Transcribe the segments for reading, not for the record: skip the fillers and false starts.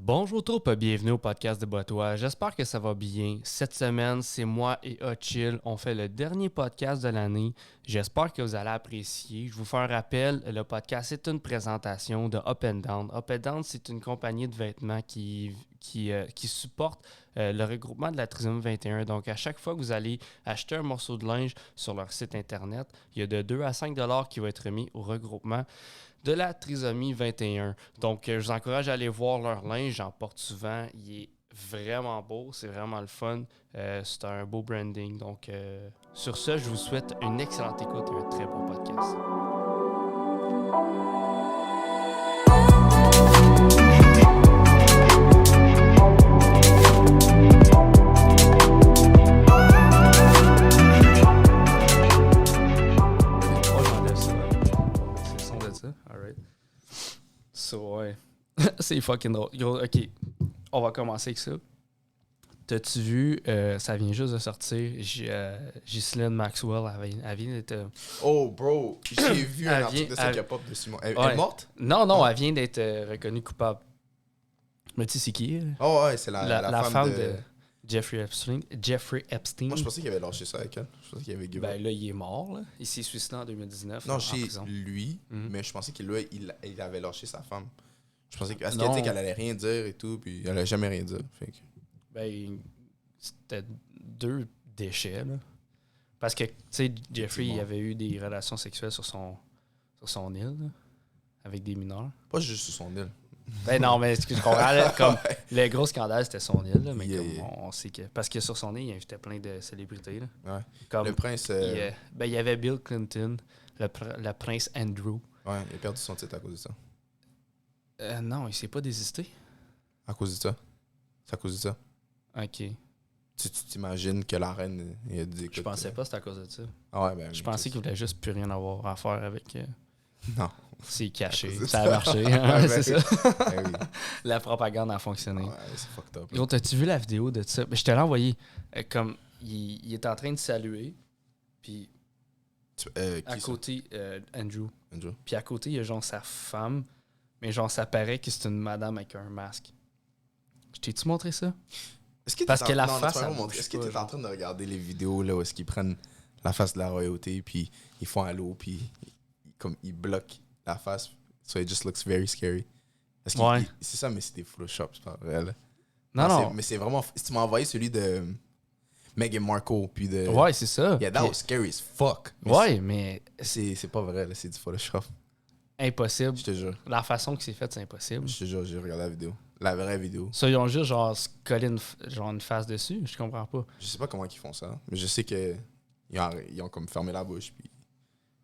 Bonjour troupe, bienvenue au podcast de Boitois. J'espère que ça va bien. Cette semaine, c'est moi et Chill. On fait le dernier podcast de l'année. J'espère que vous allez apprécier. Je vous fais un rappel, le podcast est une présentation de Up and Down. Up and Down, c'est une compagnie de vêtements qui supporte le regroupement de la Trisomie 21. Donc, à chaque fois que vous allez acheter un morceau de linge sur leur site internet, il y a de 2 à 5 $ qui va être remis au regroupement de la Trisomie 21. Donc, je vous encourage à aller voir leur linge. J'en porte souvent. Il est vraiment beau. C'est vraiment le fun. C'est un beau branding. Donc, sur ce, je vous souhaite une excellente écoute et un très bon podcast. So, ouais. C'est fucking drôle. Yo, OK, on va commencer avec ça. T'as-tu vu, ça vient juste de sortir, Ghislaine Maxwell, elle vient d'être... Oh, bro, j'ai vu un article de sa K-pop de Simon. Elle est morte? Non, elle vient d'être reconnue coupable. Mais tu sais, c'est qui? Oh, ouais, c'est la femme de... Jeffrey Epstein. Moi, je pensais qu'il avait lâché ça avec elle. Je pensais qu'il avait give up. Ben là, il est mort, là. Il s'est suicidé en 2019. Non, chez lui, mais je pensais qu'il avait lâché sa femme. Je pensais qu'elle dit qu'elle allait rien dire et tout, puis elle allait jamais rien dire. Fait que... Ben, c'était 2 déchets, là. Parce que, tu sais, Jeffrey, il avait eu des relations sexuelles sur son île, là, avec des mineurs. Pas juste sur son île. Ben non, mais ce que je comprends, là, comme le gros scandale, c'était son île, là, mais comme on sait que... Parce que sur son île, il invitait plein de célébrités, là. Ouais. Comme, le prince... il y avait Bill Clinton, le prince Andrew. Ouais, il a perdu son titre à cause de ça. Non, il s'est pas désisté. À cause de ça. C'est à cause de ça. OK. Tu t'imagines que la reine a dit... Je pensais pas que c'était à cause de ça. Ah ouais, ben... Je pensais qu'il voulait juste plus rien avoir à faire avec... Non. C'est caché. Ça a marché. Ouais, c'est ça. Ben oui. La propagande a fonctionné. Ouais, c'est fucked up. Gros, t'as-tu vu la vidéo de ça? Je te l'ai envoyé. Comme, il est en train de saluer, puis à côté, Andrew. Puis à côté, il y a genre sa femme, mais genre, ça paraît que c'est une madame avec un masque. Je t'ai-tu montré ça? Parce que la face, est-ce que tu es en train de regarder les vidéos là où est-ce qu'ils prennent la face de la royauté, puis ils font à l'eau, puis comme ils bloquent la face, so it just looks very scary. Ouais. C'est ça, mais c'est des Photoshop, c'est pas vrai, là. Non. Mais c'est vraiment... Tu m'as envoyé celui de Meghan Markle, puis de... Ouais, c'est ça. Yeah, that was scary as fuck. Mais c'est pas vrai, là, c'est du Photoshop. Impossible. Je te jure. La façon que c'est fait, c'est impossible. Je te jure, j'ai regardé la vidéo. La vraie vidéo. Ça, ils ont juste genre collé une face dessus. Je comprends pas. Je sais pas comment ils font ça, mais je sais que ils ont comme fermé la bouche, puis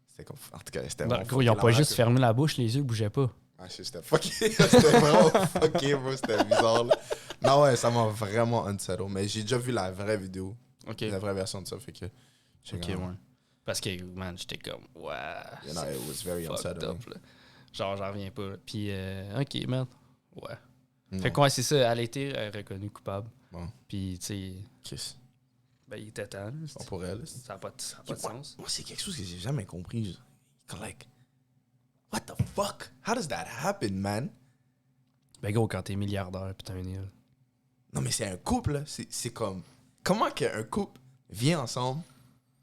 c'était comme... En tout cas, c'était vraiment... Gros, ils ont pas juste fermé la bouche, les yeux bougeaient pas. Ah, c'était fucké. C'était vraiment fucké, bro. C'était bizarre, là. Non, ouais, ça m'a vraiment unsettled. Mais j'ai déjà vu la vraie vidéo. Okay. La vraie version de ça, fait que... Ok, ouais. Parce que, man, j'étais comme... Ouais. You know, it was very unsettling. Genre, j'en reviens pas. Puis, ok, man. Ouais. Non. Fait quoi, c'est ça. Elle a été reconnue coupable. Bon. Puis, tu sais... Kiss. Ben, il était temps. Bon, pour elle. Ça n'a pas de sens. Moi, c'est quelque chose que j'ai jamais compris. Like... What the fuck? How does that happen, man? Ben gros, quand t'es milliardaire pis t'as une île. Non, mais c'est un couple, là. C'est comme... Comment qu'un couple vient ensemble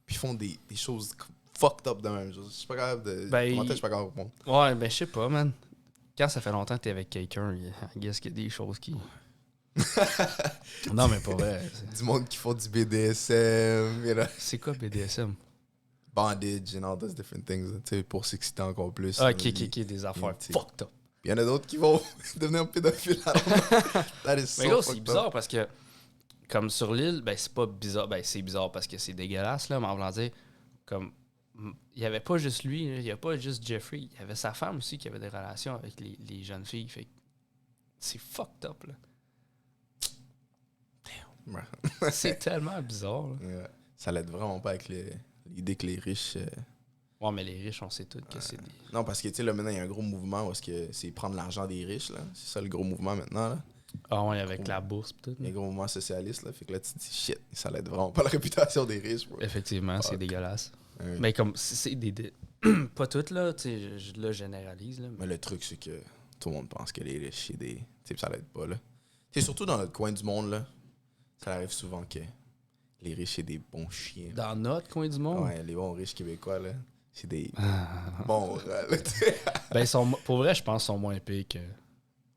puis font des choses fucked up de même? Je suis pas capable de... Comment je suis pas capable de répondre? Ouais, ben je sais pas, man. Quand ça fait longtemps que t'es avec quelqu'un, I guess qu'il y a des choses qui... Non, mais pas vrai. Du monde qui font du BDSM, you know? C'est quoi BDSM? Bondage and all those different things, tu sais, pour s'exciter encore plus. Ah, ok, des affaires fucked up. Il y en a d'autres qui vont devenir pédophiles. That is so mais gros, c'est bizarre parce que, comme sur l'île, ben c'est pas bizarre. Ben c'est bizarre parce que c'est dégueulasse, là, mais en voulant dire, comme, il y avait pas juste lui, il y avait pas juste Jeffrey, il y avait sa femme aussi qui avait des relations avec les jeunes filles. Fait que c'est fucked up, là. Damn. C'est tellement bizarre, là. Yeah. Ça l'aide vraiment pas avec l'idée que les riches... Ouais, mais les riches, on sait tout que c'est des... Non, parce que, tu sais, là, maintenant, il y a un gros mouvement où c'est prendre l'argent des riches, là. C'est ça, le gros mouvement, maintenant, là. Ah ouais, avec la bourse pis tout. Les gros mouvements socialistes, là. Fait que là, tu te dis, shit, ça l'aide vraiment pas la réputation des riches, bro. Effectivement, c'est dégueulasse. Oui. Mais comme, c'est des... Pas toutes, là, tu sais, je le généralise, là. Mais le truc, c'est que tout le monde pense que les riches, ça l'aide pas, là. T'sais, surtout dans notre coin du monde, là, ça arrive souvent que les riches, c'est des bons chiens. Dans notre coin du monde? Ouais, les bons riches québécois, là, c'est des bons rats, là, Ben, pour vrai, je pense qu'ils sont moins pires que...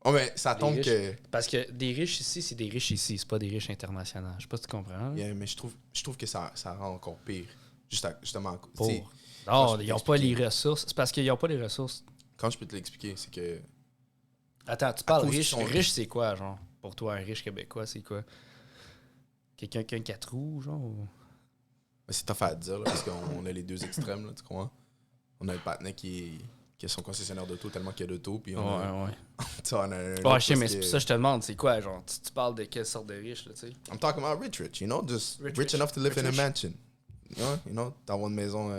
Oh, mais ça tombe que... Parce que des riches ici, c'est des riches ici, c'est pas des riches internationaux. Je sais pas si tu comprends. Yeah, mais je trouve que ça rend encore pire. Justement. Non, ils n'ont pas les ressources. C'est parce qu'ils n'ont pas les ressources. Quand je peux te l'expliquer, c'est que... Attends, tu parles riche. Riche, c'est quoi, genre? Pour toi, un riche québécois, c'est quoi? Quelqu'un qui a un 4 roues, genre? C'est tough à dire, là, parce qu'on a les deux extrêmes, là, tu comprends? On a le partenaire qui est son concessionnaire d'auto tellement qu'il y a d'auto, puis on a... Ouais. on a je sais, mais c'est pour ça que je te demande, c'est quoi, genre? Tu parles de quelle sorte de riche, là, tu sais? I'm talking about rich, you know? Just rich enough to live in a mansion. You know? D'avoir une maison...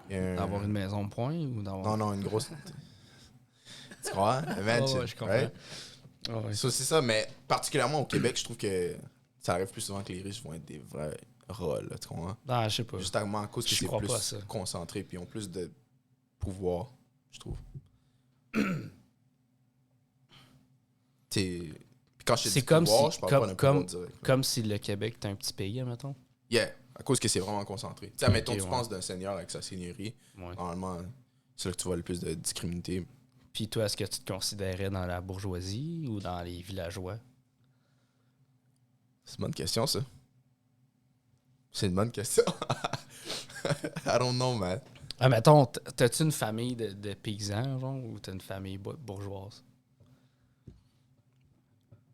D'avoir une maison, point, ou d'avoir... Non, une grosse... Tu crois? Un mansion, je comprends. right? Ouais. So, c'est ça, mais particulièrement au Québec, je trouve que ça arrive plus souvent que les riches vont être des vrais rats, là, tu comprends? Ah, je sais pas. Justement à cause que c'est plus concentré puis ils ont plus de pouvoir, je trouve. Puis quand je dis pouvoir, je parle pas d'un pouvoir direct. Comme si le Québec était un petit pays, admettons. Yeah, à cause que c'est vraiment concentré. Tu sais, admettons, tu penses d'un seigneur avec sa seigneurie, normalement, c'est là que tu vois le plus de discriminité. Puis toi, est-ce que tu te considérais dans la bourgeoisie ou dans les villageois? C'est une bonne question, ça. C'est une bonne question. I don't know, man. Ah, mettons, t'as-tu une famille de paysans, genre, ou t'as une famille bourgeoise?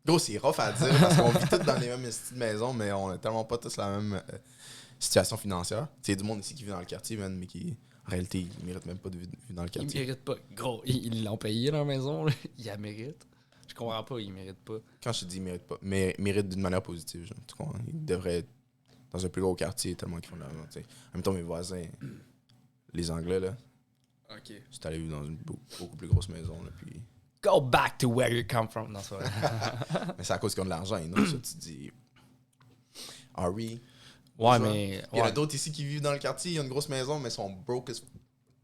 Gros, c'est rough à dire parce qu'on vit tous dans les mêmes styles de maison, mais on a tellement pas tous la même situation financière. Tu sais, du monde ici qui vit dans le quartier, man, mais qui, en réalité, ils méritent même pas de vivre dans le quartier. Ils méritent pas. Gros, ils l'ont payé leur maison, là. Ils la méritent. Je comprends pas, ils méritent pas. Quand je te dis ils méritent pas, mais méritent d'une manière positive, genre, tu comprends? Ils devraient être dans un plus gros quartier tellement qu'ils font de l'argent, tu sais. En même temps, mes voisins, les Anglais, là, c'est allé vivre dans une beaucoup plus grosse maison, là, puis... Go back to where you come from. Non, c'est vrai. Mais c'est à cause qu'ils ont de l'argent, et non, ça, tu dis... Are we... Ouais, mais... Il y en a d'autres ici qui vivent dans le quartier, ils ont une grosse maison, mais ils sont broke as...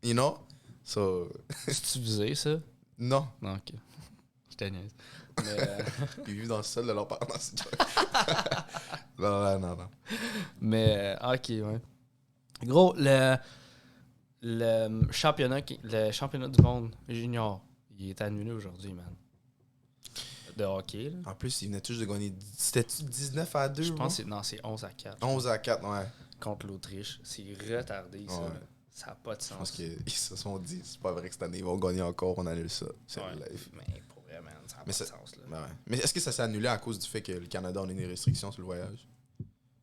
You know? So... C'est-tu visé, ça? Non. Non, OK. Je te niaise. Mais... Ils vivent dans le sol de leurs parents, c'est dur. Non. Mais, OK, ouais. Gros, le championnat du monde junior, il est annulé aujourd'hui, man. De hockey, là. En plus, ils venaient tous de gagner... C'était-tu 19-2? Je pense que c'est 11-4. 11-4, ouais. Contre l'Autriche. C'est retardé, ça. Ouais. Ça n'a pas de sens. Je pense qu'ils se sont dit, c'est pas vrai que cette année, ils vont gagner encore, on annule ça. C'est live. Mais pour vrai, man, ça n'a pas de sens, là. Ouais. Mais est-ce que ça s'est annulé à cause du fait que le Canada, on a des restrictions sur le voyage?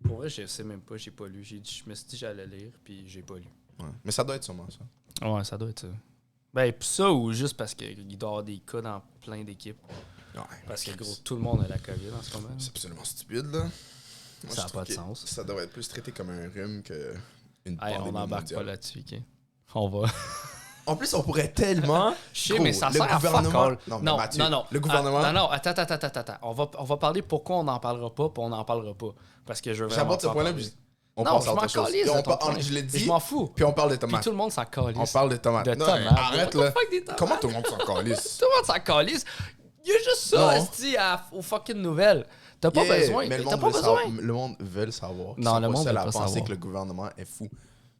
Pour vrai, je sais même pas, j'ai pas lu. Je me suis dit que j'allais lire, puis j'ai pas lu. Ouais. Mais ça doit être sûrement ça. Ouais, ça doit être ça. Ben, pis ça, ou juste parce qu'il doit y avoir des cas dans plein d'équipes. Ouais, parce que, gros, tout le monde a la COVID en ce moment. C'est absolument stupide, là. Moi, ça n'a pas de sens. Ça devrait être plus traité comme un rhume qu'une pandémie on n'embarque mondiale. pas là-dessus, OK? On va... En plus, on pourrait tellement... Je sais, mais ça sert à fuck all. Non, le gouvernement... Non, attends. On va parler pourquoi on n'en parlera pas, puis on n'en parlera pas. Parce que je veux vraiment... J'aborde ce point-là, puis on non, passe à je m'en autre chose. calisse. Je l'ai dit, je m'en fous. puis on parle de tomates. Puis tout le monde s'en calisse. On parle de tomates. Non, arrête, là. Comment tout le monde s'en calisse? Tout le monde s'en calisse. Il y a juste ça, esti, aux fucking nouvelles. T'as pas besoin. T'as pas besoin. Le monde veut savoir. Non, le monde veut pas penser savoir. que le gouvernement est fou.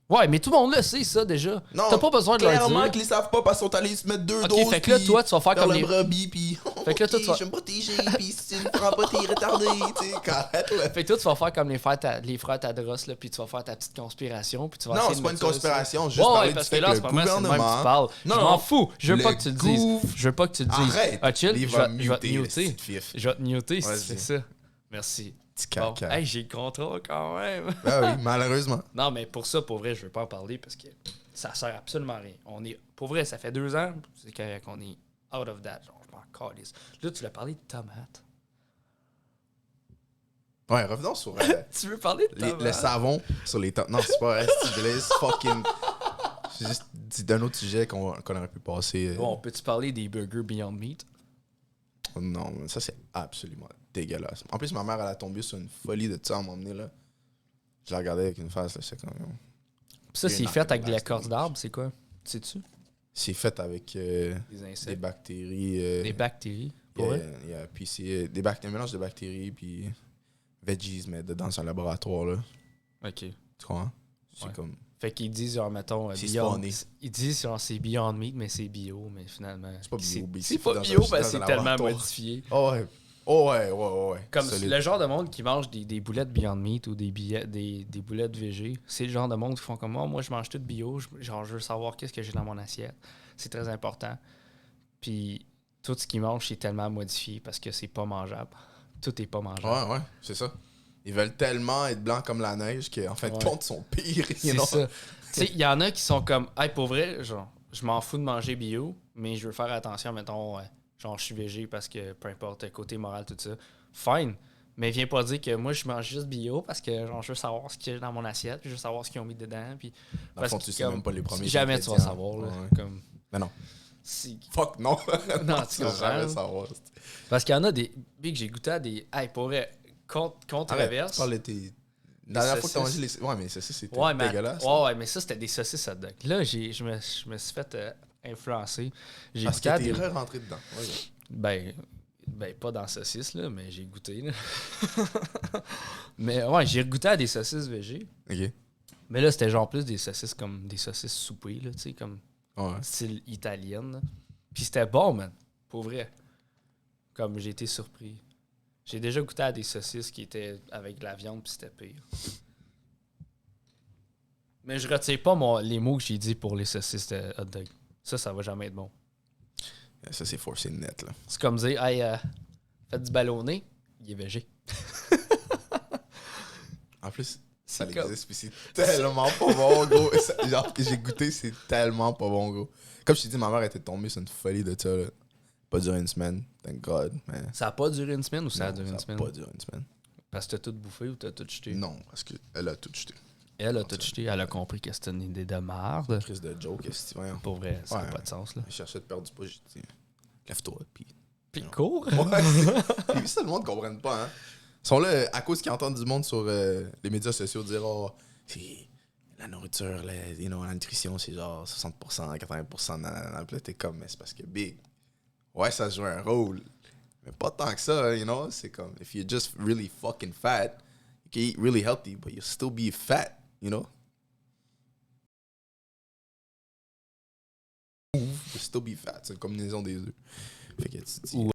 Ouais, mais tout le monde le sait, ça, déjà. T'as pas besoin de leur dire. Clairement qu'ils savent pas parce qu'ils sont allés se mettre deux doses. Ok, fait que là, toi, tu vas faire comme les... brebis, puis... Fait que là, toi, tu vas... Je vais me protéger, puis si tu ne prends pas, t'es retardé, tu sais, arrête, là. Fait que toi, tu vas faire comme les frères Tadros, là, puis tu vas faire ta petite conspiration, puis tu vas non, c'est pas une conspiration, juste parler du fait que le gouvernement... Non, je m'en fous. Je veux pas que tu le dises. Je veux pas que tu le dises. Arrête. Ah, chill, je vais te muter. Je vais te muter si tu fais ça. Merci. Bon, hey, j'ai le contrôle quand même. Ben oui, malheureusement. Non, mais pour ça, pour vrai, je veux pas en parler parce que ça sert absolument à rien. Pour vrai, ça fait 2 ans, c'est correct qu'on est out of that. Genre, je m'en calisse. Là, tu l'as parlé de tomates. Ouais, revenons sur... tu veux parler de tomates? Le savon sur les tomates. Non, c'est pas vrai, c'est juste fucking... C'est juste d'un autre sujet qu'on aurait pu passer. Bon, peux-tu parler des burgers Beyond Meat? Non, ça c'est absolument dégueulasse. En plus, ma mère, elle a tombé sur une folie de ça à m'emmener là. Je la regardais avec une face, là, c'est comme... Puis ça, c'est fait avec de l'écorce d'arbre, c'est quoi? Sais-tu? C'est fait avec des bactéries. Des bactéries? Puis c'est un mélange de bactéries puis veggies, mais dedans, c'est un laboratoire, là. OK. Tu comprends? C'est comme... Fait qu'ils disent, genre, mettons, c'est Beyond... spawné. Ils disent, genre, c'est Beyond Meat, mais c'est bio, mais finalement... C'est pas bio, c'est pas bio parce que c'est tellement laboratoire. modifié. Oh ouais. Comme solide. le genre de monde qui mange des boulettes Beyond Meat ou des boulettes végé, c'est le genre de monde qui font comme moi je mange tout bio, je veux savoir qu'est-ce que j'ai dans mon assiette. C'est très important. Puis tout ce qu'ils mangent, c'est tellement modifié parce que c'est pas mangeable. Tout est pas mangeable. Ouais, c'est ça. Ils veulent tellement être blancs comme la neige qu'en fait, compte, sont pires. C'est ça. Tu sais, il y en a qui sont comme, hey, pour vrai, genre, je m'en fous de manger bio, mais je veux faire attention, mettons, genre, je suis végé parce que peu importe, côté moral, tout ça. Fine. Mais viens pas dire que moi, je mange juste bio parce que genre, je veux savoir ce qu'il y a dans mon assiette, puis je veux savoir ce qu'ils ont mis dedans. Puis, dans le fond, tu sais même pas les premiers. Jamais tu vas savoir. Là, comme, mais non. Si... Fuck, non. Non, tu vas jamais savoir. Parce qu'il y en a des. Big, j'ai goûté à des. Hey, pour vrai, contre-reverse. Tu parles de tes. La dernière fois que t'as mangé les. Ouais, mais ça, c'était dégueulasse. Ouais, mais ça, c'était des saucisses hot dog. Là, je me suis fait influencer. Parce que t'es rentré dedans. Ouais. Ben, pas dans saucisses, là, mais j'ai goûté. Là. Mais ouais, j'ai goûté à des saucisses végé. OK. Mais là, c'était genre plus des saucisses comme des saucisses soupées, là, tu sais, comme style italienne. Là. Puis c'était bon, man. Pour vrai. Comme j'ai été surpris. J'ai déjà goûté à des saucisses qui étaient avec de la viande, puis c'était pire. Mais je retire pas les mots que j'ai dit pour les saucisses de hot dog. Ça va jamais être bon. Ça, c'est forcé net, là. C'est comme dire, hey, faites du ballonné, il est végé. En plus, ça existe, puis c'est tellement pas bon, gros. Genre, j'ai goûté, c'est tellement pas bon, gros. Comme je t'ai dit, ma mère était tombée sur une folie de ça, là. Pas duré une semaine, thank God. Mais... Ça a pas duré une semaine ou ça a duré une semaine? Ça a pas duré une semaine. Parce que t'as tout bouffé ou t'as tout jeté? Non, parce qu'elle a tout jeté. Elle a tout jeté, elle a compris que c'était une idée de merde. Crise de joke, qu'est-ce que tu vois? Pour vrai, ça n'a pas de sens, là. Je cherchais de perdre du poids, j'ai dit, lève-toi, puis cours. Ouais, puis ça, le monde ne comprenne pas, hein. Ils sont là, à cause qu'ils entendent du monde sur les médias sociaux dire, oh, c'est la nourriture, la nutrition, c'est genre 60%, 80%, nanana. Puis là, t'es comme, mais c'est parce que big. Ouais, ça joue un rôle. Mais pas tant que ça, you know? C'est comme, if you're just really fucking fat, you can eat really healthy, but you'll still be fat, you know? You'll still be fat. C'est une combinaison des deux. Fait que tu dis...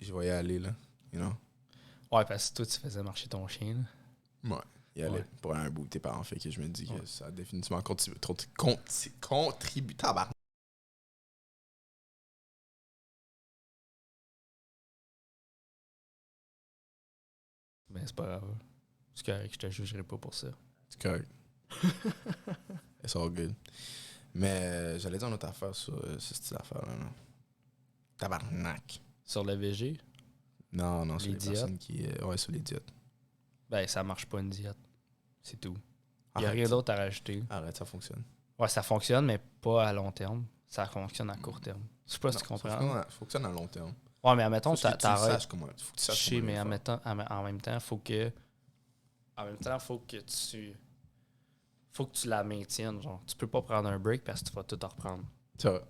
Je vais y aller, là, you know? Ouais, parce que toi, tu faisais marcher ton chien, là. Ouais, y aller pour un bout de tes parents. Fait que je me dis que ça a définitivement contribué. Tabarnak. Mais c'est pas grave. C'est correct, je te jugerai pas pour ça. C'est correct. It's all good. Mais j'allais dire une autre affaire sur ce style d'affaire-là. Tabarnak. Sur le VG? Non, sur les diètes? personnes qui... ouais, sur les diètes. Ben, ça marche pas une diète. C'est tout. Il n'y a Arrête. rien d'autre à rajouter. Arrête, ça fonctionne. Ouais, ça fonctionne, mais pas à long terme. Ça fonctionne à court terme. Je sais pas si tu comprends. Ça fonctionne à long terme. Ouais, mais admettons, Faut que tu t'arrêtes. saches comment... Faut que tu saches Je sais, comment mais le faire. en même temps, faut que... En même temps, faut que tu la maintiennes. Genre. Tu peux pas prendre un break parce que tu vas tout reprendre. C'est vrai.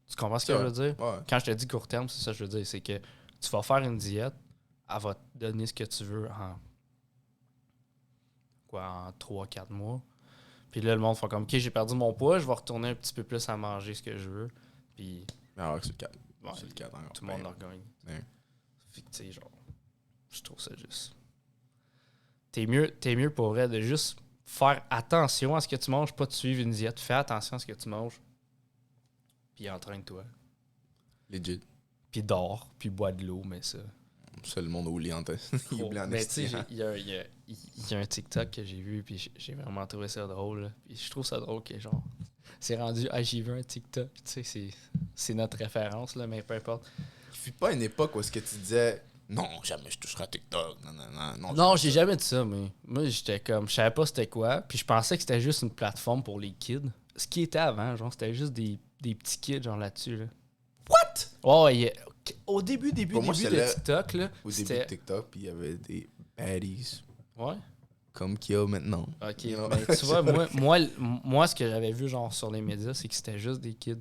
Tu comprends ce que je veux dire? Ouais. Quand je te dis court terme, c'est ça que je veux dire. C'est que tu vas faire une diète, elle va te donner ce que tu veux en 3-4 mois. Puis là, le monde fait comme, OK, j'ai perdu mon poids, je vais retourner un petit peu plus à manger ce que je veux. Puis... Ah ouais, c'est le cas. Ouais, c'est le cas encore. tout le monde en gagne. Ouais. Fait que, tu sais, genre, je trouve ça juste... T'es mieux pour vrai de juste faire attention à ce que tu manges, pas de suivre une diète. Fais attention à ce que tu manges. Puis entraîne-toi. Legit. Puis dors, puis bois de l'eau, mais ça... Ça, le monde oublie en tête. Il oublie en Mais tu sais, esti, hein. il y a un TikTok que j'ai vu, puis j'ai vraiment trouvé ça drôle. Là. Puis je trouve ça drôle que, genre, c'est rendu, ah, j'ai vu un TikTok. Tu sais, c'est notre référence, là, mais peu importe. Il fut pas une époque où est-ce que tu disais non, jamais je toucherai à TikTok. Non, j'ai jamais dit ça, mais moi, j'étais comme, je savais pas c'était quoi, puis je pensais que c'était juste une plateforme pour les kids. Ce qui était avant, genre, c'était juste des petits kids, genre, là-dessus, là. What? Ouais, au début Pour moi, de c'est là, TikTok, là, au début de TikTok, puis il y avait des baddies Ouais. comme qu'il y a maintenant. Ok, You know? ben, tu vois, moi, ce que j'avais vu genre sur les médias, c'est que c'était juste des kids.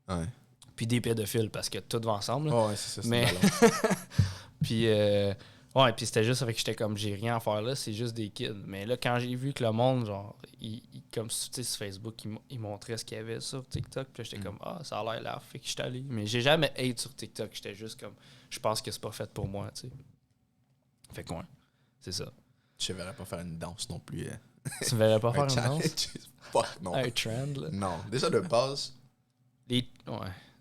Ouais. Puis des pédophiles, parce que tout va ensemble. Là. Oh, ouais, c'est ça. Mais- Mais... Puis, ouais, puis c'était juste avec que j'étais comme, j'ai rien à faire là, c'est juste des kids. Mais là, quand j'ai vu que le monde, genre, comme tu sais, sur Facebook, il montrait ce qu'il y avait sur TikTok, puis là, j'étais comme, ah, ça a l'air là, fait que j'étais allé. Mais j'ai jamais hate sur TikTok, j'étais juste comme, je pense que c'est pas fait pour moi, tu sais. Fait que, ouais, c'est ça. Je ne verrais pas faire une danse non plus. Tu me verrais pas faire Un une danse? challenge. Fuck, non. Un trend, là. Non. Déjà, de base, Ouais.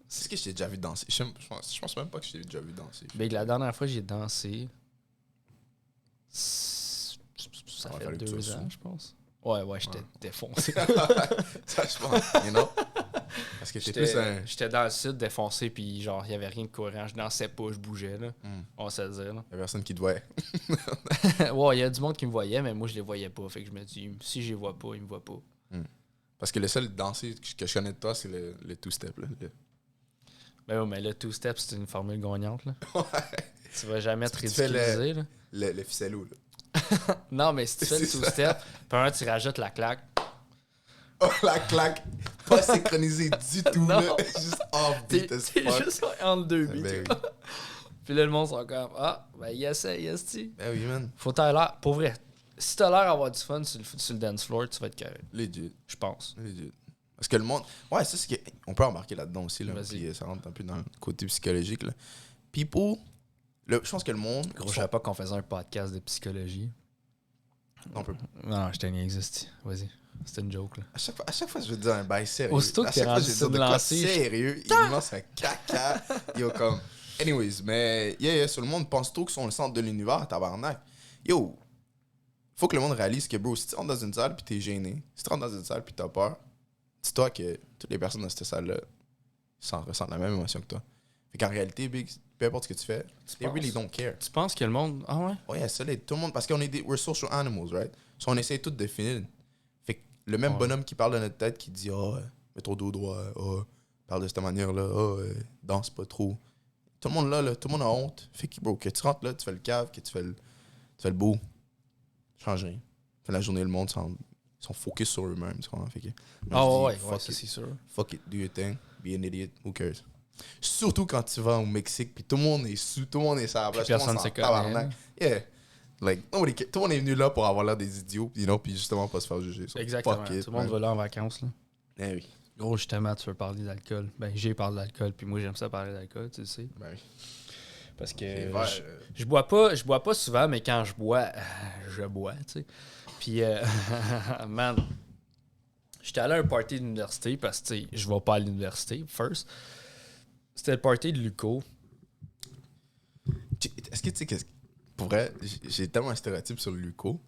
c'est ce que je t'ai déjà vu danser. Je pense même pas que je t'ai déjà vu danser. Ben, la dernière fois que j'ai dansé, ça va fait falloir que tu 2 sois ans, sous. je pense. Ouais, j'étais défoncé. Ça, je pense, you know? Parce que t'es plus un... J'étais dans le sud défoncé, puis genre, il y avait rien de courant. Je dansais pas, je bougeais, là. On va se le dire, là. La personne qui te voit. Ouais, il y a du monde qui me voyait, mais moi, je les voyais pas. Fait que je me dis, si je les vois pas, ils me voient pas. Parce que le seul danser que je connais de toi, c'est le two-step. Là. Ben ouais, mais le two-step, c'est une formule gagnante, là. Tu vas jamais te Tu fais ridiculiser, là. Le ficello, là. Non, mais si tu fais le C'est two-step, puis tu rajoutes la claque. Oh, la claque! Pas synchronisé du tout, Non. là. Juste off-beat T'es as fuck. juste entre deux beats. Ben tu vois. Puis là, le monde sont comme, ah, ben yes, tu. Ben oui, man. Faut t'avoir l'air, pour vrai, si t'as l'air d'avoir du fun sur le dance floor, tu vas être carré, Legit. je pense. Legit. Parce que le monde... Ouais, ça, c'est que... On peut embarquer là-dedans aussi, là. Vas-y. Puis ça rentre un peu dans le côté psychologique, là. People... Je pense que le monde... Gros, je savais pas qu'on faisait un podcast de psychologie. Non, on peut... Non, je t'ai existe. Vas-y. C'était une joke, là. À chaque fois, je vais te dire un bail sérieux. Aussitôt que à t'es chaque fois, rendu je vais te sur dire de le quoi lancer, sérieux, il lance un caca. Yo, comme... Anyways, mais... Yeah, sur le monde pense trop qu'ils sont le centre de l'univers, tabarnak. Yo, faut que le monde réalise que, bro, si tu rentres dans une salle puis t'es gêné, si tu rentres dans une salle puis t'as peur, dis-toi que toutes les personnes dans cette salle-là ressentent la même émotion que toi. Fait qu'en réalité, Big, peu importe ce que tu fais, they penses? really don't care. Tu penses que le monde. Ah ouais? Oh yeah, solide. Tout le monde, parce qu'on est we're social animals, right? So on essaie tout de finir. Fait que le même Ouais. bonhomme qui parle dans notre tête, qui dit, mets ton dos droit, parle de cette manière-là, danse pas trop. Tout le monde là, tout le monde a honte. Fait que, bro, que tu rentres là, tu fais le cave, que tu fais le beau, change rien. Fait la journée, le monde sont focus sur eux-mêmes, tu vois. Fait que, moi, Ah je dis, ouais, fuck ça it. c'est sûr. Fuck it, do your thing, be an idiot, who cares? Surtout quand tu vas au Mexique, puis tout le monde est sous, tout le monde est sur la plage, tout le personne monde se s'en connaît. tabarnak. Yeah. Like, tout le monde est venu là pour avoir l'air des idiots, you know, puis justement pas se faire juger. So, Exactement. fuck it, Tout le monde man. va là en vacances, là. Eh oui. Gros, justement, tu veux parler d'alcool. Ben, j'ai parlé d'alcool, puis moi, j'aime ça parler d'alcool, tu le sais. Ben oui. Parce que C'est vrai, je bois pas souvent, mais quand je bois, je bois, tu sais. Puis, man, j'étais allé à un party d'université parce que, tu sais, je vais pas à l'université, first. C'était le party de Luco. Est-ce que tu sais que pour vrai, j'ai tellement un stéréotype sur le Luco.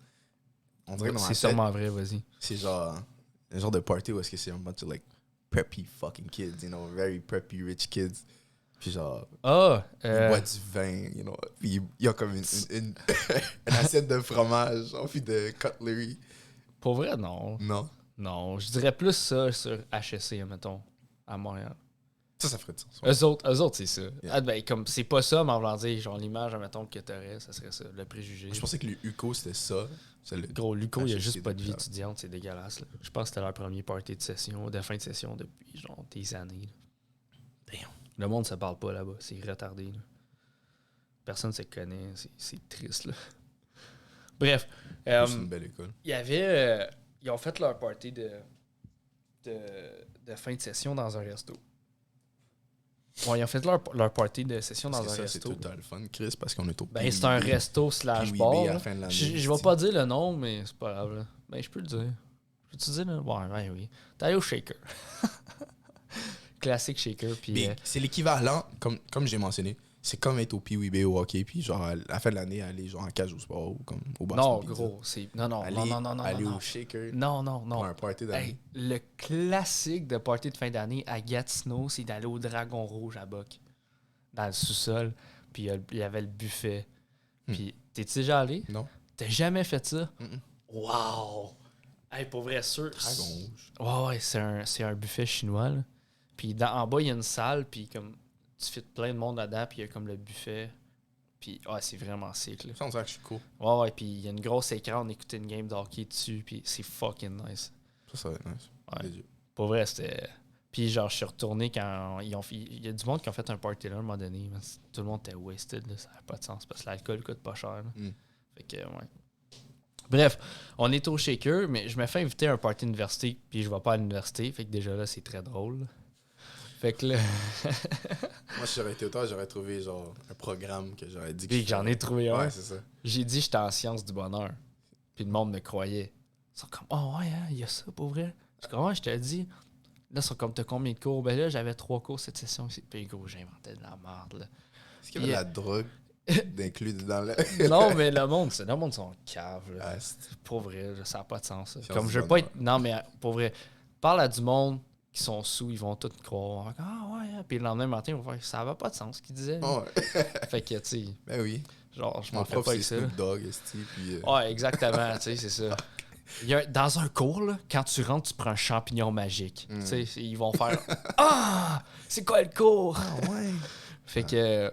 On dirait que dans ma C'est tête, sûrement vrai, vas-y. c'est genre un genre de party où est-ce que c'est un bunch of like preppy fucking kids, you know, very preppy rich kids. Puis genre, Ah! ils boivent du vin, you know. Puis il y a comme une assiette de fromage, puis de cutlery. Pour vrai, non. Non. Non, je dirais plus ça sur HSC, mettons, à Montréal. Ça ferait du sens. Eux autres, c'est ça. Yeah. Ah, ben, comme c'est pas ça, mais en voulant dire, genre l'image, mettons, que t'aurais, ça serait ça, le préjugé. Je pensais que le UCO, c'était ça. C'est le... Gros, Luco, il y a HSC juste pas de vie déjà. étudiante, c'est dégueulasse. Là. Je pense que c'était leur premier party de session, de fin de session depuis genre des années. Là. Damn. Le monde se parle pas là-bas, c'est retardé. Là. Personne se connaît, c'est triste. Là. Bref, C'est une belle école. il y avait. Ils ont fait leur party de fin de session dans un resto. Ouais, ils ont fait leur party de session Parce dans que un ça, c'est resto. tout le fun, Chris, parce qu'on est au Ben, c'est un resto slash bar. à là. la fin de l'année. Je vais pas dire le nom, mais c'est pas grave. Là. Ben, je peux le dire. Peux-tu dire le nom? Ouais, oui. T'es allé au Shaker. Classique Shaker. Puis, C'est l'équivalent, comme j'ai mentionné, C'est comme être au PWB au hockey, puis genre, à la fin de l'année, aller genre en cage au sport ou comme au basket. Non, gros, c'est... Non, Aller non. au shaker. Non. Pour un party d'année. Hey, le classique de party de fin d'année à Gatineau, c'est d'aller au Dragon Rouge à Boc, dans le sous-sol, puis il y avait le buffet. Puis, t'es-tu déjà allé? Non. T'as jamais fait ça? Mm-mm. Wow! Hey, pour vrai, sûr. Dragon Rouge. Ouais, c'est un buffet chinois, là. Puis en bas, il y a une salle, puis comme tu fais plein de monde là-dedans, puis il y a comme le buffet. Puis c'est vraiment sick, là. Ça, on dirait que je suis cool. Ouais, puis il y a une grosse écran, on écoutait une game de hockey dessus, puis c'est fucking nice. Ça va être nice. Ouais. Pour vrai, c'était... Puis genre, je suis retourné quand ils ont fait... Il y a du monde qui ont fait un party là à un moment donné. Mais tout le monde était wasted, là. Ça n'avait pas de sens, parce que l'alcool coûte pas cher, là. Fait que, ouais. Bref, on est au shaker, mais je me fais inviter à un party d'université, puis je vais pas à l'université, fait que déjà là, c'est très drôle. Fait que là... Moi, si j'aurais été auteur, j'aurais trouvé genre un programme que j'aurais dit que Puis j'en ai trouvé un. Ouais, c'est ça. J'ai dit que j'étais en sciences du bonheur. Puis le monde me croyait. Ils sont comme, oh ouais, il y a ça pour vrai. Je suis comme, ouais, je te le dis. Là, ils sont comme, t'as combien de cours? Ben là, j'avais 3 cours cette session ici. Puis gros, j'inventais de la merde, là. Est-ce qu'il y avait de la drogue d'inclus dans le. Non, mais le monde sont caves, là. Ah, Pour vrai, là, ça n'a pas de sens. Sciences Comme du je veux pas bonheur. être. Non, mais pour vrai, parle à du monde qui sont sous, ils vont tout croire. Ah ouais, hein. Puis le lendemain matin, ils vont faire, ça n'a pas de sens ce qu'ils disaient. Oh, ouais. Fait que, tu sais, Ben oui. genre, je Mon m'en fais prof, pas c'est avec ça. Snoop Dogg, esti, puis... Ouais, exactement, tu sais, c'est ça. Dans un cours, là, quand tu rentres, tu prends un champignon magique. Tu sais, ils vont faire Ah! C'est quoi le cours? Ah ouais. Fait que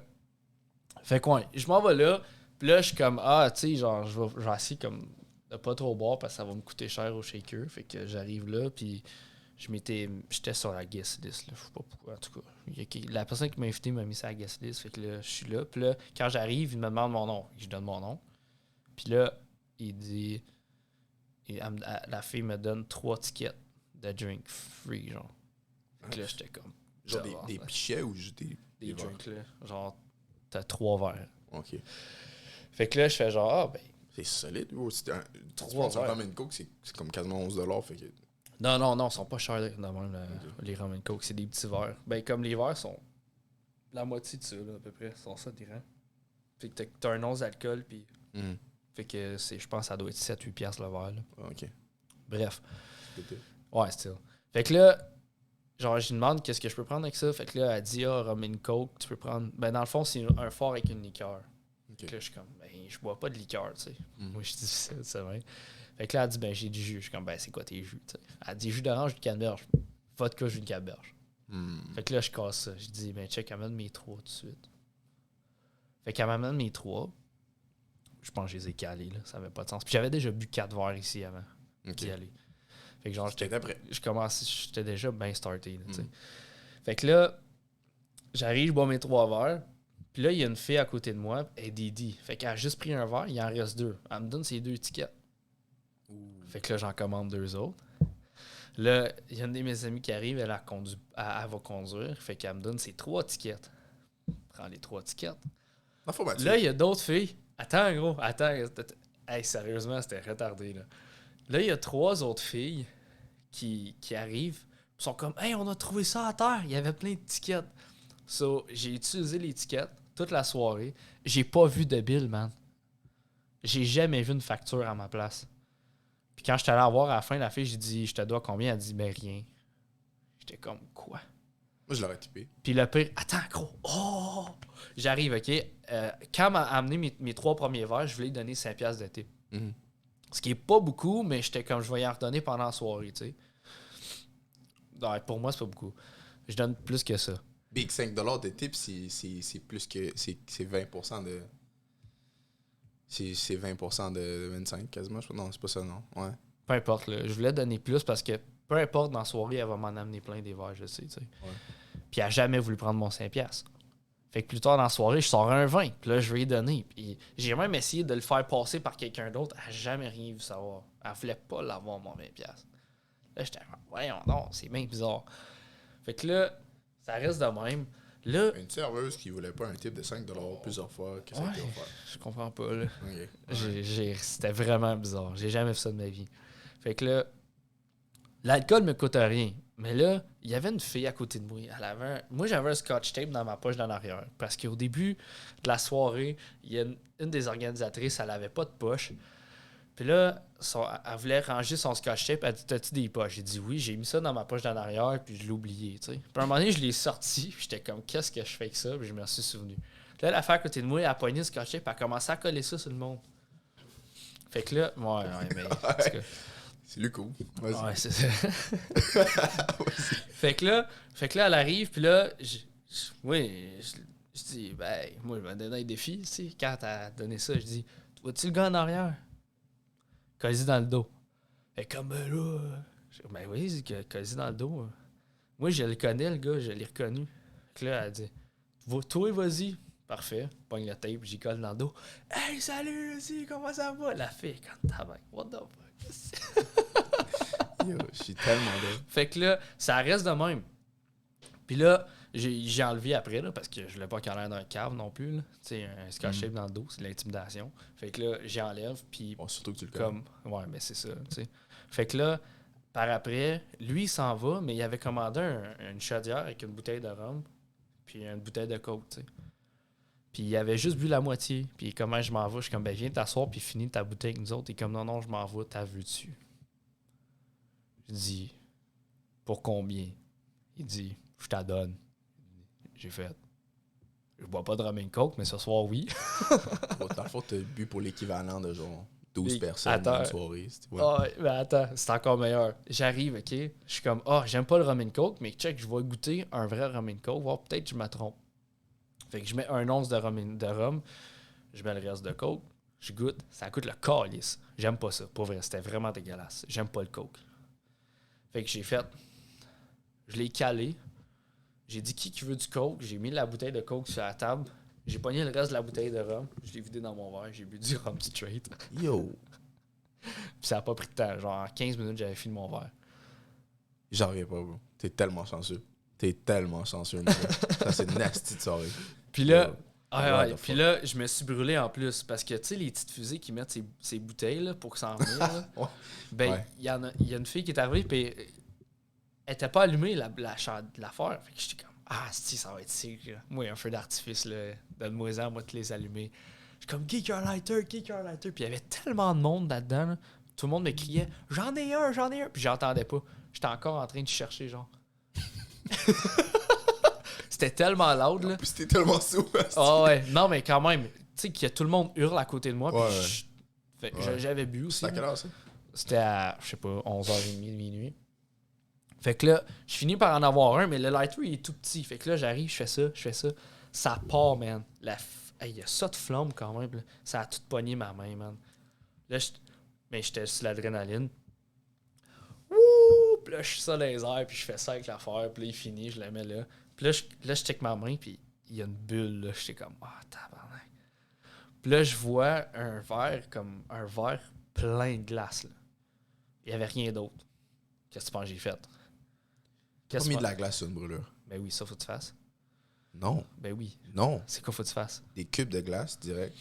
ouais, je m'en vais là. Puis là, je suis comme tu sais, genre, je vais essayer comme de pas trop boire parce que ça va me coûter cher au shaker. Fait que j'arrive là, puis j'étais sur la guest list, là. Je sais pas pourquoi, en tout cas. La personne qui m'a invité m'a mis sur la guest list. Fait que là, je suis là. Puis là, quand j'arrive, il me demande mon nom. Je donne mon nom. Puis là, il dit... la fille me donne 3 tickets de drink free, genre. Fait que là, j'étais comme... Genre des pichets ou juste des drinks, là. Genre, t'as 3 verres. OK. Fait que là, je fais genre, ben... C'est solide, ou c'est un... Trois Tu prends un verres. rum and coke, c'est comme quasiment 11$, fait que... Non, ils sont pas chers de même, les rum and coke. C'est des petits verres. Ben, comme les verres sont la moitié de ça, là, à peu près. Sont ça, direct. Fait que t'as un 11 d'alcool, puis... Fait que je pense que ça doit être 7-8 piastres le verre, là. OK. Bref. C'était- Ouais, still. Fait que là, genre, je lui demande qu'est-ce que je peux prendre avec ça. Fait que là, elle dit, rum and coke, tu peux prendre... Ben, dans le fond, c'est un fort avec une liqueur. Fait que là, je suis comme, ben, je bois pas de liqueur, tu sais. Moi, je dis ça, c'est vrai. Fait que là, elle dit, ben, j'ai du jus. Je suis comme, ben, c'est quoi tes jus, tu sais. Elle dit, jus d'orange, jus de canneberge. Vodka, jus de canneberge. Fait que là, je casse ça. Je dis, ben, check, amène mes 3 tout de suite. Fait qu'elle m'amène mes 3. Je pense que je les ai calés, là. Ça avait pas de sens. Puis j'avais déjà bu 4 verres ici avant d'y aller. Fait que genre, j'étais déjà bien starté, là, tu sais. Fait que là, j'arrive, je bois mes 3 verres. Puis là, il y a une fille à côté de moi, elle est Didi. Fait qu'elle a juste pris un verre, il en reste 2. Elle me donne ses 2 tickets. Fait que là, j'en commande 2 autres. Là, il y a une de mes amies qui arrive, elle va conduire. Fait qu'elle me donne ses 3 tickets. Prends les 3 tickets. Là, il y a d'autres filles. Attends, gros, attends. Hey, sérieusement, c'était retardé, là. Là, il y a 3 autres filles qui arrivent. Ils sont comme, hey, on a trouvé ça à terre. Il y avait plein de tickets. So, j'ai utilisé les tickets toute la soirée. J'ai pas vu de bill, man. J'ai jamais vu une facture à ma place. Puis quand j'étais allé la voir à la fin, la fille, j'ai dit, je te dois combien? Elle dit, ben rien. J'étais comme, quoi? Moi, je l'aurais typé. Puis le pire, attends, gros. Oh! J'arrive, OK. Quand elle m'a amené mes 3 premiers verres, je voulais lui donner 5 piastres de tip. Ce qui est pas beaucoup, mais j'étais comme, je vais y en redonner pendant la soirée, tu sais. Ouais, pour moi, c'est pas beaucoup. Je donne plus que ça. Big 5$ de tip, c'est plus que... C'est 20% de... C'est 20% de 25 quasiment. Non, c'est pas ça, non. Ouais. Peu importe, là. Je voulais donner plus parce que peu importe, dans la soirée, elle va m'en amener plein des verres, je sais, tu sais. Ouais. Puis elle a jamais voulu prendre mon 5 piastres. Fait que plus tard dans la soirée, je sors un 20. Puis là, je vais lui donner. Puis j'ai même essayé de le faire passer par quelqu'un d'autre. Elle n'a jamais rien vu savoir. Elle voulait pas l'avoir, mon 20 piastres. Là, j'étais comme, voyons non, c'est bien bizarre. Fait que là, ça reste de même. Là, Une serveuse qui voulait pas un tip de 5$ plusieurs fois, que ça a été offert. je comprends pas, là. Okay. C'était vraiment bizarre. J'ai jamais fait ça de ma vie. Fait que là, L'alcool me coûte rien. Mais là, il y avait une fille à côté de moi. Moi, j'avais un scotch tape dans ma poche d'en arrière. Parce qu'au début de la soirée, il y a une des organisatrices, elle avait pas de poche. Puis là, elle voulait ranger son scotch tape. Elle dit, t'as-tu des poches? J'ai dit oui, j'ai mis ça dans ma poche d'en arrière, puis je l'ai oublié. T'sais. Puis à un moment donné, je l'ai sorti, puis j'étais comme, qu'est-ce que je fais avec ça? Puis je me suis souvenu. Puis là, la fille à côté de moi, elle a poigné le scotch tape, elle a commencé à coller ça sur le monde. Fait que là, ouais, mais. C'est le coup. Vas-y. Ouais, c'est ça. fait que là, elle arrive, puis là, je dis, ben, moi, je vais donner un défi, tu sais. Quand t'as donné ça, je dis, vois-tu le gars en arrière? Colle-y dans le dos. Et comme, ben là, ben oui, colle-y dans le dos. Moi, je le connais, le gars, je l'ai reconnu. Fait que là, elle dit, toi, vas-y. Parfait. Pogne le tape, j'y colle dans le dos. Hey, salut, Lucie, comment ça va? La fille, quand t'as what the fuck? Yo, je suis tellement drôle. Fait que là, ça reste de même. Puis là, j'ai enlevé après, là, parce que je voulais pas qu'elle ait l'air d'un cave non plus. Tu sais, un scotch tape dans le dos, c'est de l'intimidation. Fait que là, j'enlève, puis Bon, surtout que tu le comme... Ouais, mais c'est ça, tu sais. Fait que là, par après, lui, il s'en va, mais il avait commandé une chaudière avec une bouteille de rhum, puis une bouteille de coke, tu sais. Puis il avait juste bu la moitié. Puis comment je m'en vais? Je suis comme, ben viens t'asseoir, puis finis ta bouteille avec nous autres. Et comme, non, je m'en vais, t'as vu dessus. Je dis, pour combien? Il dit, je t'en donne. J'ai fait, je bois pas de rum and coke, mais ce soir, oui. Dans le fond, t'as bu pour l'équivalent de genre 12 Mais personnes dans une soirée. Ouais, mais attends, c'est encore meilleur. J'arrive, OK? Je suis comme, j'aime pas le rum and coke, mais check, je vais goûter un vrai rum and coke, voir peut-être que je me trompe. Fait que je mets un once de rhum, je mets le reste de coke, je goûte, ça coûte le calice. J'aime pas ça, pour vrai, c'était vraiment dégueulasse. J'aime pas le coke. Fait que j'ai fait, je l'ai calé, j'ai dit qui veut du coke, j'ai mis la bouteille de coke sur la table, j'ai pogné le reste de la bouteille de rhum, je l'ai vidé dans mon verre, j'ai bu du rhum straight. Yo! Puis ça a pas pris de temps, genre en 15 minutes, j'avais fini mon verre. J'en reviens pas, bro. T'es tellement chanceux. Mon gars. Ça, c'est nasty de soirée. Puis là, Ouais, puis là, je me suis brûlé en plus. Parce que, tu sais, les petites fusées qui mettent ces bouteilles là, pour s'en venir, là, Ouais. ben, Ouais. il y a une fille qui est arrivée, puis elle était pas allumée, l'affaire. Fait que j'étais comme, si, ça va être sick. Là. Moi, un feu d'artifice, là, donne-moi-en, moi, te les allumer. Je suis comme, geek your lighter. Puis il y avait tellement de monde là-dedans. Là. Tout le monde me criait, j'en ai un. Puis j'entendais pas. J'étais encore en train de chercher, genre. C'était tellement loud, là. Puis c'était tellement sourd. Ouais. Non, mais quand même, tu sais, que tout le monde hurle à côté de moi. Ouais, Puis fait que j'avais bu aussi. C'était à quelle heure, ça? C'était à, je sais pas, 11h30, minuit. Fait que là, je finis par en avoir un, mais le lighter, il est tout petit. Fait que là, j'arrive, je fais ça. Ça part, man. Il y a ça de flamme quand même. Là. Ça a tout pogné ma main, man. Là, mais j'étais sur l'adrénaline. Wouh! Puis là, je suis ça dans les airs, puis je fais ça avec l'affaire. Puis là, il finit, je la mets là. Puis là, je check ma main, puis il y a une bulle, là. J'étais comme, tabarnak. Puis là, je vois un verre plein de glace, là. Il n'y avait rien d'autre. Qu'est-ce que tu penses que j'ai fait? Pas mis de la glace sur une brûlure. Ben oui, ça, faut que tu fasses. Non. Ben oui. Non. C'est quoi, faut que tu fasses? Des cubes de glace, direct,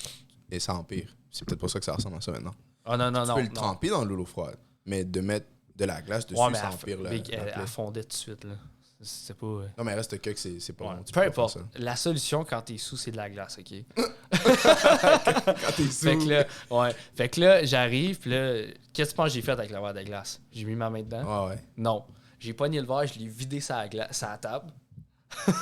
et ça empire. C'est peut-être pour ça que ça ressemble à ça maintenant. Ah non. Tu peux le tremper dans l'eau froide, mais de mettre de la glace dessus, mais ça empire elle fondait tout de suite, là. C'est pas... Non, mais reste que c'est pas bon. Peu importe. La solution, quand t'es sous, c'est de la glace, OK? Quand t'es sous. Fait que là, j'arrive, puis là, qu'est-ce que tu penses que j'ai fait avec le verre de glace? J'ai mis ma main dedans? Ouais. Non. J'ai pogné le verre, je l'ai vidé sur la table.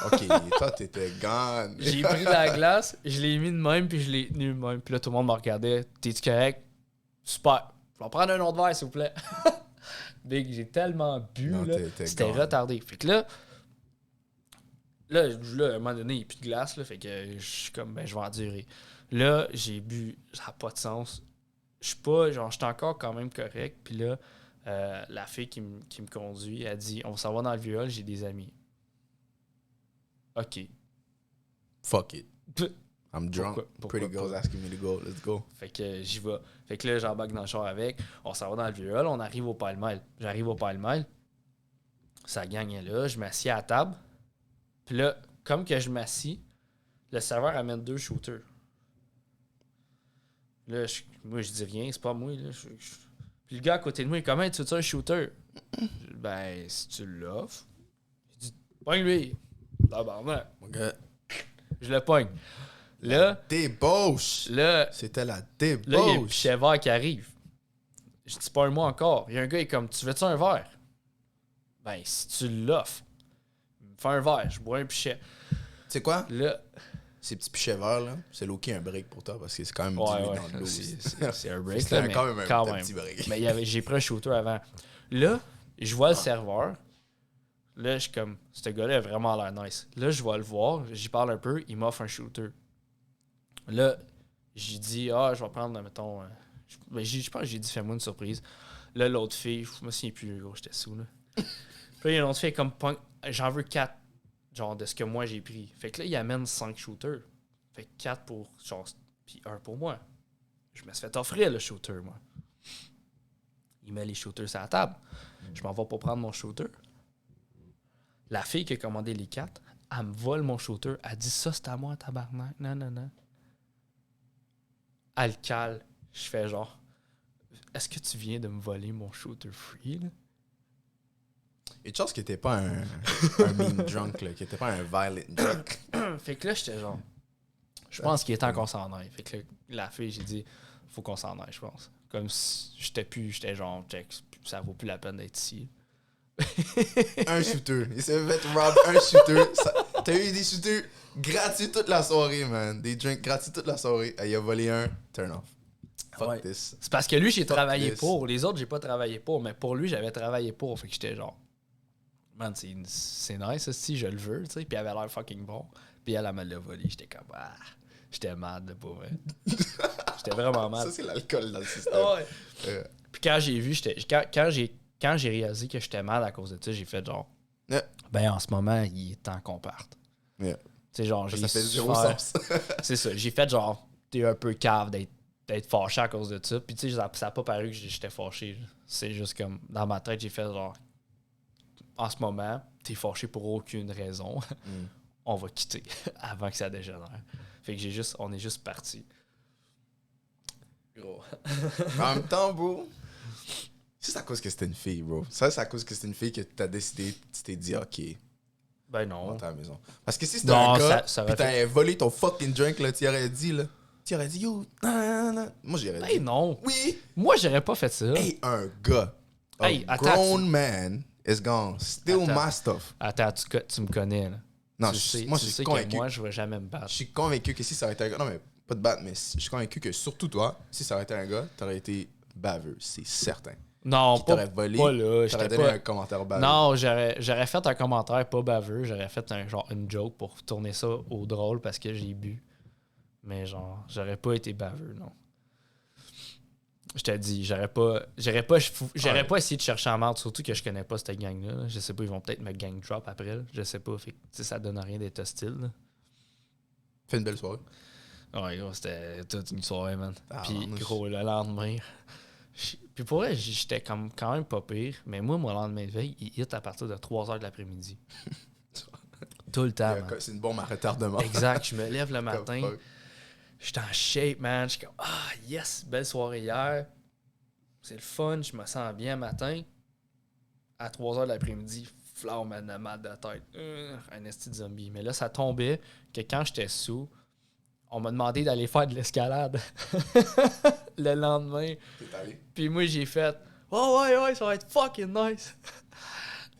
OK, toi, t'étais gone. J'ai pris la glace, je l'ai mis de même, puis je l'ai tenu de même. Puis là, tout le monde me regardait. T'es-tu correct? Super. Je vais en prendre un autre verre, s'il vous plaît. Big, j'ai tellement bu, non, là. C'était retardé. Fait que là, à un moment donné, il n'y a plus de glace, là. Fait que je suis comme, ben, je vais endurer. Là, j'ai bu, ça n'a pas de sens. Je suis encore quand même correct. Puis là, la fille qui me conduit, elle dit, on s'en va dans le viol, j'ai des amis. OK. Fuck it. I'm drunk. Pourquoi Pretty girls asking me to go. Let's go. Fait que j'y vais. Fait que là, j'embarque dans le char avec. On s'en va dans le viol. On arrive au Palmel. J'arrive au Palmel. Ça gagne là. Je m'assieds à la table. Puis là, comme que je m'assis, le serveur amène 2 shooters. Là, moi, je dis rien. C'est pas moi. Là. Puis le gars à côté de moi, il est comment tu veux un shooter? Ben, si tu l'offres, je dis, pogne lui. Tabarnak. Mon gars. Je le pogne. Là, Débauche! là, C'était la là, il y a le débauche! pichet vert qui arrive. Je dis pas un mot encore. Il y a un gars qui est comme, tu veux-tu un verre? Ben, si tu l'offres, fais un verre, je bois un pichet. Tu sais quoi? Là, Ces petits pichets verts, là, c'est low-key un break pour toi parce que c'est quand même ouais, dilué ouais, dans de l'eau. c'est un break. C'était Là, mais quand même un même. petit break. Mais j'ai pris un shooter avant. Là, je vois le serveur. Là, je suis comme, ce gars-là a vraiment l'air nice. Là, je vais le voir, j'y parle un peu, il m'offre un shooter. Là, j'ai dit, je vais prendre, mettons. Je pense que j'ai dit, fais-moi une surprise. Là, l'autre fille, je me souviens plus, gros, j'étais sous, là. Puis là, il y a une autre fille comme, j'en veux 4, genre, de ce que moi j'ai pris. Fait que là, il amène 5 shooters. Fait que 4 pour, genre, puis 1 pour moi. Je me suis fait offrir le shooter, moi. Il met les shooters sur la table. Je m'en vais pour prendre mon shooter. La fille qui a commandé les 4, elle me vole mon shooter. Elle dit, ça, c'est à moi, tabarnak. Non, non, non. Elle cale. Je fais genre, est-ce que tu viens de me voler mon shooter free, là? Et de chance qu'il était pas un mean drunk, là, qu'il était pas un violent drunk. Fait que là, j'étais genre, je pense qu'il est temps qu'on s'en aille. Fait que là, la fille, j'ai dit, faut qu'on s'en aille, je pense. Comme si j'étais genre, check, ça vaut plus la peine d'être ici. Un shooter. Il s'est fait rob un shooter. T'as eu des shooters gratuits toute la soirée, man. Des drinks gratuits toute la soirée. Il a volé un, turn off. Fuck Ouais. this. C'est parce que lui, j'ai travaillé this. pour. Les autres, j'ai pas travaillé pour. Mais pour lui, j'avais travaillé pour. Fait que j'étais genre, man, c'est nice, si je le veux, tu sais. Puis il avait l'air fucking bon. Puis elle me l'a volé. J'étais comme, j'étais mad, pour vrai. J'étais vraiment mad. Ça, c'est l'alcool dans le système. Ouais. Puis quand j'ai vu, quand j'ai réalisé que j'étais mal à cause de ça, j'ai fait genre, ben en ce moment, il est temps qu'on parte. Yeah. Tu sais, genre, Ça j'ai fait zéro souffert. sens. C'est ça. J'ai fait genre, t'es un peu cave d'être fâché à cause de ça. Puis tu sais, ça n'a pas paru que j'étais fâché. C'est juste comme, dans ma tête, j'ai fait genre, en ce moment, t'es fâché pour aucune raison. On va quitter avant que ça dégénère. Fait que on est juste parti. Gros. En même temps, bro, c'est à cause que c'était une fille, bro. Ça, c'est à cause que c'était une fille que t'as décidé, tu t'es dit, OK, Ben on non. rentre à la maison. Parce que si c'était Non, un gars, ça pis aurait t'avais volé ton fucking drink, là, tu aurais dit, yo, moi, j'aurais dit. Ben non. Oui! Moi, j'aurais pas fait ça. Hey, un gars. Hey, A attends, grown man is gone. Steal Attends. my stuff. Attends, tu me connais, là. Non, tu sais, moi, tu je sais suis que convaincu. moi, je vais jamais me Je battre. suis convaincu que si ça aurait été un gars. Non, mais pas de battre, mais je suis convaincu que surtout toi, si ça aurait été un gars, t'aurais été baveux, c'est certain. Non, Qui t'aurait volé, pas là. t'aurais J'étais donné pas... un commentaire baveux. Non, j'aurais fait un commentaire pas baveux. J'aurais fait une joke pour tourner ça au drôle parce que j'ai bu. Mais genre, j'aurais pas été baveux, non. Je t'ai dit, j'aurais pas essayé de chercher en merde, surtout que je connais pas cette gang-là. Là. Je sais pas, ils vont peut-être me gang drop après. Là. Je sais pas. Fait que, ça donne rien d'être hostile. Là. Fais une belle soirée. Ouais, gros, c'était toute une soirée, man. Ah, Puis, moi, gros, le lendemain. Puis pour vrai, j'étais quand même pas pire. Mais moi, mon lendemain de veille, il hit à partir de 3h de l'après-midi. Tout le temps, man. C'est une bombe à retardement. Exact. Je me lève le matin. Fuck. J'étais en shape, man. Je suis comme, yes, belle soirée hier. C'est le fun, je me sens bien matin. À 3h de l'après-midi, flamme de mal de tête. Un esti de zombie. Mais là, ça tombait que quand j'étais sous, on m'a demandé d'aller faire de l'escalade le lendemain. T'es allé? Puis moi, j'ai fait, ouais, ça va être fucking nice.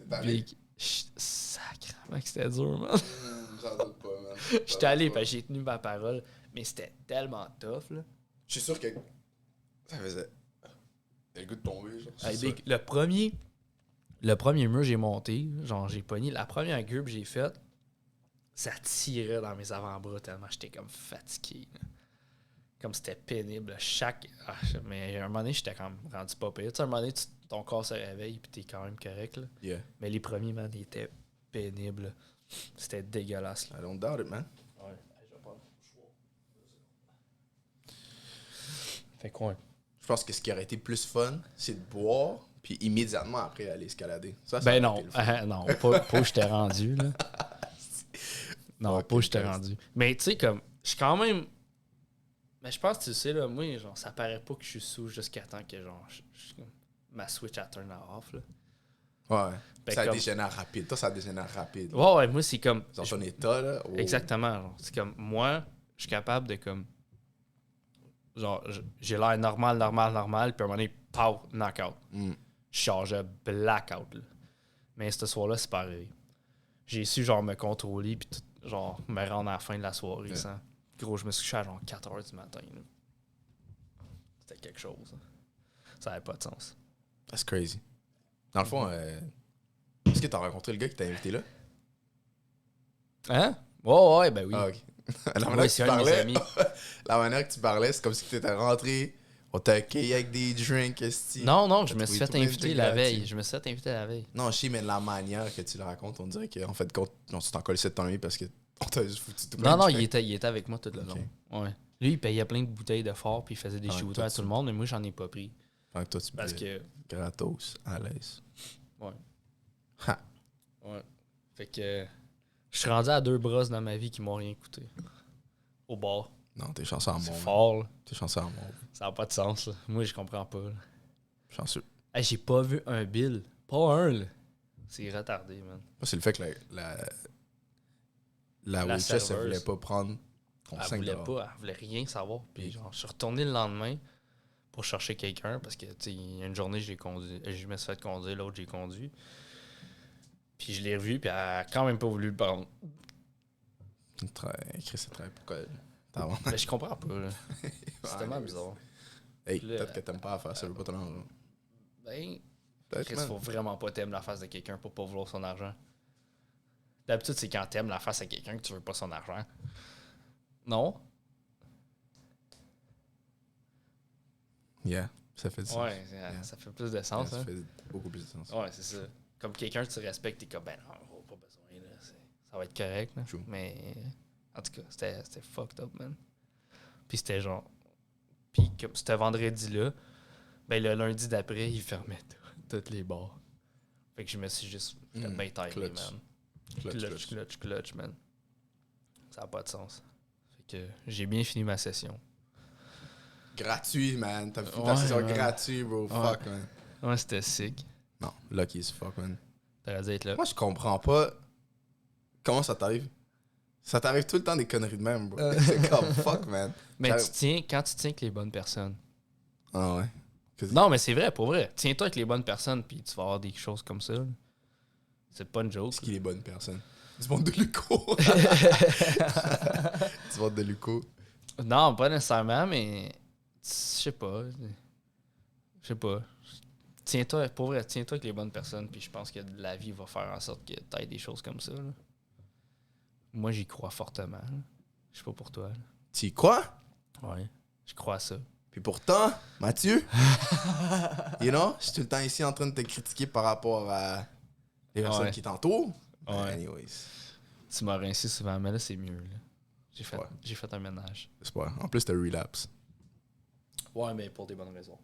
T'es allé? Puis, sacrément que c'était dur, man. J'en doute pas, man. J'étais allé, parce que j'ai tenu ma parole. Mais c'était tellement tough, là. Je suis sûr que ça faisait. T'as le goût de tomber, genre. Hey, big, le premier mur j'ai monté, genre j'ai pogné la première gueule que j'ai faite, ça tirait dans mes avant-bras tellement j'étais comme fatigué. Là. Comme c'était pénible. Mais à un moment donné, j'étais quand même rendu pas pire. Tu sais, à un moment donné, ton corps se réveille et t'es quand même correct. Là. Yeah. Mais les premiers, man, ils étaient pénibles. C'était dégueulasse. Là. I don't doubt it, man. Ouais, je vais prendre le choix. Fait quoi? Je pense que ce qui aurait été plus fun, c'est de boire, puis immédiatement après aller escalader. Ça Ben aurait non, été le fun. non, pas où je t'ai rendu, là. Non, Ok, pas où je t'ai nice. rendu. Mais tu sais, comme, je suis quand même. Mais je pense que tu sais, là, moi, genre, ça paraît pas que je suis sous jusqu'à temps que, genre, ma Switch a turn off, là. Ouais. Fait Ça comme- dégénère rapide. Toi, ça dégénère rapide. Ouais, moi, c'est comme... Dans ton état, là. Oh. Exactement. Genre, c'est comme, moi, je suis capable de comme... Genre, j'ai l'air normal, puis à un moment donné, pow, knockout. Mm. Je charge blackout, là. Mais ce soir-là, c'est pas arrivé. J'ai su, genre, me contrôler, puis genre, me rendre à la fin de la soirée, sans... Gros, je me suis couché à genre 4h du matin, là. C'était quelque chose. Hein. Ça n'avait pas de sens. That's crazy. Dans le fond, est-ce que t'as rencontré le gars qui t'a invité là? Hein? Ouais, ben oui. Ah, ok. La Ouais, manière que c'est tu un de mes parlais, amis. la manière que tu parlais, c'est comme si tu étais rentré, on t'a accueilli avec des drinks, esti. Non, je me T'as suis trouvé fait tout plein de inviter trucs la gratuits. veille. Je me suis fait inviter la veille. Non, je sais, mais la manière que tu le racontes, on dirait qu'en fait, on s'est encore laissé de ton ami parce qu'on t'a juste foutu tout plein Non, de il drinks. était avec moi tout le Ok. long. Ouais. Lui, il payait plein de bouteilles de fort puis il faisait des Ah, shooters toi, à tout le monde, mais moi, j'en ai pas pris. Fait que toi, tu Parce buvais que... gratos, à l'aise. Ouais. Ha. Ouais. Fait que... Je suis rendu à 2 brosses dans ma vie qui m'ont rien coûté. Au bar. Non, t'es chanceux à C'est mort. fort, là. T'es chanceux à mort. Ça n'a pas de sens, là. Moi, je comprends pas, là. Chanceux. Hey, j'ai pas vu un bill. Pas un, là. C'est retardé, man. Moi, c'est le fait que la waitress, elle serveuse. voulait pas prendre ton Elle 5 voulait pas, elle voulait rien savoir. Puis genre, je suis retourné le lendemain pour chercher quelqu'un parce que, tu sais, une journée, je me suis fait conduire, l'autre, j'ai conduit. Puis je l'ai revu, puis elle a quand même pas voulu le prendre. Chris, c'est très pourquoi. Mais je comprends pas, là. C'est Ouais, tellement mais- bizarre. Hey, Là, peut-être que t'aimes pas la faire, ça veut pas te rendre. Ben, Peut-être, Chris, man. faut vraiment pas t'aimer la face de quelqu'un pour pas vouloir son argent. D'habitude, c'est quand t'aimes la face à quelqu'un que tu veux pas son argent. Non? Yeah, ça fait du sens. Ouais, ça fait plus de sens, Yeah, hein. ça fait beaucoup plus de sens. Ouais, c'est ça. Comme quelqu'un que tu respectes, t'es comme, ben non, pas besoin, là. Ça va être correct, là. True. Mais, en tout cas, c'était fucked up, man. Puis c'était genre... Puis comme ce vendredi-là, ben le lundi d'après, ils fermaient toutes les bars. Fait que je me suis juste fait bien timé, clutch. man. Clutch, man. Ça n'a pas de sens. Fait que j'ai bien fini ma session. Gratuit, man. T'as fait Ouais, ta session man. gratuit, bro. Ouais. Fuck, man. Ouais, c'était sick. Non, lucky as fuck, man. T'aurais dû être là. Moi, je comprends pas comment ça t'arrive. Ça t'arrive tout le temps des conneries de même, bro. C'est comme fuck, man. Mais J'arrive- quand tu tiens avec les bonnes personnes. Ah ouais. Non, mais c'est vrai, pour vrai. Tiens-toi avec les bonnes personnes, puis tu vas avoir des choses comme ça. là. C'est pas une joke. C'est qui les bonnes personnes? Du monde de Luco. Du monde de Luco. Non, pas nécessairement, mais je sais pas. Tiens-toi, pour vrai, tiens-toi avec les bonnes personnes, puis je pense que la vie va faire en sorte que t'aies des choses comme ça. là. Moi, j'y crois fortement. là. Je sais pas pour toi. là. Tu y crois? Ouais. Je crois à ça. Puis pourtant, Mathieu, you know, je suis tout le temps ici en train de te critiquer par rapport à les personnes Ouais. qui t'entourent. Ouais. Anyways, Tu m'as rincé souvent, mais là, c'est mieux. Là. Ouais. J'ai fait un ménage. c'est pas. En plus, t'as relapse. Ouais, mais pour des bonnes raisons.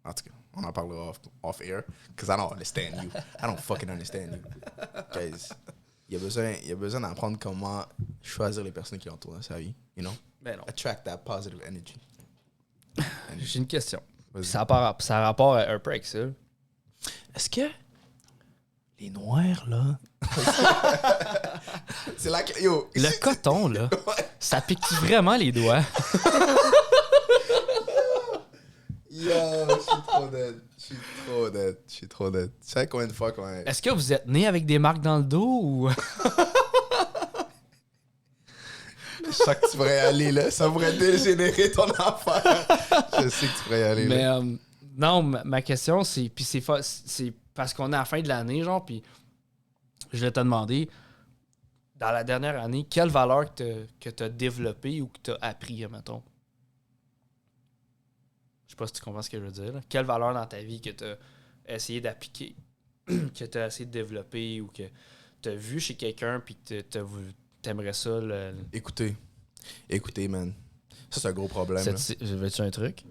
En tout cas, on en parlera off air. Because I don't understand you. I don't fucking understand you. Guys, il y a besoin d'apprendre comment choisir les personnes qui l'entourent dans sa vie. You know? Ben non. Attract that positive energy. J'ai une question. Vas-y. Ça a rapport un peu avec ça. Est-ce que les noirs, là. C'est là que. Yo! Le coton, là, Ouais. ça pique vraiment les doigts. Yo, je suis trop dead. Je suis trop dead. Tu sais combien de fois qu'on est. Est-ce que vous êtes né avec des marques dans le dos ou... Je sais que tu pourrais y aller, là. Ça pourrait dégénérer ton affaire. Je sais que tu pourrais y aller, Mais là. non, ma question, c'est... Puis c'est parce qu'on est à la fin de l'année, genre, puis je vais te demander, dans la dernière année, quelle valeur que tu as développée ou que tu as appris, mettons? Je sais pas si tu comprends ce que je veux dire. là. Quelle valeur dans ta vie que tu as essayé d'appliquer, que tu as essayé de développer ou que tu as vu chez quelqu'un puis que t'aimerais ça? Écoutez, man. Ça, c'est un gros problème, là. Veux-tu un truc?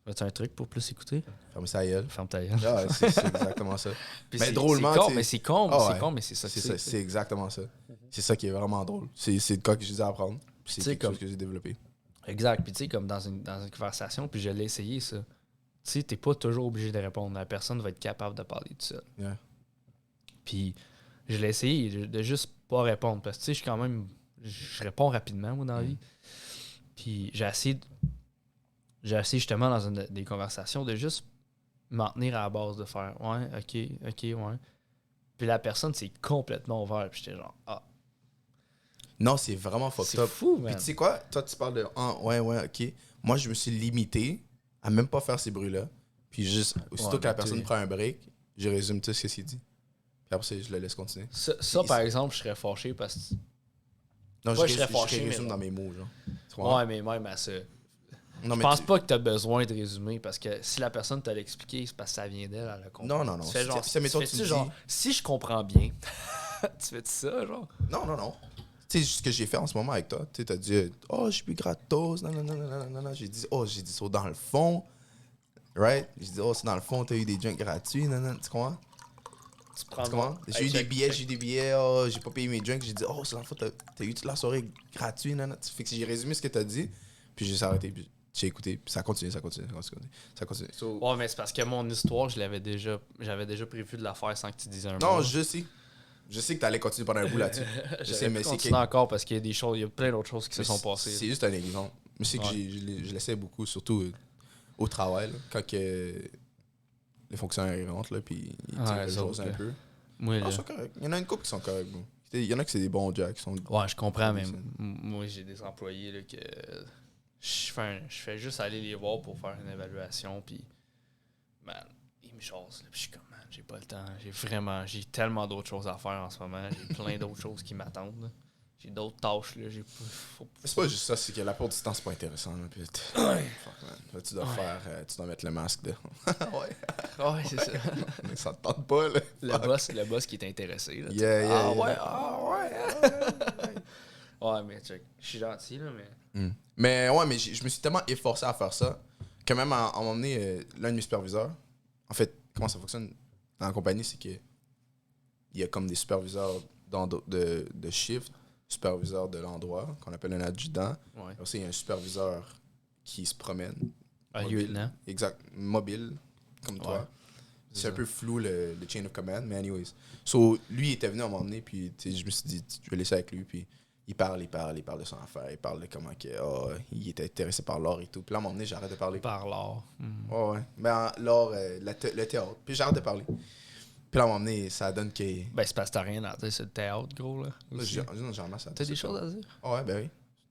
Veux-tu un truc pour plus écouter? Ferme sa gueule. Ferme ta gueule. Ah, c'est exactement ça. Puis Mais c'est- drôlement, c'est con, tu sais- mais c'est con, Ah c'est ouais. con, mais c'est ça. que C'est c'est, ça, tu sais. c'est exactement ça. C'est ça qui est vraiment drôle. C'est le cas que j'ai dû apprendre. Puis c'est Tu sais, quelque comme- chose que j'ai développé. Exact. Puis tu sais, comme dans une conversation, puis je l'ai essayé, ça. Tu sais, t'es pas toujours obligé de répondre. La personne va être capable de parler tout seul. Yeah. Puis, je l'ai essayé de juste pas répondre. Parce que, tu sais, je suis quand même... Je réponds rapidement, moi, dans la vie. Puis, j'ai essayé justement dans des conversations de juste m'en tenir à la base, de faire « Ouais, ok, ouais. » Puis la personne s'est complètement ouverte. Puis j'étais genre « Ah. » Non, c'est vraiment fucked up. C'est fou, man. Puis tu sais quoi? Toi, tu parles de « Ah, ouais, ok. » Moi, je me suis limité à même pas faire ces bruits-là. Puis juste, aussitôt que la personne prend un break, je résume tout ce qu'il dit. Puis après, je le laisse continuer. Ça par exemple, je serais fâché parce que... Non, je serais fâché, je résume mais dans mes mots, genre. Ouais, mais même à ça. Non, Je pense pas que tu as besoin de résumer parce que si la personne te l'a expliqué, c'est parce que ça vient d'elle, elle a compris. Non. Tu fais genre, tu genre, si je comprends bien, tu fais ça, genre? Non. Tu sais, ce que j'ai fait en ce moment avec toi, tu as dit « Oh, j'ai bu gratos, non. » J'ai dit ça dans le fond, right? J'ai dit « Oh, c'est dans le fond, t'as eu des drinks gratuits, non. » Tu comprends? Tu prends Tu comprends? J'ai eu des billets, oh, j'ai pas payé mes drinks. J'ai dit « Oh, c'est dans le fond, t'as eu toute la soirée gratuite, non. » Fait que j'ai résumé ce que t'as dit, puis j'ai arrêté, puis j'ai écouté, puis ça continue. So, ouais, mais c'est parce que mon histoire, j'avais déjà prévu de la faire sans que tu dises un mot. non, je sais. Je sais que t'allais continuer pendant un bout là-dessus. Je sais, mais c'est encore parce qu'il y a des choses, il y a plein d'autres choses qui se sont passées. C'est juste un exemple. Mais c'est que je l'essaie beaucoup, surtout au travail, là, quand que les fonctionnaires rentrent, là, puis ils tirent les choses un peu. Moi, Non, ils sont corrects. Il y en a une couple qui sont corrects. Bon. Il y en a qui c'est des bons jacks. Ouais, je comprends, mais moi, j'ai des employés là, que je fais juste aller les voir pour faire une évaluation, puis man, ils me chassent. Puis je suis comme, man, j'ai pas le temps. J'ai tellement d'autres choses à faire en ce moment. J'ai plein d'autres choses qui m'attendent. Là. J'ai d'autres tâches. Là. C'est pas juste ça, c'est que la plupart du temps, c'est pas intéressant. Là, puis fuck, man. Là, tu dois mettre le masque de. Ouais, c'est ça. Mais ça te tente pas, là. Le boss qui est intéressé. Là, ouais, mais check. Je suis gentil, là, mais. Mais ouais, mais je me suis tellement efforcé à faire ça que même à un moment donné, l'un de mes superviseurs, en fait, comment ça fonctionne dans la compagnie, c'est que il y a comme des superviseurs de shift, superviseur de l'endroit, qu'on appelle un adjudant. Ouais. Aussi, il y a un superviseur qui se promène. Un lieutenant. Exact. Mobile, comme toi. Ouais, c'est un peu flou, le chain of command, mais anyways. So, lui, il était venu à un moment donné, puis je me suis dit, je vais laisser avec lui, puis il parle de son affaire, il parle de comment il était intéressé par l'art et tout. Puis là, à un moment donné, j'arrête de parler. Par l'art. Ouais. Ben, l'art, le théâtre. Puis j'arrête de parler. Puis là, à un moment donné, ça donne que. Ben, c'est parce que t'as rien à dire, c'est le théâtre, gros, là. J'ai un masse à dire. T'as des choses à dire? Ouais, ben oui.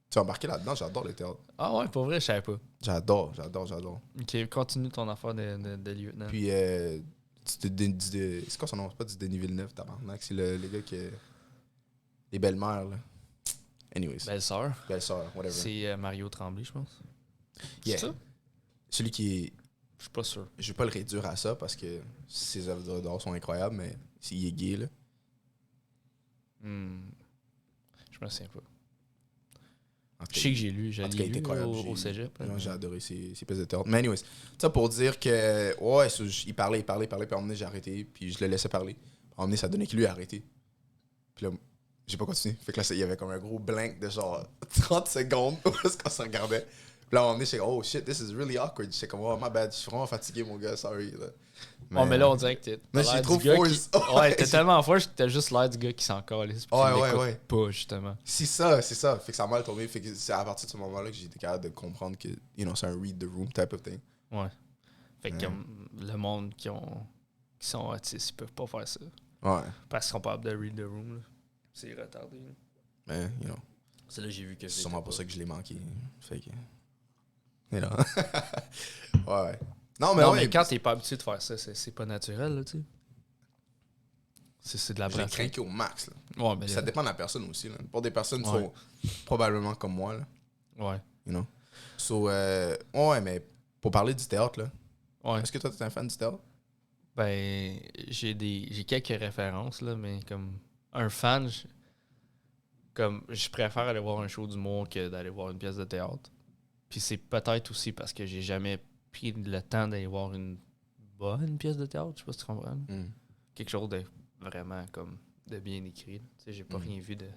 Tu vas embarquer là-dedans, j'adore le théâtre. Ah ouais, pour vrai, je savais pas. J'adore. Ok, continue ton affaire de lieutenant. Puis, c'est quoi son nom? C'est pas du Denis Villeneuve, tabarnak. C'est le gars qui. Les belles-mères, là. Anyways. Belle-sœur. Belle-sœur, whatever. C'est Mario Tremblay, je pense. Yeah. C'est ça? Celui qui est. Je suis pas sûr. Je vais pas le réduire à ça parce que ses œuvres d'art sont incroyables, mais s'il est gay, là. Je me souviens pas. Je sais que j'ai lu incroyable. Au cégep. J'ai adoré ses pièces de théâtre. Mais anyways, ça pour dire que, ouais, il parlait, puis à un moment donné, j'ai arrêté, puis je le laissais parler. Puis à un moment donné, ça donnait qu'il lui a arrêté. Puis là, j'ai pas continué. Fait que là, il y avait comme un gros blank de genre 30 secondes parce qu'on se regardait. Puis là, à un moment donné, j'étais oh shit, this is really awkward. J'étais comme, oh my bad, je suis vraiment fatigué, mon gars, sorry. Là. Mais là, on dirait que t'es. Mais j'ai trop force. Ouais, t'es tellement force que t'as juste l'air du gars qui s'en calisse. Ouais. Pas, justement. C'est ça. Fait que ça m'a mal tombé. Fait que c'est à partir de ce moment-là que j'ai été capable de comprendre que, c'est un read the room type of thing. Ouais. Fait que le monde qui sont autistes, ils peuvent pas faire ça. Ouais. Parce qu'ils sont pas capables de read the room. Là. C'est retardé. Là. Mais, c'est là que j'ai vu que c'est sûrement pour ça que je l'ai manqué. Fait que. Ouais. Non, mais quand t'es pas habitué de faire ça, c'est pas naturel, là, tu sais. C'est de la pratique. Je l'ai craqué au max, là. Ouais, mais ça dépend de la personne aussi, là. Pour des personnes qui sont probablement comme moi, là. Ouais. So, ouais, mais pour parler du théâtre, là. Ouais. Est-ce que toi, t'es un fan du théâtre? Ben, j'ai quelques références, là, mais comme un fan, je préfère aller voir un show d'humour que d'aller voir une pièce de théâtre. Puis c'est peut-être aussi parce que j'ai jamais pris le temps d'aller voir une bonne pièce de théâtre, je sais pas si tu comprends. Quelque chose de vraiment comme de bien écrit. Tu sais, j'ai pas rien vu de.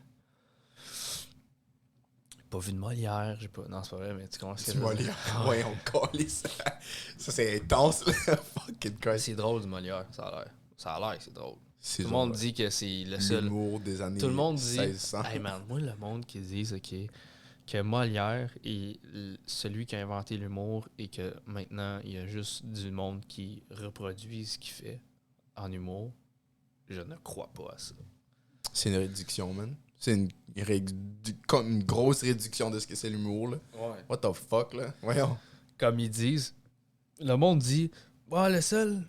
pas vu de Molière, j'ai pas... Non, c'est pas vrai, mais tu comprends ce que Tu je veux vas dire? lire. Ouais, on colle ça. Ça, c'est intense, là. Fucking Christ. C'est drôle du Molière, ça a l'air. Ça a l'air que c'est drôle. C'est Tout le genre, monde dit que c'est le seul... l'humour des années Tout le monde dit... 1600. Hey man, moi, le monde qui dit, OK, que Molière est celui qui a inventé l'humour et que maintenant, il y a juste du monde qui reproduit ce qu'il fait en humour, je ne crois pas à ça. C'est une réduction, man. C'est comme une grosse réduction de ce que c'est l'humour, là. Ouais. What the fuck, là? Voyons. Comme ils disent, le monde dit le seul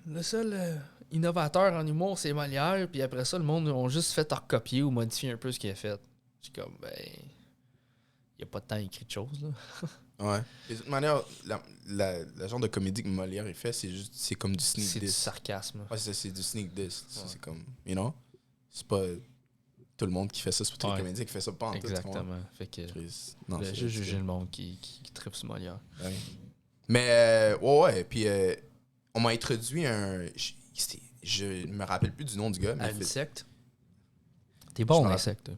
innovateur en humour, c'est Molière, puis après ça, le monde ont juste fait recopier ou modifier un peu ce qu'il a fait. Je suis comme, il n'y a pas de temps écrit de choses, là. Ouais. Et de toute manière, la genre de comédie que Molière il fait, c'est comme du sneak C'est du diss. sarcasme. Ouais, c'est du sneak diss. Ouais. C'est comme, you know? C'est pas tout le monde qui fait ça, c'est pas tous les Ouais. comédiens qui fait ça pas en tout. Exactement. Fait que, Non, je c'est vais juste juger ridicule. le monde qui tripe sur Molière. Ouais. Mais, ouais. Puis, on m'a introduit je me rappelle plus du nom du gars, mais Insecte? T'es Je bon me en rappelle. insecte.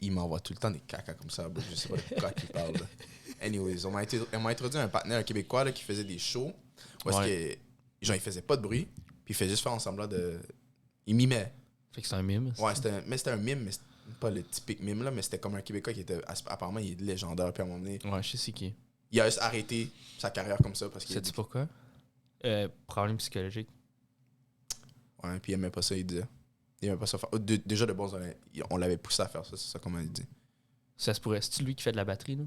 il m'envoie tout le temps des caca comme ça. Je sais pas de quoi il parle. Là. Anyways, on m'a introduit un partenaire québécois là, qui faisait des shows. Où est-ce que, genre, il faisait pas de bruit, puis il faisait juste faire semblant de. Il mimait. Fait que c'est un mime. Ouais, c'était un mime, mais c'était pas le typique mime, là, mais c'était comme un Québécois qui était. Apparemment, il est légendaire, puis à un moment donné, Ouais, je sais c'est qui. il a juste arrêté sa carrière comme ça parce qu'il. Sais-tu pourquoi? Problème psychologique. Ouais, puis il aimait pas ça, il disait. Il aimait pas ça faire. Déjà, de base, on l'avait poussé à faire ça, c'est ça qu'on m'a dit. Ça se pourrait. C'est-tu lui qui fait de la batterie, là?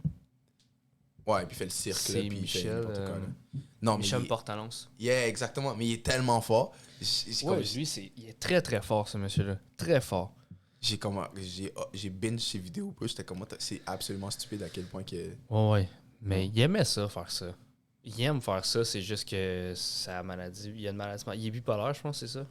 Ouais, puis il fait le cirque, là, C'est puis il fait Michel, n'importe quoi, là. Non, Michel mais. Portalance. Yeah, exactement. Mais il est tellement fort. C'est Ouais, comme- lui, il est très très fort, ce monsieur-là. Très fort. j'ai binge ses vidéos, puis j'étais comme, c'est absolument stupide à quel point que. Ouais. Mais il aimait ça, faire ça. Il aime faire ça, c'est juste que sa maladie. Il a une maladie. Il est bipolaire, je pense, c'est ça.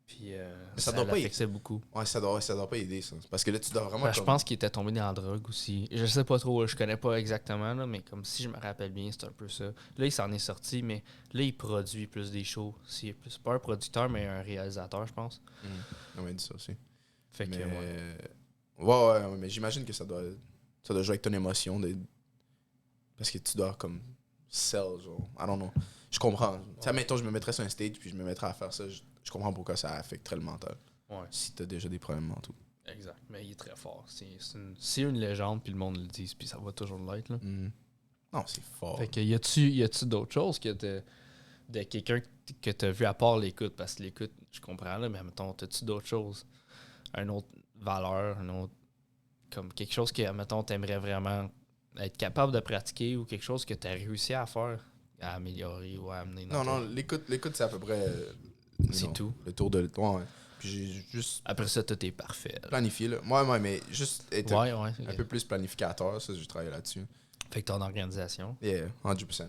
Puis ça ça doit pas l'affectait beaucoup. Ouais, ça doit pas aider, ça. Parce que là, tu dois vraiment. Ben, je pense qu'il était tombé dans la drogue aussi. Je sais pas trop, je connais pas exactement, là, mais comme si je me rappelle bien, c'est un peu ça. Là, il s'en est sorti, mais là, il produit plus des shows. C'est pas un producteur, mais un réalisateur, je pense. On m'a dit ça aussi. Fait que, Mais. Ouais, mais j'imagine que ça doit jouer avec ton émotion. Parce que tu dois, comme, sell, genre. I don't know. Je comprends. Tu sais, mettons, je me mettrais sur un stage, puis je me mettrais à faire ça. Je comprends pourquoi ça affecterait le mental. Ouais, Si t'as déjà des problèmes mentaux. exact. Mais il est très fort. C'est une légende, puis le monde le dit, puis ça va toujours l'être, là. Non, c'est fort. Fait que, y a-tu d'autres choses que de quelqu'un que t'as vu à part l'écoute? Parce que l'écoute, je comprends, là, mais mettons, t'as-tu d'autres choses? Une autre valeur, comme quelque chose que, mettons, t'aimerais vraiment être capable de pratiquer ou quelque chose que t'as réussi à faire, à améliorer ou à amener dans Non, l'écoute, c'est à peu près. C'est tout. Le tour de. Ouais. Puis j'ai juste Après ça, tout est parfait. Là. planifié, là. Ouais, mais juste être Ouais. un peu plus planificateur, ça, je travaille là-dessus. Fait que ton organisation. Yeah, 100%.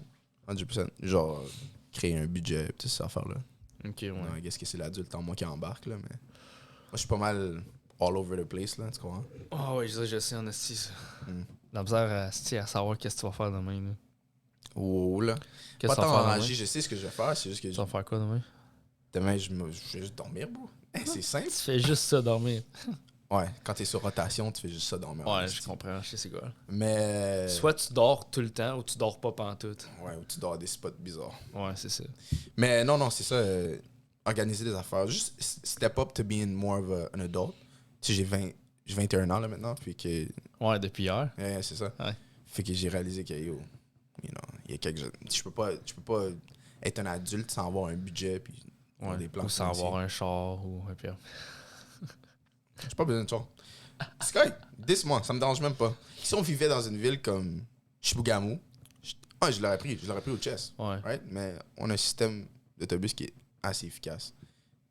100%. Genre, créer un budget, toutes ces affaires-là. Ok, ouais. Non, qu'est-ce que c'est l'adulte en moi qui embarque, là, mais. Moi, je suis pas mal all over the place, là, tu comprends? Oh, ouais, je sais, en esti, ça. Mm. La misère à savoir qu'est-ce que tu vas faire demain, là. Oh, là. Qu'est-ce Pas que tu vas tant faire enragé, demain? je sais ce que je vais faire, c'est juste que Tu vas faire quoi demain? demain, je vais juste dormir, bro. C'est simple. Tu fais juste ça, dormir. Ouais, quand t'es sur rotation, tu fais juste ça dormir. Ouais, je comprends, je sais c'est quoi. Mais. Soit tu dors tout le temps ou tu dors pas pantoute. Ouais, ou tu dors à des spots bizarres. Ouais, c'est ça. Mais non, c'est ça. Organiser des affaires. Juste step up to being more of an adult. Tu sais, j'ai 21 ans là maintenant, puis que. Ouais, depuis hier. Ouais, c'est ça. Ouais. Fait que j'ai réalisé que, yo, il y a quelques. Je peux pas être un adulte sans avoir un budget, puis avoir des plans Ou sans financiers. avoir un char ou un pire. J'ai pas besoin de ça. Sky, 10 mois, ça me dérange même pas. Si on vivait dans une ville comme Chibougamau, je l'aurais pris au chess. Ouais. Right? Mais on a un système d'autobus qui est assez efficace.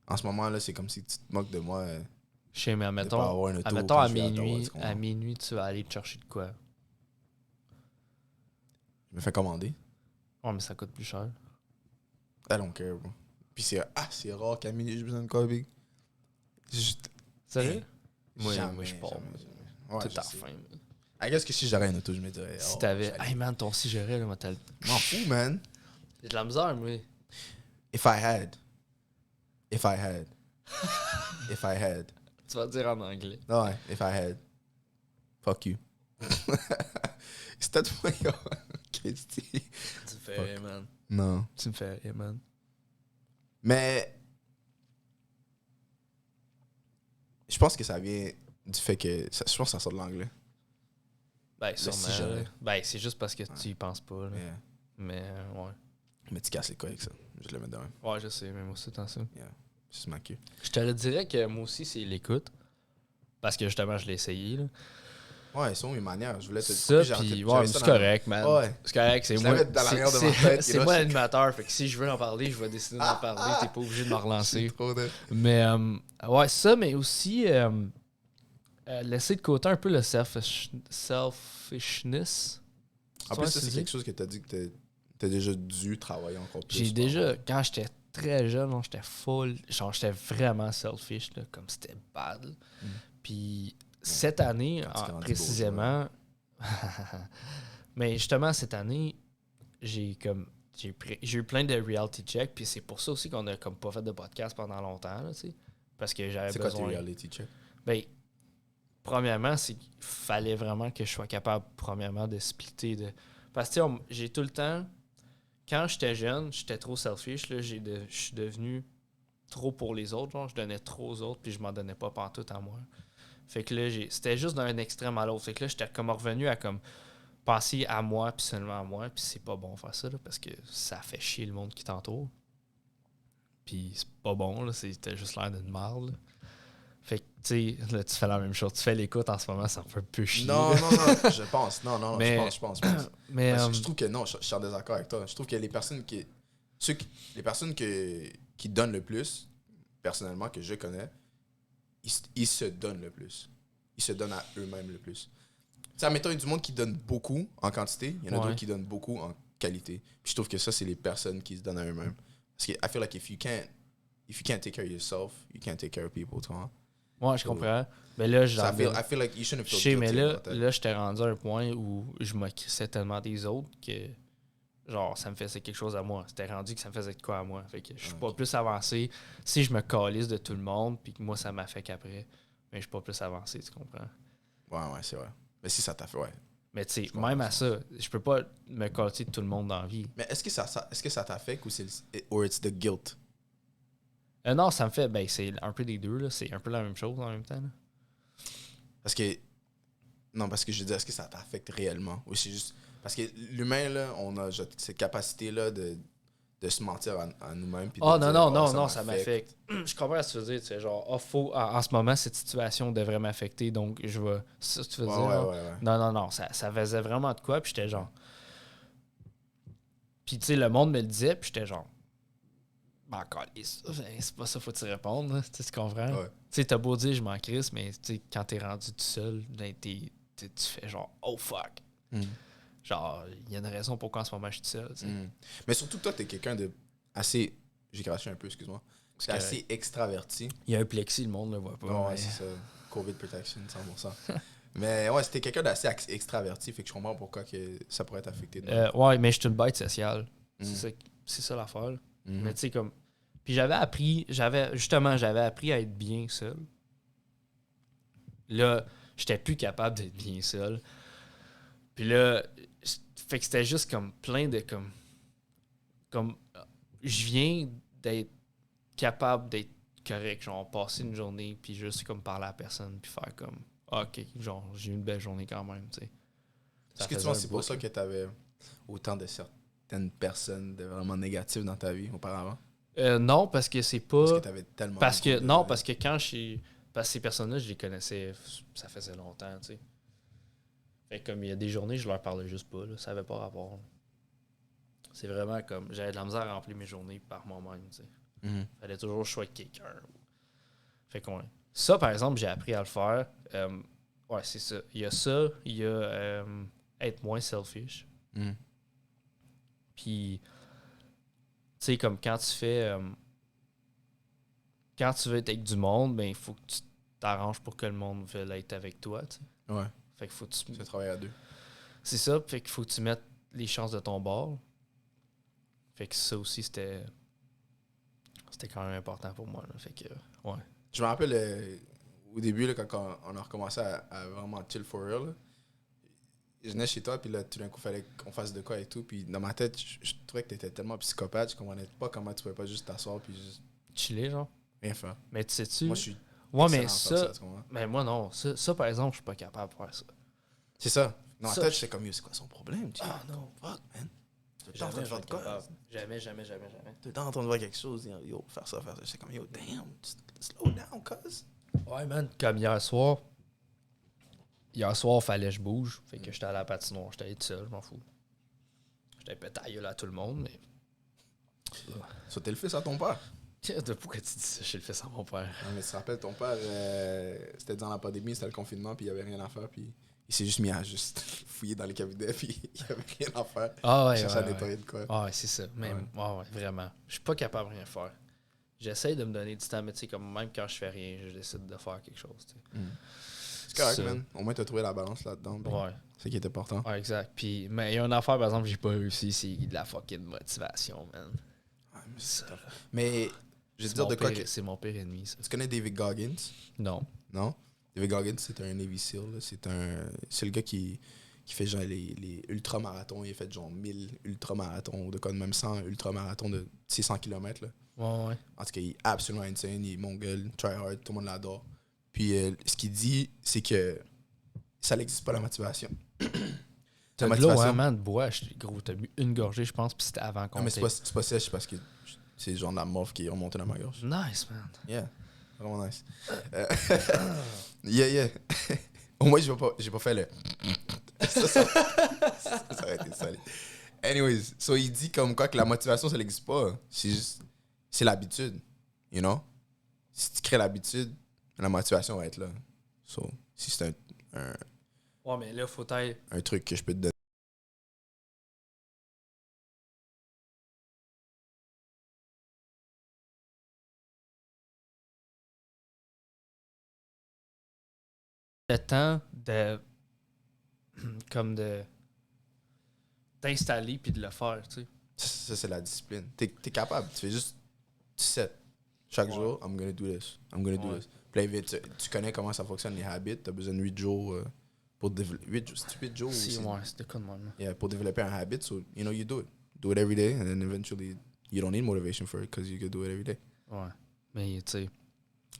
En ce moment-là, c'est comme si tu te moques de moi. Je sais, mais pas admettons, avoir une auto admettons quand à je vais à Ottawa, minuit, tu comprends? à minuit, tu vas aller te chercher de quoi? Je me fais commander. Ouais, mais ça coûte plus cher. I don't care, bro. Puis c'est rare qu'à minuit, j'ai besoin de quoi, big. Juste. Sérieux? Moi, Jamais, je pars. jamais. Ouais, Tout je à sais. fin. I guess que si j'aurais une auto, je me dirais. Si oh, t'avais. j'allais- Hey man, ton cigéret, là, moi, t'as. Je m'en fous, man. J'ai de la misère, moi. If I had. If I had. Tu vas dire en anglais. Ouais, if I had. Fuck you. C'était toi, Christy. Tu me fais rire, man. Non. Tu me fais rire, man. Mais je pense que ça vient du fait que... je pense que ça sort de l'anglais. Ben, sûrement. si j'aurais. Ben, c'est juste parce que tu y penses pas. Là. Yeah. Mais, ouais. Mais tu casses les couilles avec ça. Je le mets dedans. Ouais, je sais, mais moi aussi, tant ça. Yeah. C'est ma queue. Je te le dirais que moi aussi, c'est l'écoute. Parce que justement, je l'ai essayé. Là. Ouais, ils sont mes manières. Je voulais te Ça, j'avais- puis j'avais ouais, ça c'est dans- correct, man. Ouais. C'est correct, c'est Je moi. l'avais dans l'arrière de ma tête, C'est et là, moi je- l'animateur. Fait que si je veux en parler, je vais décider d'en parler. T'es pas obligé de me relancer. C'est trop de... Mais, ouais, ça, mais aussi, laisser de côté un peu le selfishness. En plus, ça, c'est quelque chose que t'as dit que t'as déjà dû travailler encore plus. J'ai déjà, quand j'étais très jeune, genre, j'étais full, genre j'étais vraiment selfish, là, comme c'était bad. Puis cette année, Quand tu grandis précisément, mais justement cette année, j'ai eu plein de reality checks, puis c'est pour ça aussi qu'on a comme pas fait de podcast pendant longtemps, là, tu sais, parce que j'avais C'est besoin. quoi tes reality checks? Ben, premièrement, c'est qu'il fallait vraiment que je sois capable, premièrement, de splitter. Parce que, tu sais, j'ai tout le temps... Quand j'étais jeune, j'étais trop selfish. Là, je suis devenu trop pour les autres. Genre, je donnais trop aux autres, puis je m'en donnais pas pantoute à moi. Fait que là, c'était juste d'un extrême à l'autre. Fait que là, j'étais comme revenu à comme penser à moi, puis seulement à moi. Puis c'est pas bon faire ça, là, parce que ça fait chier le monde qui t'entoure. Puis c'est pas bon, là. C'était juste l'air d'une marde, là. Fait que, tu sais, là, tu fais la même chose. Tu fais l'écoute en ce moment, ça me fait un peu chier. Non, là. non, je pense. Non, Mais- je pense. Mais, Parce que je trouve que non, je suis en désaccord avec toi. Je trouve que les personnes qui donnent le plus, personnellement, que je connais, ils se donnent le plus. Ils se donnent à eux-mêmes le plus. Tu sais, admettons, il y a du monde qui donne beaucoup en quantité, il y en a Ouais. d'autres qui donnent beaucoup en qualité. Puis je trouve que ça, c'est les personnes qui se donnent à eux-mêmes. Parce que I feel like if you can't take care of yourself, you can't take care of people, tu vois. ouais, je comprends. Mais là, So I feel like you shouldn't je feel sais, mais guilty là, about that. là j'étais rendu à un point où je me crissais tellement des autres que, genre, ça me faisait quelque chose à moi. C'était rendu que ça me faisait de quoi à moi. Fait que je suis pas plus avancé. Si je me calisse de tout le monde, puis que moi, ça m'affecte après, mais je suis pas plus avancé, tu comprends? Ouais, c'est vrai. Mais si ça t'a fait, ouais. Mais tu sais, comprends même à ça, je peux pas me calisser de tout le monde dans la vie. Mais est-ce que ça t'affecte ou or it's the guilt? Non, ça me fait, ben, c'est un peu des deux, là. C'est un peu la même chose en même temps, là. Parce que je veux dire, est-ce que ça t'affecte réellement? Ou c'est juste... Parce que l'humain, là, on a cette capacité-là de se mentir à nous-mêmes. puis de Oh dire, non, ça m'affecte. Je comprends ce que tu veux dire. Tu sais, genre, en ce moment, cette situation devrait m'affecter, donc je vais. C'est ça que tu veux dire? là? Ouais. Non, ça faisait vraiment de quoi, puis j'étais genre. Puis tu sais, le monde me le disait, puis j'étais genre. Ben, encore, c'est pas ça, faut t'y répondre, là. Tu comprends? Ouais. Tu sais, t'as beau dire, je m'en crisse, mais tu sais, quand t'es rendu tout seul, ben, tu fais genre, oh fuck. Mm. Genre, il y a une raison pourquoi en ce moment je suis tout seul, tu sais. Mm. Mais surtout, toi, t'es quelqu'un de assez... J'ai craché un peu, excuse-moi. C'est assez extraverti. Il y a un plexi, le monde ne le voit pas. Ouais, mais- c'est ça. COVID protection, 100%. Mais ouais, c'était quelqu'un d'assez extraverti, fait que je comprends pourquoi que ça pourrait t'affecter. Ouais, mais je suis une bête sociale. Mm. C'est ça l'affaire. là. Mhm. Mais tu sais, comme. Puis j'avais appris à être bien seul. Là, j'étais plus capable d'être bien seul. Puis là, fait que c'était juste comme plein de comme je viens d'être capable d'être correct, genre passer une journée puis juste comme parler à la personne puis faire comme OK, genre j'ai eu une belle journée quand même, tu sais. Est-ce que tu penses que c'est pour ça que tu avais autant de certaines personnes de vraiment négatives dans ta vie auparavant? Non, parce que c'est pas. Parce que tu avais tellement. Parce que, beaucoup de- non, parce que quand parce que ces personnes-là, je les connaissais, ça faisait longtemps, tu sais. Fait que comme il y a des journées, je leur parlais juste pas, là, ça avait pas rapport. là. C'est vraiment comme, j'avais de la misère à remplir mes journées par moi-même, tu sais. Mhm. Fallait toujours que je sois avec quelqu'un. Fait que, ouais. Ça, par exemple, j'ai appris à le faire. Ouais, c'est ça. Il y a ça, il y a être moins selfish. Mhm. Puis, tu sais, comme quand tu fais. Quand tu veux être avec du monde, ben il faut que tu t'arranges pour que le monde veuille être avec toi, tu sais. Ouais, Fait qu'il faut que tu. tu travailles à deux. C'est ça, fait qu'il faut que tu mettes les chances de ton bord. Fait que ça aussi, c'était quand même important pour moi, là. Fait que, ouais. Je me rappelle au début, là, quand on a recommencé à vraiment chill for real, là, je venais chez toi, puis là, tout d'un coup, il fallait qu'on fasse de quoi et tout. Puis dans ma tête, je trouvais que t'étais tellement psychopathe, je comprenais pas comment tu pouvais pas juste t'asseoir puis juste Chiller, genre. rien faire. Mais tu sais-tu... Moi, je suis Ouais, mais excellent à faire ça... tu comprends? Mais moi, non. Ça, par exemple, je suis pas capable de faire ça. C'est ça. Dans ma Ça, tête, j'étais comme, yo, c'est quoi son problème? Ah, non. Fuck, man. T'es en train de faire de quoi? Jamais. T'es en train de voir quelque chose, yo, faire ça. J'étais comme, yo, damn, slow down, cuz. Ouais, man. Comme hier soir, il fallait que je bouge. Fait que j'étais à la patinoire. J'étais allé tout seul, je m'en fous. J'étais pétaillé là à tout le monde, mais... Ça, t'es le fils à ton père. Pourquoi tu dis ça? Je suis le fils à mon père. Non, mais tu te rappelles, ton père, c'était durant la pandémie, c'était le confinement, puis il y avait rien à faire, puis il s'est juste mis à juste fouiller dans les cabinets, puis il y avait rien à faire. Ah ouais, Il cherchait à nettoyer de quoi. Ah ouais, c'est ça. Même, ouais, vraiment. Je suis pas capable de rien faire. J'essaie de me donner du temps, mais tu sais, comme même quand je fais rien, je décide de faire quelque chose. C'est correct, man. Au moins, t'as trouvé la balance là-dedans. Ouais. C'est qui est important. Ouais, exact. Puis, mais il y a une affaire, par exemple, que j'ai pas réussi, c'est de la fucking motivation, man. Ouais, mais je vais te dire mon de quoi pire- que... C'est mon pire ennemi, ça. Tu connais David Goggins? Non. Non? David Goggins, c'est un Navy SEAL. Là. C'est le gars qui fait genre les ultramarathons. Il a fait genre 1000 ultramarathons, de quoi de même 100 ultramarathons de 600 km. Là. Ouais. En tout cas, il est absolument insane. Il est mongol, try hard, tout le monde l'adore. Puis ce qu'il dit, c'est que ça n'existe pas la motivation. T'as de l'eau, hein, man, de bois. Gros, t'as bu une gorgée, je pense, puis c'était avant qu'on Non, mais c'est pas sèche parce que c'est genre de la morphe qui est remontée dans ma gorge. Nice, man. Yeah, vraiment nice. Yeah. Au moins, j'ai pas fait le... ça aurait été salé. Anyways, so il dit comme quoi que la motivation, ça n'existe pas. C'est juste... C'est l'habitude, you know? Si tu crées l'habitude, la motivation va être là. So, si c'est Ouais, mais là, faut être... un truc que je peux te donner. Le temps de... comme de... d'installer puis de le faire, tu sais. Ça, c'est la discipline. T'es capable. Tu fais juste... Tu sais. Chaque jour, I'm gonna do this. I'm gonna do this. Puis là, tu connais comment ça fonctionne, les habits. T'as besoin de 8 jours pour développer... 8 jours? Si, ouais, c'était quoi de même. Yeah, pour développer un habit. So, you know, you do it. Do it every day. And then eventually, you don't need motivation for it because you can do it every day. Ouais. Mais, tu sais,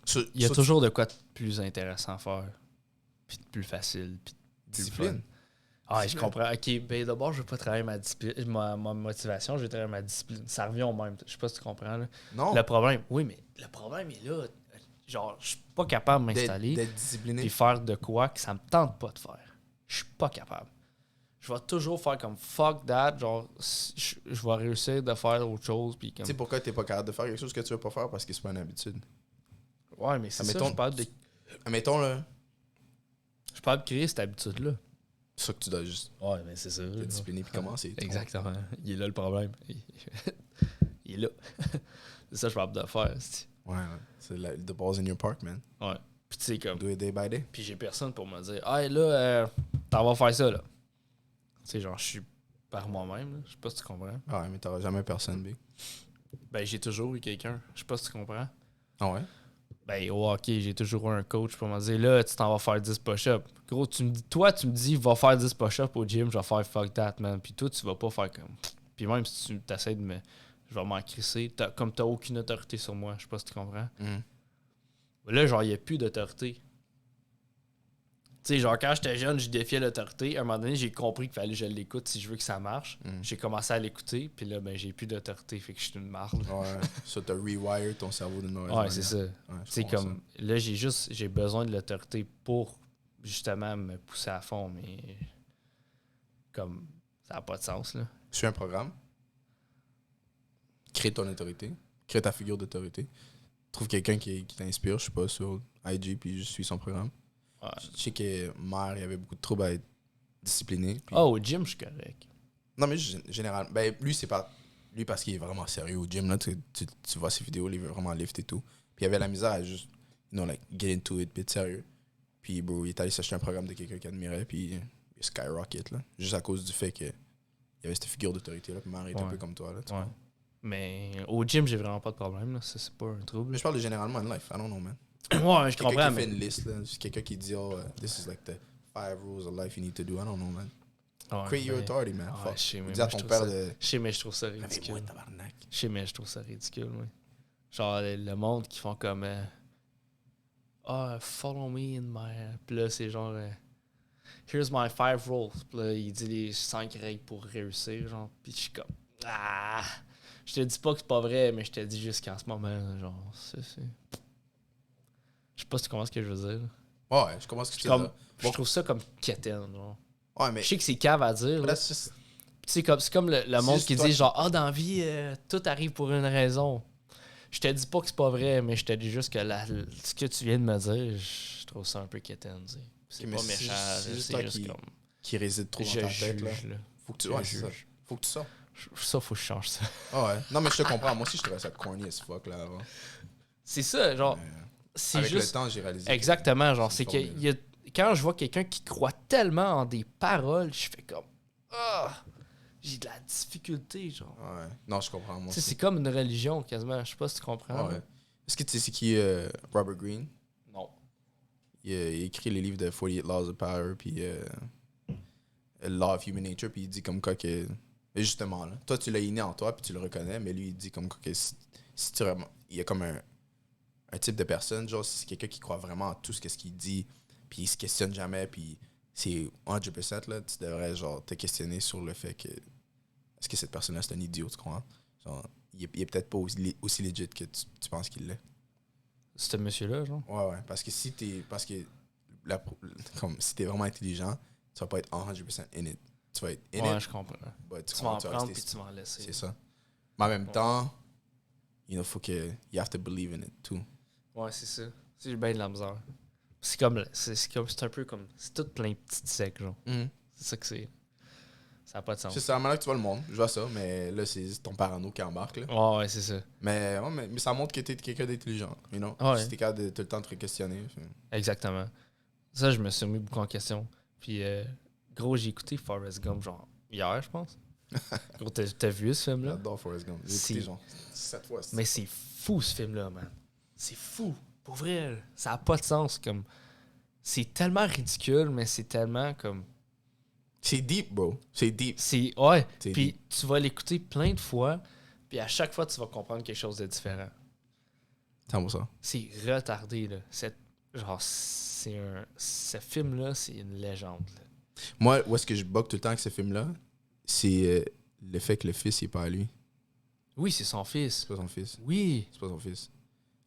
So, il y a toujours de quoi de plus intéressant à faire. Puis de plus facile. Puis de plus discipline. fun. Ah, je comprends. OK, ben d'abord, je veux pas travailler ma discipline, ma motivation, je vais travailler ma discipline. Ça revient au même. Je sais pas si tu comprends. Là. Non. Le problème, oui, mais le problème est là. Genre, je suis pas capable de m'installer D'être discipliné. puis faire de quoi que ça me tente pas de faire. Je suis pas capable. Je vais toujours faire comme fuck that. Genre, je vais réussir de faire autre chose. Puis comme... Tu sais pourquoi t'es pas capable de faire quelque chose que tu veux pas faire? Parce que c'est pas une habitude. Ouais, mais c'est ça, Admettons- je parle de... Mettons, là, Je parle de créer cette habitude-là. c'est ça que tu dois juste Ouais, mais c'est ça. te discipliner puis commencer. Exactement. Il est là le problème. Il est là. C'est ça que je parle de faire. C'est... Ouais. C'est the ball's in your park, man. Ouais. Puis tu sais, comme... Do it day by day. Puis j'ai personne pour me dire, hey là, t'en vas faire ça, là. Tu sais, genre, je suis par moi-même, là. Je sais pas si tu comprends. Ah ouais, mais t'auras jamais personne, big. Ben, j'ai toujours eu quelqu'un. Je sais pas si tu comprends. Ah ouais? Ben, au hockey, j'ai toujours eu un coach pour me dire, là, tu t'en vas faire 10 push-ups. Gros, tu me dis, va faire 10 push-ups au gym, je vais faire fuck that, man. Puis toi, tu vas pas faire comme. Puis même si tu t'essaies de me. Je vais m'en crisser. Comme t'as aucune autorité sur moi, je sais pas si tu comprends. Là, genre, il n'y a plus d'autorité. Tu sais, genre, quand j'étais jeune, je défiais l'autorité. À un moment donné, j'ai compris qu'il fallait que je l'écoute si je veux que ça marche. J'ai commencé à l'écouter, puis là, ben, j'ai plus d'autorité, fait que je suis une marde. Ouais. Ça, t'as rewire ton cerveau d'une mauvaise Ouais, manière. c'est ça. Ouais, Tu sais, comprends comme, là, j'ai besoin de l'autorité pour, justement, me pousser à fond, mais, comme, ça n'a pas de sens, là. Suis un programme. Crée ton autorité. Crée ta figure d'autorité. Trouve quelqu'un qui t'inspire, je sais pas, sur IG, puis je suis son programme. Ouais. Je sais que Mère, il y avait beaucoup de troubles à être discipliné. Puis... Ah, au gym, je suis correct. Non, mais généralement, ben, lui, c'est pas. Lui, parce qu'il est vraiment sérieux au gym, là. Tu vois ses vidéos, il veut vraiment lift et tout. Puis il avait la misère à juste, you know, like, get into it, puis être sérieux. Puis, bro, il est allé s'acheter un programme de quelqu'un qu'il admirait, puis il skyrocket, là. Juste à cause du fait que il y avait cette figure d'autorité, là. Puis Mère est un peu comme toi, là. Tu vois. Mais au gym, j'ai vraiment pas de problème, là. Ça, c'est pas un trouble. Mais je parle de généralement in life. I don't know, man. Ouais, je comprends. Quelqu'un qui Mais... fait une liste, là. Quelqu'un qui dit, oh, this is like the 5 rules of life you need to do. I don't know, man. Create your authority, man. Ouais, Fuck. je sais, mais Dis à moi, je ton trouve père ça- de. Je sais, mais je trouve ça ridicule. Réveille-moi, tabarnak. Je sais, mais je trouve ça ridicule, oui. Genre, le monde qui font comme... follow me in my... Puis là, c'est genre... Here's my 5 rules. Puis là, il dit les 5 règles pour réussir, genre. Puis je suis comme... Ah! Je te dis pas que c'est pas vrai, mais je te dis juste qu'en ce moment, genre... Je sais pas si tu comprends ce que je veux dire. Ouais, je commence ce que tu veux dire. Je trouve ça comme quétaine, genre. Ouais, mais. Je sais que c'est cave à dire, là. Just... C'est comme le monde juste qui toi dit genre dans la vie tout arrive pour une raison. Je te dis pas que c'est pas vrai, mais je te dis juste que ce que tu viens de me dire, je trouve ça un peu quétaine. C'est mais pas c'est méchant, juste c'est toi juste comme qui réside trop je dans ta tête, là. juge, là. Faut que tu. Je Ouais, c'est ça. juge. Faut que tu sors. Ça, faut que je change ça. Ah ouais. Non, mais je te comprends. Moi aussi, je trouvais ça corny as fuck, là, avant. C'est ça, genre, Mais, c'est avec juste... le temps, j'ai réalisé. Exactement, genre, c'est c'est que quand je vois quelqu'un qui croit tellement en des paroles, je fais comme... Ah! J'ai de la difficulté, genre. Ouais. Non, je comprends, moi Tu sais, aussi. c'est comme une religion, quasiment. Je sais pas si tu comprends. Ouais. Est-ce que tu sais c'est qui Robert Greene? Non. Il a écrit les livres de 48 Laws of Power, puis Law of Human Nature, puis il dit comme quoi que... Et justement, là, toi, tu l'as inné en toi, puis tu le reconnais, mais lui, il dit comme quoi que si tu vraiment... Il y a comme un type de personne, genre, si c'est quelqu'un qui croit vraiment en tout ce qu'il dit, puis il se questionne jamais, puis c'est 100%, là, tu devrais, genre, te questionner sur le fait que... Est-ce que cette personne-là, c'est un idiot, tu crois? Genre, il est peut-être pas aussi legit que tu penses qu'il l'est. Ce monsieur-là, genre? Ouais, parce que si t'es... Parce que... comme si t'es vraiment intelligent, tu vas pas être 100% in it. Tu vas être in Ouais, it, je comprends. but Tu vas en vas prendre rester- puis tu vas en laisser. C'est ça. Mais en même temps, faut que... You have to believe in it, too. Ouais, c'est ça. C'est bien de la misère. C'est comme... C'est un peu comme... C'est tout plein de petites secs, genre. C'est ça que c'est. Ça n'a pas de sens. C'est ça, maintenant que tu vois le monde, je vois ça, mais là, c'est ton parano qui embarque, là. Ouais, c'est ça. Mais ça montre que t'es quelqu'un d'intelligent, you know? Ouais. Si t'es capable de tout le temps te questionner. Exactement. Ça, je me suis remis beaucoup en question. Puis, gros, j'ai écouté Forrest Gump, genre, hier, je pense. Gros, t'as vu ce film-là? J'adore Forrest Gump. J'ai écouté genre 7 fois. Mais c'est fou, ce film-là, man. C'est fou. Pour vrai, ça n'a pas de sens. Comme... C'est tellement ridicule, mais c'est tellement comme... C'est deep, bro. C'est deep. Ouais. C'est Puis deep. tu vas l'écouter plein de fois, puis à chaque fois, tu vas comprendre quelque chose de différent. C'est bon ça. C'est retardé, là. Ce film-là, c'est une légende, là. Moi, où est-ce que je bug tout le temps avec ce film-là, c'est le fait que le fils, il est pas à lui. Oui, c'est son fils. C'est pas son fils. Oui. C'est pas son fils.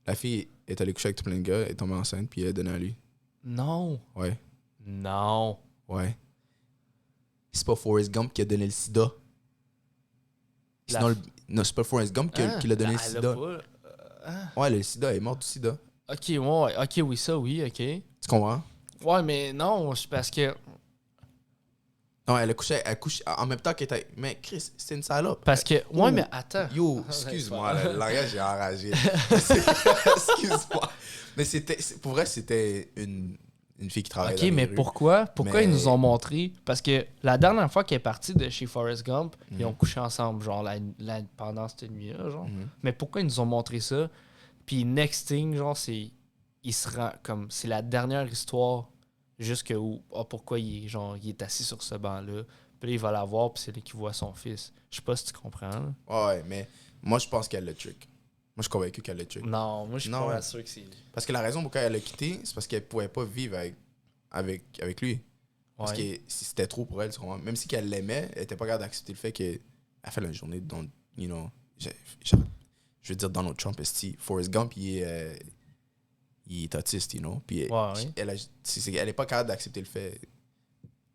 La fille est allée coucher avec tout plein de gars, elle est tombée enceinte, puis elle a donné à lui. Non. Ouais. Non. Ouais. C'est pas Forrest Gump qui a donné le sida. Sinon, non, c'est pas Forrest Gump qui l'a donné le sida. Ouais, le sida, elle est morte du sida. Ok, ouais. Ok, oui, ça, oui, ok. Tu comprends? Ouais, mais non, c'est parce que... Non, elle couche en même temps qu'elle était... Mais Chris, c'est une salope. Parce que... Ouais, mais attends. Yo, excuse-moi, le langage, j'ai enragé. Excuse-moi. Mais pour vrai, c'était une fille qui travaillait Ok, dans les mais rues. pourquoi Mais- ils nous ont montré? Parce que la dernière fois qu'elle est partie de chez Forrest Gump, ils ont couché ensemble, genre, pendant cette nuit-là, genre. Mhm. Mais pourquoi ils nous ont montré ça? Puis next thing, genre, c'est... Il se rend comme... C'est la dernière histoire jusque où... pourquoi il est assis sur ce banc-là. Puis là, il va la voir, puis c'est là qu'il voit son fils. Je sais pas si tu comprends, là. Ouais, mais moi, je pense qu'elle l'a trick. Moi, je suis convaincu qu'elle l'a trick. Non, moi, je suis Non. pas sûr que c'est... Parce que la raison pourquoi elle l'a quitté, c'est parce qu'elle pouvait pas vivre avec lui. Parce Ouais. que c'était trop pour elle, tu comprends? Même si qu'elle l'aimait, elle était pas capable d'accepter le fait qu'elle fait la journée dont, you know... Je veux dire, Donald Trump, Forrest Gump, il est autiste, you know? Puis Ouais. elle est pas capable d'accepter le fait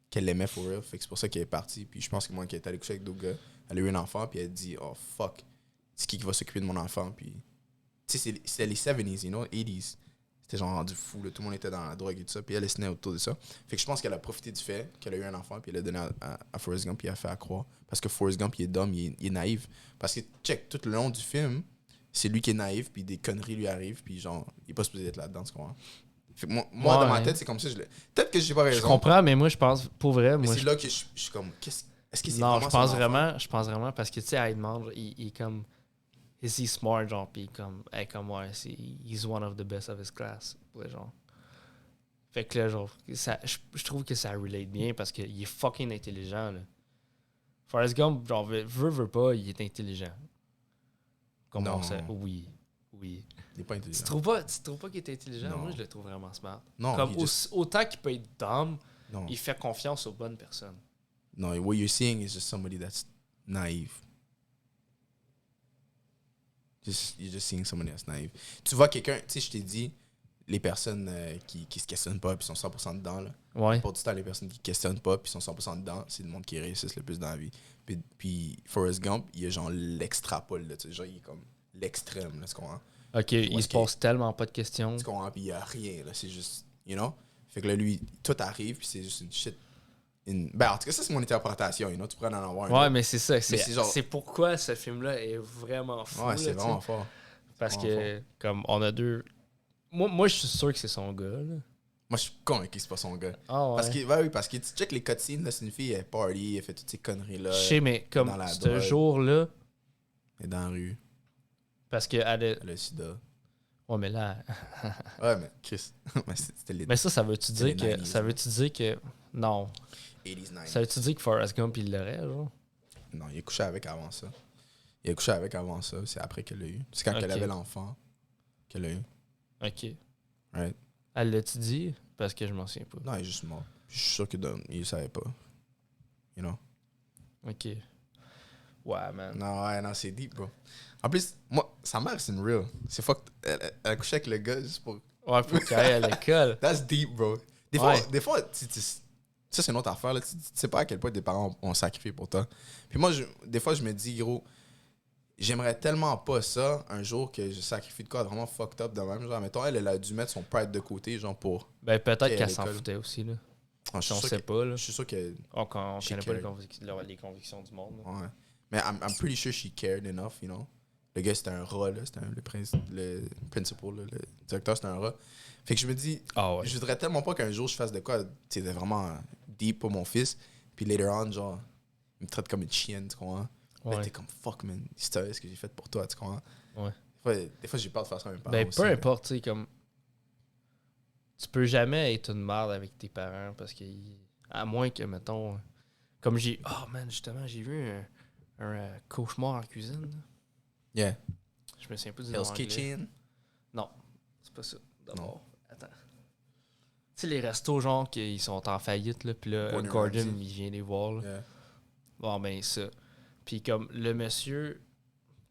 qu'elle l'aimait for real. Fait que c'est pour ça qu'elle est partie. Puis je pense que moi, qu'elle est allée coucher avec d'autres gars, elle a eu un enfant, puis elle a dit, oh fuck, c'est qui va s'occuper de mon enfant? Puis, tu sais, c'était les 70s, you know, 80s. C'était genre rendu fou, là. Tout le monde était dans la drogue et tout ça. Puis elle se tenait autour de ça. Fait que je pense qu'elle a profité du fait qu'elle a eu un enfant, puis elle a donné à Forrest Gump, puis elle a fait à croire. Parce que Forrest Gump, il est dumb, il est naïf. Parce que, check, tout le long du film, c'est lui qui est naïf, puis des conneries lui arrivent, puis genre, il est pas supposé être là-dedans, tu comprends? Fait que moi dans ma tête, c'est comme ça. Peut-être que j'ai pas raison. Je comprends, mais moi, je pense... Pour vrai, Mais moi... c'est là que je suis comme, est-ce que c'est Non, vraiment je pense vraiment parce que tu sais, elle demande, il est comme, is he smart, genre, pis comme, ouais, he's one of the best of his class, ouais, genre. Fait que là, genre, je trouve que ça relate bien parce qu'il est fucking intelligent, là. Forrest Gump, genre, veut pas, il est intelligent. Comme Non. on sait. Oui. Oui. Il est pas intelligent. Tu trouves pas qu'il est intelligent? Non. Moi, je le trouve vraiment smart. Non, Comme autant qu'il peut être dumb, non. il fait confiance aux bonnes personnes. No, what you're seeing is just somebody that's naive. You're just seeing somebody that's naive. Tu vois quelqu'un, tu sais, je t'ai dit, les personnes qui se questionnent pas puis sont 100% dedans, là. Ouais. Pour du temps, les personnes qui questionnent pas puis sont 100% dedans, c'est le monde qui réussissent le plus dans la vie. Puis Forrest Gump, il est genre l'extrapole, là, tu sais, genre, il est comme l'extrême, là, tu comprends? Ok, il se pose tellement pas de questions. Tu comprends? Puis il y a rien, là, c'est juste, you know? Fait que là, lui, tout arrive puis c'est juste une shit. Ben, en tout cas, ça, c'est mon interprétation, you know? Tu pourrais en avoir un Ouais, autre. mais c'est ça. genre... C'est pourquoi ce film-là est vraiment fou. Ouais, c'est là, vraiment fort. Parce que, comme, on a deux... Moi, je suis sûr que c'est son gars, là. Moi, je suis convaincu que c'est pas son gars. Ah ouais. Parce que tu check les cutscenes, là, c'est une fille, elle party, elle fait toutes ces conneries-là. Je sais, mais comme, ce jour-là... Elle est dans la rue. Parce qu'elle a... Elle a le sida. Ouais, mais là... Ouais, mais Chris... c'était les... Mais ça veut-tu dire que... 90s, ça veut-tu dire que... Non. 80s, 90s. Ça veut-tu dire que Forrest Gump, il l'aurait, genre? Non, il a couché avec avant ça. C'est après qu'elle l'a eu. C'est quand elle avait l'enfant qu'elle l'a eu. OK. Right. Elle l'a-tu dit? Parce que je m'en souviens pas. Non, il est juste mort. Je suis sûr qu'il ne savait pas. You know? OK. Ouais, man. Non, c'est deep, bro. En plus, moi, sa mère, c'est une real. C'est fuck. Elle a couché avec le gars juste pour... Ouais, pour qu'elle aille à l'école. That's deep, bro. Des fois ça, c'est une autre affaire. Là. Tu sais pas à quel point tes parents ont sacrifié pour toi. Puis moi, des fois, je me dis, gros, j'aimerais tellement pas ça un jour que je sacrifie de quoi vraiment fucked up de même. Genre, mettons, elle a dû mettre son pride de côté, genre pour... Ben, peut-être qu'elle s'en foutait aussi, là. On sait pas, là. Je suis sûr que... On connaît pas les convictions du monde. Là. Ouais. Mais I'm pretty sure she cared enough, you know. Le gars, c'était un rat, là. C'était le principal, là, le directeur, c'était un rat. Fait que je me dis, je voudrais tellement pas qu'un jour je fasse de quoi, tu sais, vraiment deep pour mon fils. Puis later on, genre, il me traite comme une chienne, tu comprends? Ouais. Là, t'es comme, fuck, man, c'est ce que j'ai fait pour toi, tu comprends? Ouais. Des fois j'ai peur de faire ça à mes parents. Ben, aussi, peu importe, tu sais, comme. Tu peux jamais être une merde avec tes parents parce que. À moins que, mettons. Comme j'ai. Oh, man, justement, j'ai vu un cauchemar en cuisine. Yeah. Je me souviens pas du Hell's Kitchen? Non, c'est pas ça. D'abord, attends. Tu sais, les restos, genre, qui sont en faillite, là, pis là, Gordon, il vient les voir, là. Yeah. Bon, ben, ça. Puis comme, le monsieur,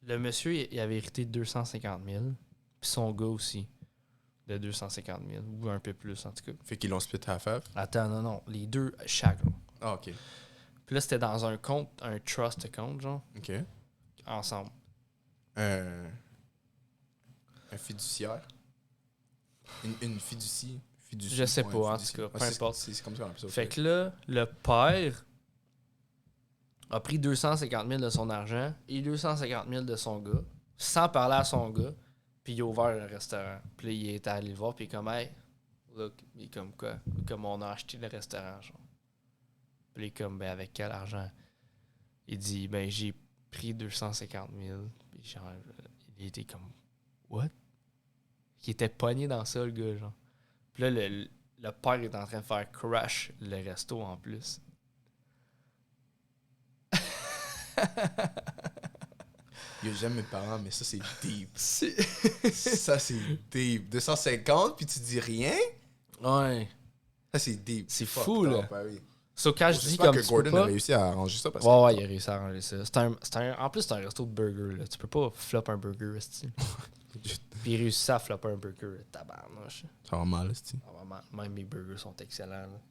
il avait hérité 250 000, puis son gars aussi, de 250 000, ou un peu plus, en tout cas. Fait qu'ils l'ont split half-half? Attends, non, les deux, chaque, là. Ah, OK. Puis là, c'était dans un compte, un trust account, genre. OK. Ensemble. Un fiduciaire? Une fiducie? Je sais pas, en tout cas, peu importe. C'est comme ça qu'on appelle ça. Fait que là, le père a pris 250 000 de son argent et 250 000 de son gars, sans parler à son gars, puis il a ouvert un restaurant. Puis là, il est allé le voir, puis il est comme, hey, look, il est comme quoi? Comme on a acheté le restaurant, genre. Puis il est comme, ben avec quel argent? Il dit, ben j'ai pris 250 000. Puis genre, il était comme, what? Il était pogné dans ça, le gars, genre. Puis là, le père est en train de faire crash le resto en plus. Yo, j'aime mes parents, mais ça, c'est deep. Ça, c'est deep. 250, puis tu dis rien? Ouais. Ça, c'est deep. C'est fou, là. Paris. So, quand je dis comme que Gordon a réussi à arranger ça. Parce ouais, il a réussi à arranger ça. En plus, c'est un resto de burger, là. Tu peux pas flop un burger, style. Puis il réussit à flopper un burger, tabarnouche. Ça va mal, style. Même mes burgers sont excellents, là.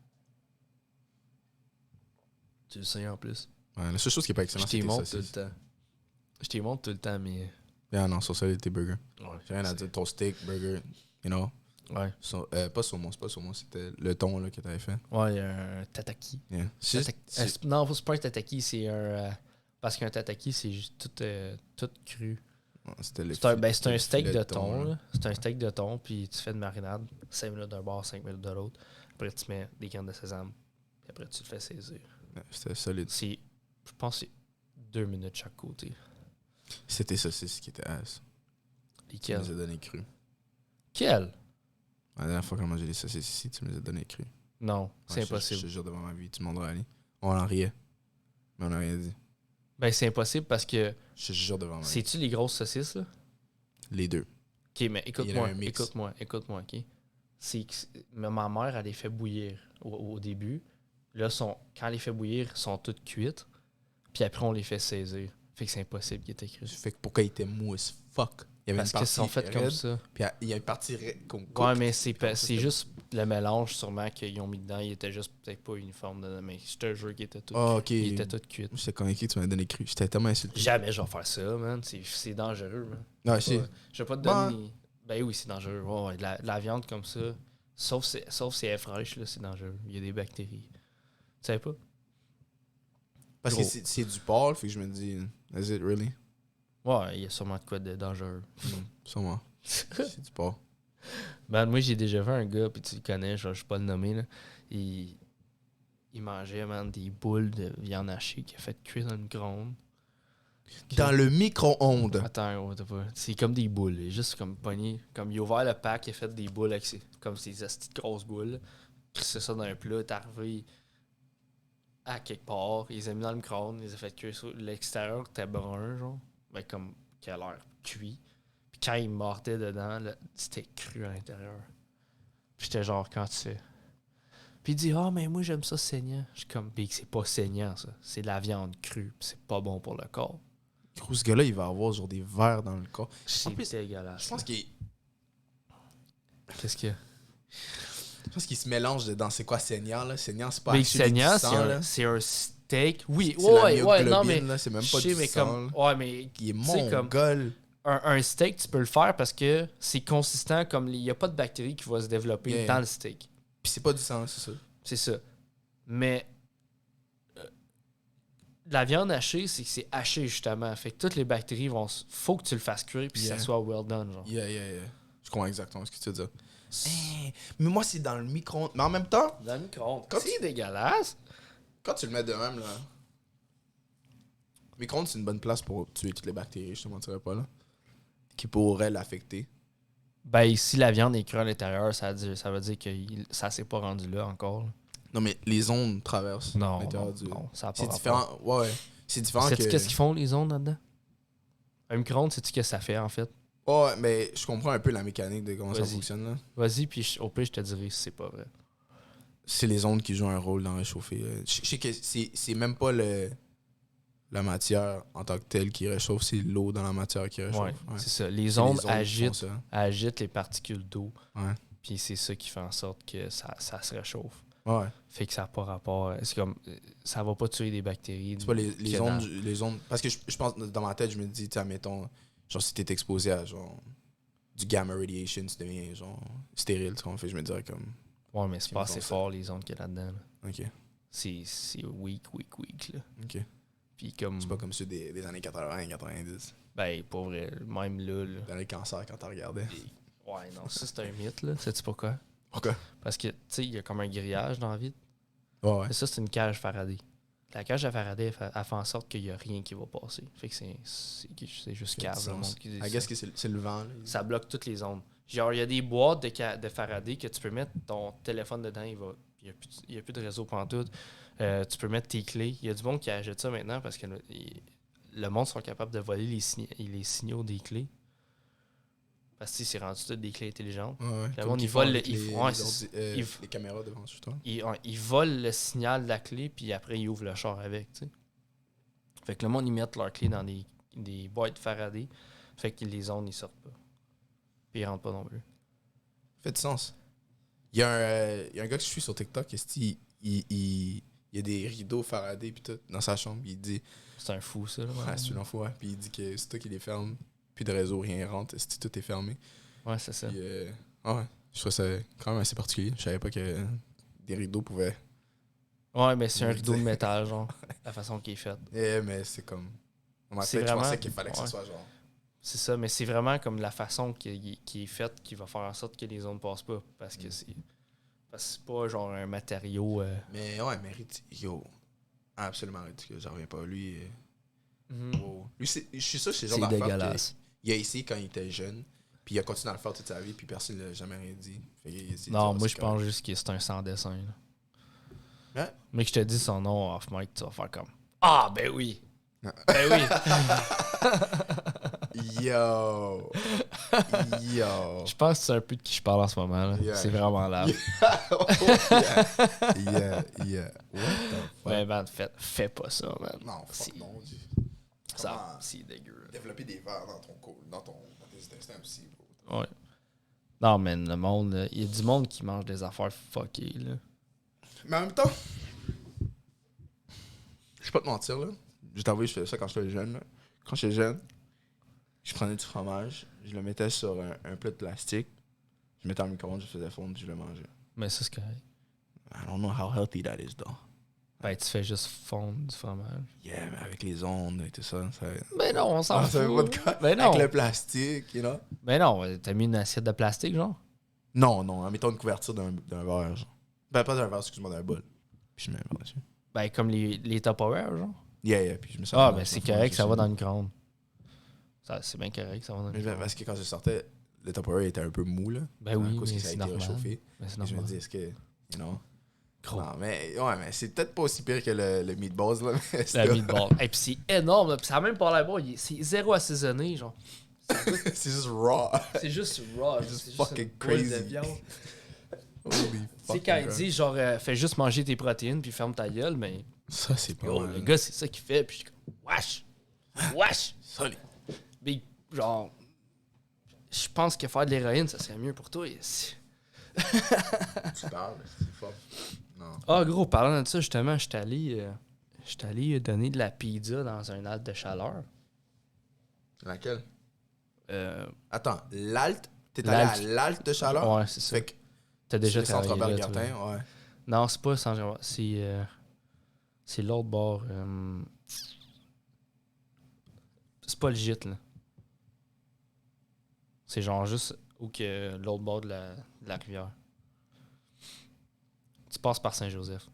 Tu le sais, en plus. Ouais, la seule chose qui est pas excellente, c'est tes saucisses. Je t'y montre tout le temps, mais... Yeah, non, sur ça, tes burgers. Ouais, j'ai rien à dire. Ton steak, burger, you know. Ouais. Pas saumon, c'était le thon là, que t'avais fait. Ouais, il y a un tataki. Yeah. Non, c'est pas un tataki, c'est un... parce qu'un tataki, c'est juste tout cru. C'est un steak de thon, là. C'est un steak de thon, puis tu fais une marinade, 5 minutes d'un bord, 5 minutes de l'autre. Après, tu mets des graines de sésame, puis après, tu le fais saisir. Ouais, c'était solide. Je pense que c'est 2 minutes chaque côté. C'était saucisses qui étaient ass. Lesquelles? Tu nous as donné cru. Quelle? La dernière fois qu'on mangeait des saucisses ici, tu me les as donné crues. Non, c'est impossible. Je te jure devant ma vie, tout le monde aurait allé. On en riait. Mais on n'a rien dit. Ben, c'est impossible parce que. Je te jure devant ma vie. C'est-tu les grosses saucisses, là? Les deux. Ok, mais écoute-moi, ok? Ma mère, elle les fait bouillir au début. Là, quand elle les fait bouillir, elles sont toutes cuites. Puis après, on les fait saisir. Fait que c'est impossible qu'ils étaient crus. Fait que pourquoi ils étaient mous as fuck? Il y avait Parce une partie qu'ils sont faits comme ça. Puis il y a une partie qu'on coupe. Ouais, mais c'est juste le mélange, sûrement, qu'ils ont mis dedans. Il était juste peut-être pas uniforme dedans. Mais je te jure qu'ils étaient tous ok. ils étaient tous cuits. J'étais convaincu que tu m'as donné cru. J'étais tellement insulté. Jamais je vais faire ça, man. C'est dangereux, man. Non, je sais. Je vais pas te donner... Ben oui, c'est dangereux. Ouais, de la viande comme ça, sauf si elle est fraîche, là, c'est dangereux. Il y a des bactéries. Tu savais pas? Parce que c'est du porc, fait que je me dis, is it really? Ouais, il y a sûrement de quoi de dangereux. Sûrement. C'est du porc. Ben, moi, j'ai déjà vu un gars, puis tu le connais, je vais pas le nommer, là. Il mangeait, man, des boules de viande hachée qu'il a fait cuire dans le micro-ondes. Dans le micro-ondes. Attends, c'est comme des boules. Il est juste comme pogné. Comme il a ouvert le pack, il a fait des boules avec comme ces astuces de grosses boules. C'est ça dans un plat, t'es arrivé à quelque part, il les a mis dans le micro-ondes, il les a fait cuire sur l'extérieur, était brun, genre. Ben, comme qui a l'air cuit. Puis quand il mordait dedans, là, c'était cru à l'intérieur. Puis j'étais genre, quand tu fais. Puis il dit, mais moi j'aime ça saignant. Je suis comme, Big, c'est pas saignant ça. C'est de la viande crue, puis c'est pas bon pour le corps. Gros, ce gars-là, il va avoir genre des vers dans le corps. C'est dégueulasse. Je pense qu'il. Qu'est-ce qu'il y a? Je pense qu'il se mélange dedans. C'est quoi saignant, là? Saignant, c'est pas Mais actually saignant, du sang, c'est un steak. Oui, c'est la ouais, non, mais. myoglobine, là, c'est même pas je sais, du mais sang. comme. Là. Ouais, mais. Il est tu sais, comme mongol. un steak, tu peux le faire parce que c'est consistant, comme il n'y a pas de bactéries qui vont se développer dans le steak. Puis c'est pas du sang, c'est ça. C'est ça. Mais. La viande hachée, c'est que c'est haché, justement. Fait que toutes les bactéries vont. Faut que tu le fasses cuire puis que ça soit well done, genre. Yeah. Je comprends exactement ce que tu veux dire. Mais moi, c'est dans le micro-ondes. Mais en même temps. Dans le micro-ondes. C'est dégueulasse. Quand tu le mets de même, là. Le micro-ondes, c'est une bonne place pour tuer toutes les bactéries, je te mentirais pas, là. Qui pourraient l'affecter. Ben, si la viande est crue à l'intérieur, ça veut dire que ça s'est pas rendu là encore. Là. Non, mais les ondes traversent l'intérieur du... Non, ça a pas c'est différent. Ouais. C'est différent sais-tu que... qu'est-ce qu'ils font, les ondes, là-dedans? Un micro-ondes, sais-tu qu'est-ce que ça fait, en fait? Ouais, mais je comprends un peu la mécanique de comment ça fonctionne, là. Vas-y, puis au pire, je te dirai si c'est pas vrai. C'est les ondes qui jouent un rôle dans réchauffer. Je sais que c'est même pas la matière en tant que telle qui réchauffe, c'est l'eau dans la matière qui réchauffe. Ouais, Ouais. c'est ça. Les ondes agitent les particules d'eau. Ouais. Puis c'est ça qui fait en sorte que ça se réchauffe. Ouais. Fait que ça n'a pas rapport. C'est comme. Ça va pas tuer des bactéries. C'est pas les ondes. Parce que je pense, dans ma tête, je me dis, tu sais, admettons, genre, si t'es exposé à genre du gamma radiation, tu deviens genre stérile, tu vois. Fait je me dirais comme. Ouais, mais c'est pas assez fort les ondes qu'il y a là-dedans. Là. Ok. C'est weak, là. Ok. Puis comme. C'est pas comme ceux des années 80, 90. Ben, pour vrai, même là. Dans les cancers quand t'en regardais. Ouais, non, ça c'est un mythe, là. Sais-tu pourquoi? Pourquoi? Parce que, tu sais, il y a comme un grillage dans la vitre. Ouais. Mais ça, c'est une cage Faraday. La cage à Faraday, elle fait en sorte qu'il n'y a rien qui va passer. Fait que c'est juste cave, le monde qui dit I guess que c'est le vent. Là. Ça bloque toutes les ondes. Genre, il y a des boîtes de Faraday que tu peux mettre ton téléphone dedans, il n'y a plus de réseau pantoute. Tu peux mettre tes clés. Il y a du monde qui achète ça maintenant parce que le monde sont capables de voler les signaux des clés. Parce que c'est rendu toutes des clés intelligentes. Ouais. Le monde, ils volent les caméras devant sur toi. Ils volent le signal de la clé, puis après, ils ouvrent le char avec, tu sais. Fait que le monde, ils mettent leur clé dans des boîtes Faraday. Fait que les ondes, ils sortent pas. Puis ils rentrent pas non plus. Fait du sens. Il y a un gars que je suis sur TikTok, il y a des rideaux Faraday puis tout dans sa chambre. Il dit... C'est un fou, ça. Là, ouais, c'est un fou, ouais. Puis il dit que c'est toi qui les ferme. Plus de réseau, rien rentre. Tout est fermé. Ouais, c'est ça. Puis, ouais, je trouve ça quand même assez particulier. Je savais pas que des rideaux pouvaient... Ouais, mais c'est un rideau de métal, genre. La façon qu'il est fait. Mais c'est comme... C'est je pensais qu'il fallait que ouais. ce soit genre... C'est ça, mais c'est vraiment comme la façon qui est faite qui va faire en sorte que les ondes passent pas. Parce que c'est pas genre un matériau... Mais ouais, mais yo, absolument ridicule. J'en reviens pas. Lui, wow. Lui je suis sûr que c'est le genre c'est d'affaire dégueulasse. il a essayé quand il était jeune, Puis il a continué à le faire toute sa vie, puis personne ne l'a jamais rien dit. Non, moi, je pense juste que c'est un sans-dessin. Hein? Mais que je te dis son nom off mic, tu vas faire comme Ah, ben oui! Ben oui! Yo! Je pense que c'est un peu de qui je parle en ce moment. Là. Yeah. C'est vraiment là. Oh, yeah. What the fuck? Ouais, man, fais pas ça, man. Non, fuck non. Ça, c'est dégueu. Développer des vers dans tes intestins aussi, bro. Ouais. Non, man, le monde, il y a du monde qui mange des affaires fuckées, là. Mais en même temps, je vais pas te mentir, là. Je t'avoue, je faisais ça quand j'étais jeune, là. Quand j'étais jeune, je prenais du fromage, je le mettais sur un plat de plastique, je mettais en micro-ondes, je faisais fondre, je le mangeais. Mais ça, c'est correct. I don't know how healthy that is, though. Ben, tu fais juste fondre du fromage. Yeah, mais avec les ondes et tout ça. Ben non, on s'en ça fout. veut pas de quoi. Ben non. Avec le plastique, you know? Ben non, t'as mis une assiette de plastique, genre? Non, mettons une couverture d'un verre, genre. Ben, pas d'un verre, excuse-moi, d'un bol. Puis je mets un verre dessus. Ben, comme les Tupperware, genre? Yeah, puis je me sens. Ah, ben c'est correct, ça va dans le micro-ondes. C'est bien correct, ça va dans le Mais micro-ondes. parce que quand je sortais, le Tupperware était un peu mou, là. Ben oui, à cause mais que ça a c'est été normal. réchauffé. Ben, c'est Et je me normal. dis, est-ce que, you know? Gros. Non, mais c'est peut-être pas aussi pire que le meatballs, là. Mais La meatball. Et puis c'est énorme, là. Puis ça a même pas l'air bon. C'est zéro assaisonné, genre. c'est juste raw. C'est juste raw. It's just C'est fucking une boule de crazy. viande. Holy Tu sais, fucking quand il crap. dit, genre, fais juste manger tes protéines puis ferme ta gueule, mais Ça, c'est pas yo, mal. le gars, c'est ça qu'il fait. Puis je suis comme, wesh! Solide. Mais genre, je pense que faire de l'héroïne, ça serait mieux pour toi. Tu parles, c'est fort. Non. Ah, gros, parlant de ça, justement, je suis allé donner de la pizza dans un halte de chaleur. Laquelle? Euh, Attends, l'Alt? T'es allé à l'Alt de Chaleur? ouais, c'est ça. Fait que T'as déjà c'est le centre travaillé là, Robert-Gartin, toi. ouais. Non, c'est pas sans c'est l'autre bord. C'est pas le gîte, là. C'est genre juste où que l'autre bord de la rivière. Tu passes par Saint-Joseph.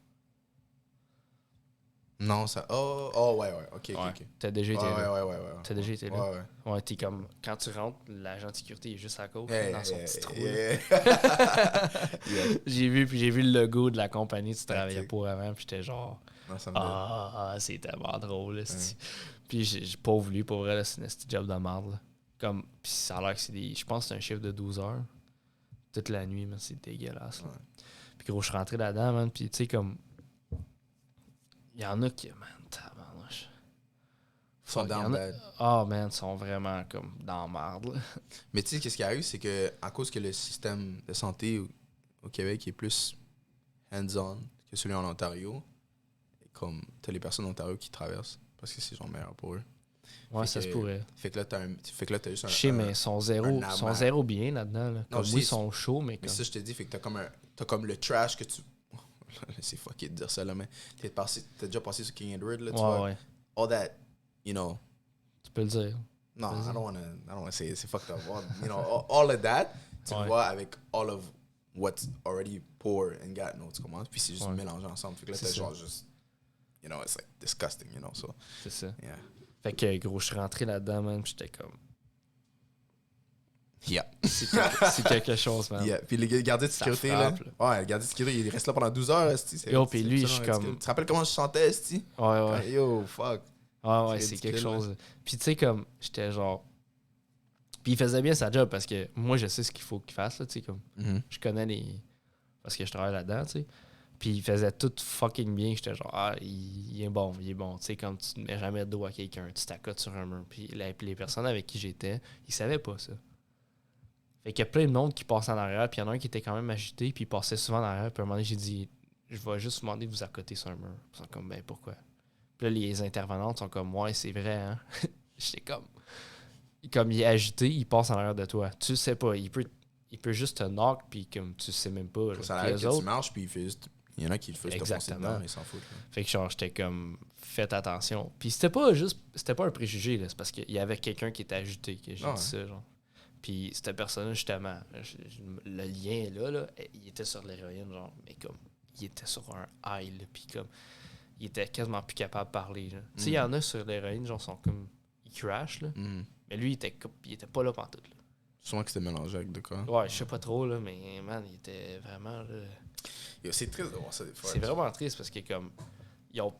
Non, ça. Oh, ouais, ok. T'as déjà été Ouais, là. ouais. T'as déjà été là. Ouais. Ouais, t'es comme. Quand tu rentres, l'agent de sécurité est juste à gauche, Hey, dans son petit trou. yeah. J'ai vu le logo de la compagnie que tu travaillais Ok. pour avant, puis j'étais genre. Non, ça me donne. C'est tellement drôle, esti. Puis j'ai pauvre lui, pour vrai, là, c'est un esti job de merde. Là. Comme, puis ça a l'air que c'est des. Je pense que c'est un chiffre de 12 heures. Toute la nuit, mais c'est dégueulasse. Là. Ouais. Puis gros, je suis rentré là-dedans, man. Puis tu sais, comme. Il y en a qui. Man, tabarnouche. Sont Il y en down a- bad. Ah, man, ils sont vraiment comme dans la merde. Là. Mais tu sais, qu'est-ce qui arrive, c'est que à cause que le système de santé au Québec est plus hands-on que celui en Ontario, comme t'as les personnes en Ontario qui traversent parce que c'est genre meilleur pour eux. Ouais, Fait ça que- se pourrait. Fait que là, t'as juste un. Je sais, mais ils sont zéro, un sont amas. zéro bien là-dedans. Là. Non, Comme je oui, ils sais, sont chauds, mais Mais comme. ça, je te dis, fait que t'as comme le trash que tu. C'est fucké de dire ça là, mais t'as déjà passé sur King Edward là, tu vois. Ouais. All that, you know. Tu peux le dire. Non, Vas-y. I don't wanna say c'est fucked up. You know, all of that, tu le Ouais. vois avec all of what's already poor and got no, tu comprends? Puis c'est juste Ouais. mélangé ensemble. Fait que là, C'est t'as ça. genre juste, you know, it's like disgusting, you know, so, C'est ça. yeah. Fait que gros, je suis rentré là-dedans, man, pis j'étais comme. Yeah. C'est quelque chose, man. Yeah. Puis le gardien de Ça sécurité, frappe, là. Ouais, le gardien de sécurité, il reste là pendant 12 heures, esti. Yo, puis lui, je suis absolument comme- ridicule. Tu te rappelles comment je chantais, esti? Ouais. Yo, fuck. Ouais, C'est c'est quelque ridicule, chose. Puis tu sais, comme, j'étais genre. Puis il faisait bien sa job parce que moi, je sais ce qu'il faut qu'il fasse, là, tu sais, comme. Mhm. Je connais les. Parce que je travaille là-dedans, tu sais. Puis il faisait tout fucking bien. J'étais genre, il est bon. Tu sais, comme tu ne mets jamais de dos à quelqu'un, tu t'accotes sur un mur. Puis les personnes avec qui j'étais, ils savaient pas ça. Fait qu'il y a plein de monde qui passe en arrière. Puis il y en a un qui était quand même agité. Puis il passait souvent en arrière. Puis à un moment donné, j'ai dit, je vais juste vous demander de vous accoter sur un mur. Ils sont comme, ben pourquoi? Puis là, les intervenantes sont comme, ouais, c'est vrai, hein. J'étais comme il est agité, il passe en arrière de toi. Tu le sais pas. Il peut juste te knock. Puis comme tu sais même pas. Genre. Ça Puis arrive les que autres, tu marches, puis il y en a qui le font juste te foncer Exactement. dedans, mais ils s'en foutent. Là. fait que genre, j'étais comme, faites attention. Puis c'était pas un préjugé, là. C'est parce qu'il y avait quelqu'un qui était agité que j'ai Ah ouais. dit ça, genre. Puis cette personne justement, le lien est là, il était sur l'héroïne, genre, mais comme, il était sur un high, là, puis comme, il était quasiment plus capable de parler, là. Tu sais, il y en a sur l'héroïne, genre, sont comme, ils crashent, là. Mhm. Mais lui, il était pas là pantoute, là. Sûrement que c'était mélangé avec de quoi. Ouais, je sais pas trop, là, mais man, il était vraiment. Là, C'est triste de voir ça des fois. c'est vraiment triste parce que, comme. Ils ont.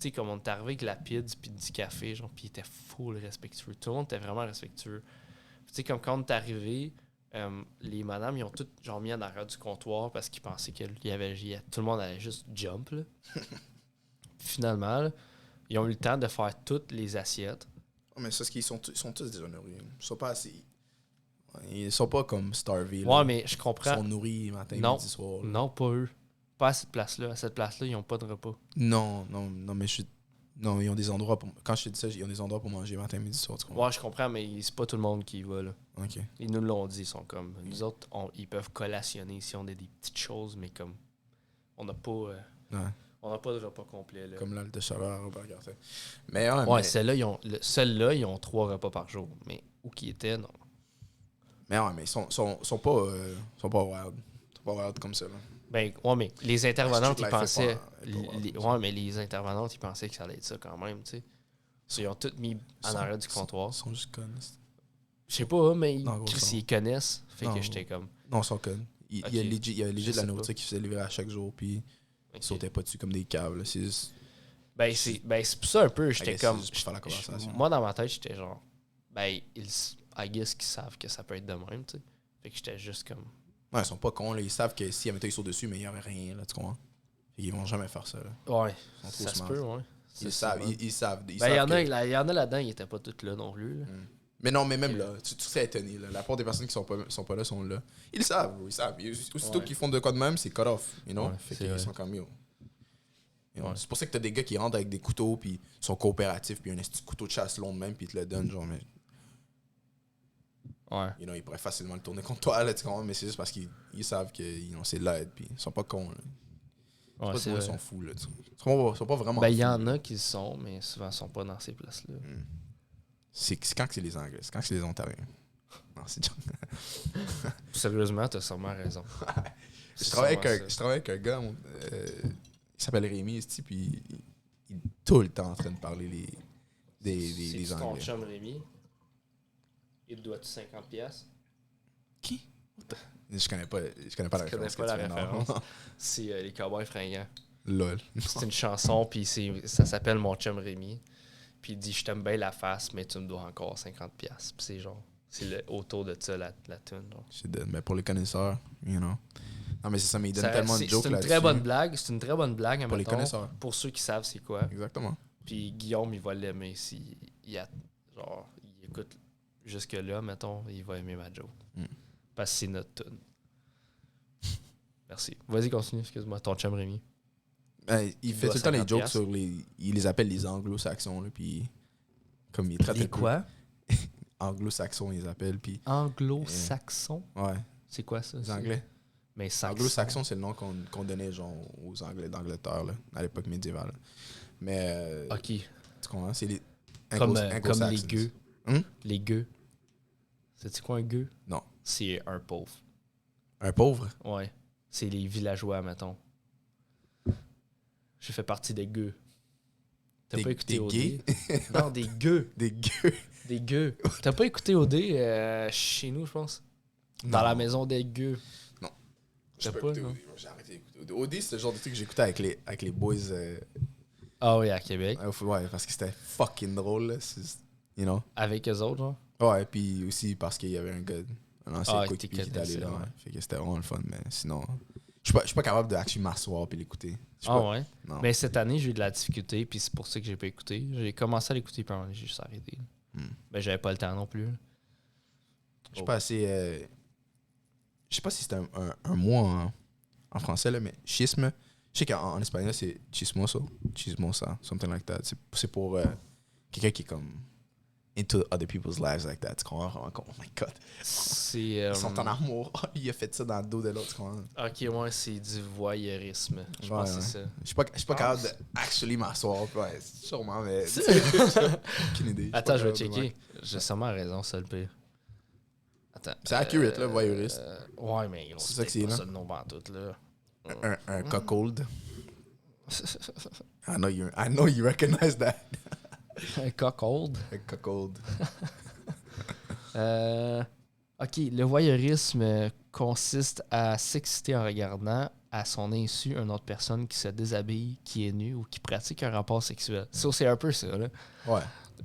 Tu sais, comme on est arrivé avec la pizza puis du café, genre, puis ils étaient full respectueux. Tout le monde était vraiment respectueux. Tu sais, comme quand on est arrivé, les madames, ils ont toutes genre mis en arrière du comptoir parce qu'ils pensaient que tout le monde allait juste jump, là. Finalement, là, ils ont eu le temps de faire toutes les assiettes. Oh, mais c'est ce qu'ils sont tous déshonorés. Ils sont pas assez. Ils sont pas comme starvés. Ouais, là. mais je comprends. Ils sont nourris matin, Non. midi, soir. Là. Non, pas eux. Pas à cette place-là. À cette place-là, ils n'ont pas de repas. Non, mais non, ils ont des endroits pour. Quand je te dis ça, ils ont des endroits pour manger matin, midi, soir. Tu comprends? Ouais, je comprends, mais c'est pas tout le monde qui y va, là. Ok. Ils nous l'ont dit, ils sont comme. Nous autres, ils peuvent collationner si on a des petites choses, mais comme. On n'a pas. Ouais. On n'a pas de repas complet, là. Comme l'âle de chaleur, regardez. Mais ouais, Ouais, mais, celles-là, ils ont 3 repas par jour. Mais où qu'ils étaient, non. mais ouais, mais ils sont pas wild. Ils sont pas wild comme ça, là. Ben, ouais, mais les intervenantes, ils Street life pensaient. est pas wild, Ouais, mais les intervenantes, ils pensaient que ça allait être ça quand même, tu sais. Ils ont tout mis en arrière du comptoir. Ils sont juste connes. Je sais pas, mais Non, gros, ils connaissent. Fait Non, que j'étais comme. Non, ils sont connes. Il y a Ok. legit de Je la sais nourriture qui se faisait livrer à chaque jour, puis Ok. ils sautaient pas dessus comme des câbles. Là. C'est juste. Ben, c'est pour ça un peu. J'étais guess comme. c'est juste pour faire la conversation. Moi, dans ma tête, j'étais genre. Ben, I guess qu'ils savent que ça peut être de même, tu sais. Fait que j'étais juste comme. Ouais, ils sont pas cons. Là. Ils savent que si ils sautent dessus, mais il y aurait rien, là, tu comprends? Ils vont jamais faire ça. Là. Ouais, Ils sont trop ça se smart. peut, ouais. Ils savent. Ils savent. Ben, il y savent en que- a, y en a là-dedans, ils étaient pas tous là non plus, là. Mais non, mais même là, tu serais étonné. Là. La plupart des personnes qui sont pas là sont là. Ils le savent, bro, ils savent. Aussitôt Ouais. qu'ils font de quoi de même, c'est cut off. You know? Ouais, fait c'est qu'ils vrai. sont comme yo. You know? Ouais. C'est pour ça que t'as des gars qui rentrent avec des couteaux, puis sont coopératifs, puis un petit couteau de chasse long de même, puis ils te le donnent. Genre, mais Ouais. you know, ils pourraient facilement le tourner contre toi, là, tu comprends? Mais c'est juste parce qu'ils savent que c'est de l'aide, puis ils sont pas cons. Là. Ouais, Pas c'est tout le monde vrai. sont fous. Là, ils sont pas vraiment Ben, il fous, y en là. a qui le sont, mais souvent, ils sont pas dans ces places-là. C'est quand que c'est les Anglais, c'est quand que c'est les Ontariens. Non, c'est genre... Sérieusement, t'as sûrement raison. Je travaille avec un gars, il s'appelle Rémi, puis il est tout le temps en train de parler des ton Anglais. chum Rémi? Il te doit-tu 50 pièces? Qui? Je connais pas la Tu connais référence. pas que la tu fais, non. référence? C'est les Cowboys fringants. Lol. C'est une chanson, puis ça s'appelle Mon chum Rémi. Puis il dit « Je t'aime bien la face, mais tu me dois encore 50 pièces. » Puis c'est genre... C'est autour de ça, la tune. C'est dead. Mais pour les connaisseurs, you know. Non, mais c'est ça, mais il donne tellement de jokes C'est une là-dessus. très bonne blague. C'est une très bonne blague, Pour les admettons, connaisseurs. pour ceux qui savent c'est quoi. Exactement. Puis Guillaume, il va l'aimer s'il il écoute jusque-là, mettons, il va aimer ma joke. Parce que c'est notre tune. Merci. Vas-y, continue, excuse-moi. Ton chum Rémi. Ben, il fait doit tout le temps les 50 jokes piastres. sur les... Il les appelle les anglo-saxons, là, puis... Comme il traite un peu- Anglo-saxons, ils les appellent, puis... Anglo-saxon? Ouais, C'est quoi ça? les Anglais. Mais saxon. Anglo-saxon, c'est le nom qu'on donnait genre aux Anglais d'Angleterre, là, à l'époque médiévale. Mais... Ok. Tu comprends? C'est les... Comme les Anglo-Saxons. gueux. Les gueux. C'est-tu quoi un gueux? Non. C'est un pauvre. Un pauvre? Ouais. C'est les villageois, mettons. Je fais partie des gueux. T'as pas écouté des OD? gays? Non, des gueux. Des gueux? Des gueux. T'as pas écouté OD chez nous, je pense? Dans Non. la maison des gueux. J'ai T'as pas pas, écouté non? OD. J'ai arrêté d'écouter OD. OD, c'est le genre de truc que j'écoutais avec les boys. Ah oui, à Québec. Ouais, parce que c'était fucking drôle, là. You know? Avec eux autres, genre. Ouais, puis aussi parce qu'il y avait un gars, un ancien Ah, coéquipier qui était allé là. ouais. Ouais. Fait que c'était vraiment le fun, mais sinon... Je suis pas capable de actually m'asseoir puis l'écouter. Je suis Ah pas- ouais? Non. Mais cette année, j'ai eu de la difficulté, puis c'est pour ça que j'ai pas écouté. J'ai commencé à l'écouter, puis à un moment donné, j'ai juste arrêté. Ben, j'avais pas le temps non plus. Je suis pas assez... Je sais pas si c'est un mot en français, là, mais schisme. Je sais qu'en espagnol, c'est chismoso. Chismosa, something like that. C'est pour quelqu'un qui est comme into other people's lives like that. Tu comprends? Oh my God. C'est... Ils sont en amour. Oh, il a fait ça dans le dos de l'autre. Tu comprends? Ok, ouais, c'est du voyeurisme. Je pense que c'est ça. Je suis pas capable de actually m'asseoir. Ouais, sûrement, mais... Aucune idée. Attends, je vais checker. J'ai sûrement raison, ça le pire. Attends. C'est accurate, là, voyeuriste. Ouais, mais on C'est sait ça que c'est, pas là. ça le nom en tout, là. Un cuckold. I know you recognize that. Un cuckold. Un cuckold. OK, le voyeurisme consiste à s'exciter en regardant à son insu une autre personne qui se déshabille, qui est nue ou qui pratique un rapport sexuel. Ça, c'est un peu ça, là. Ouais.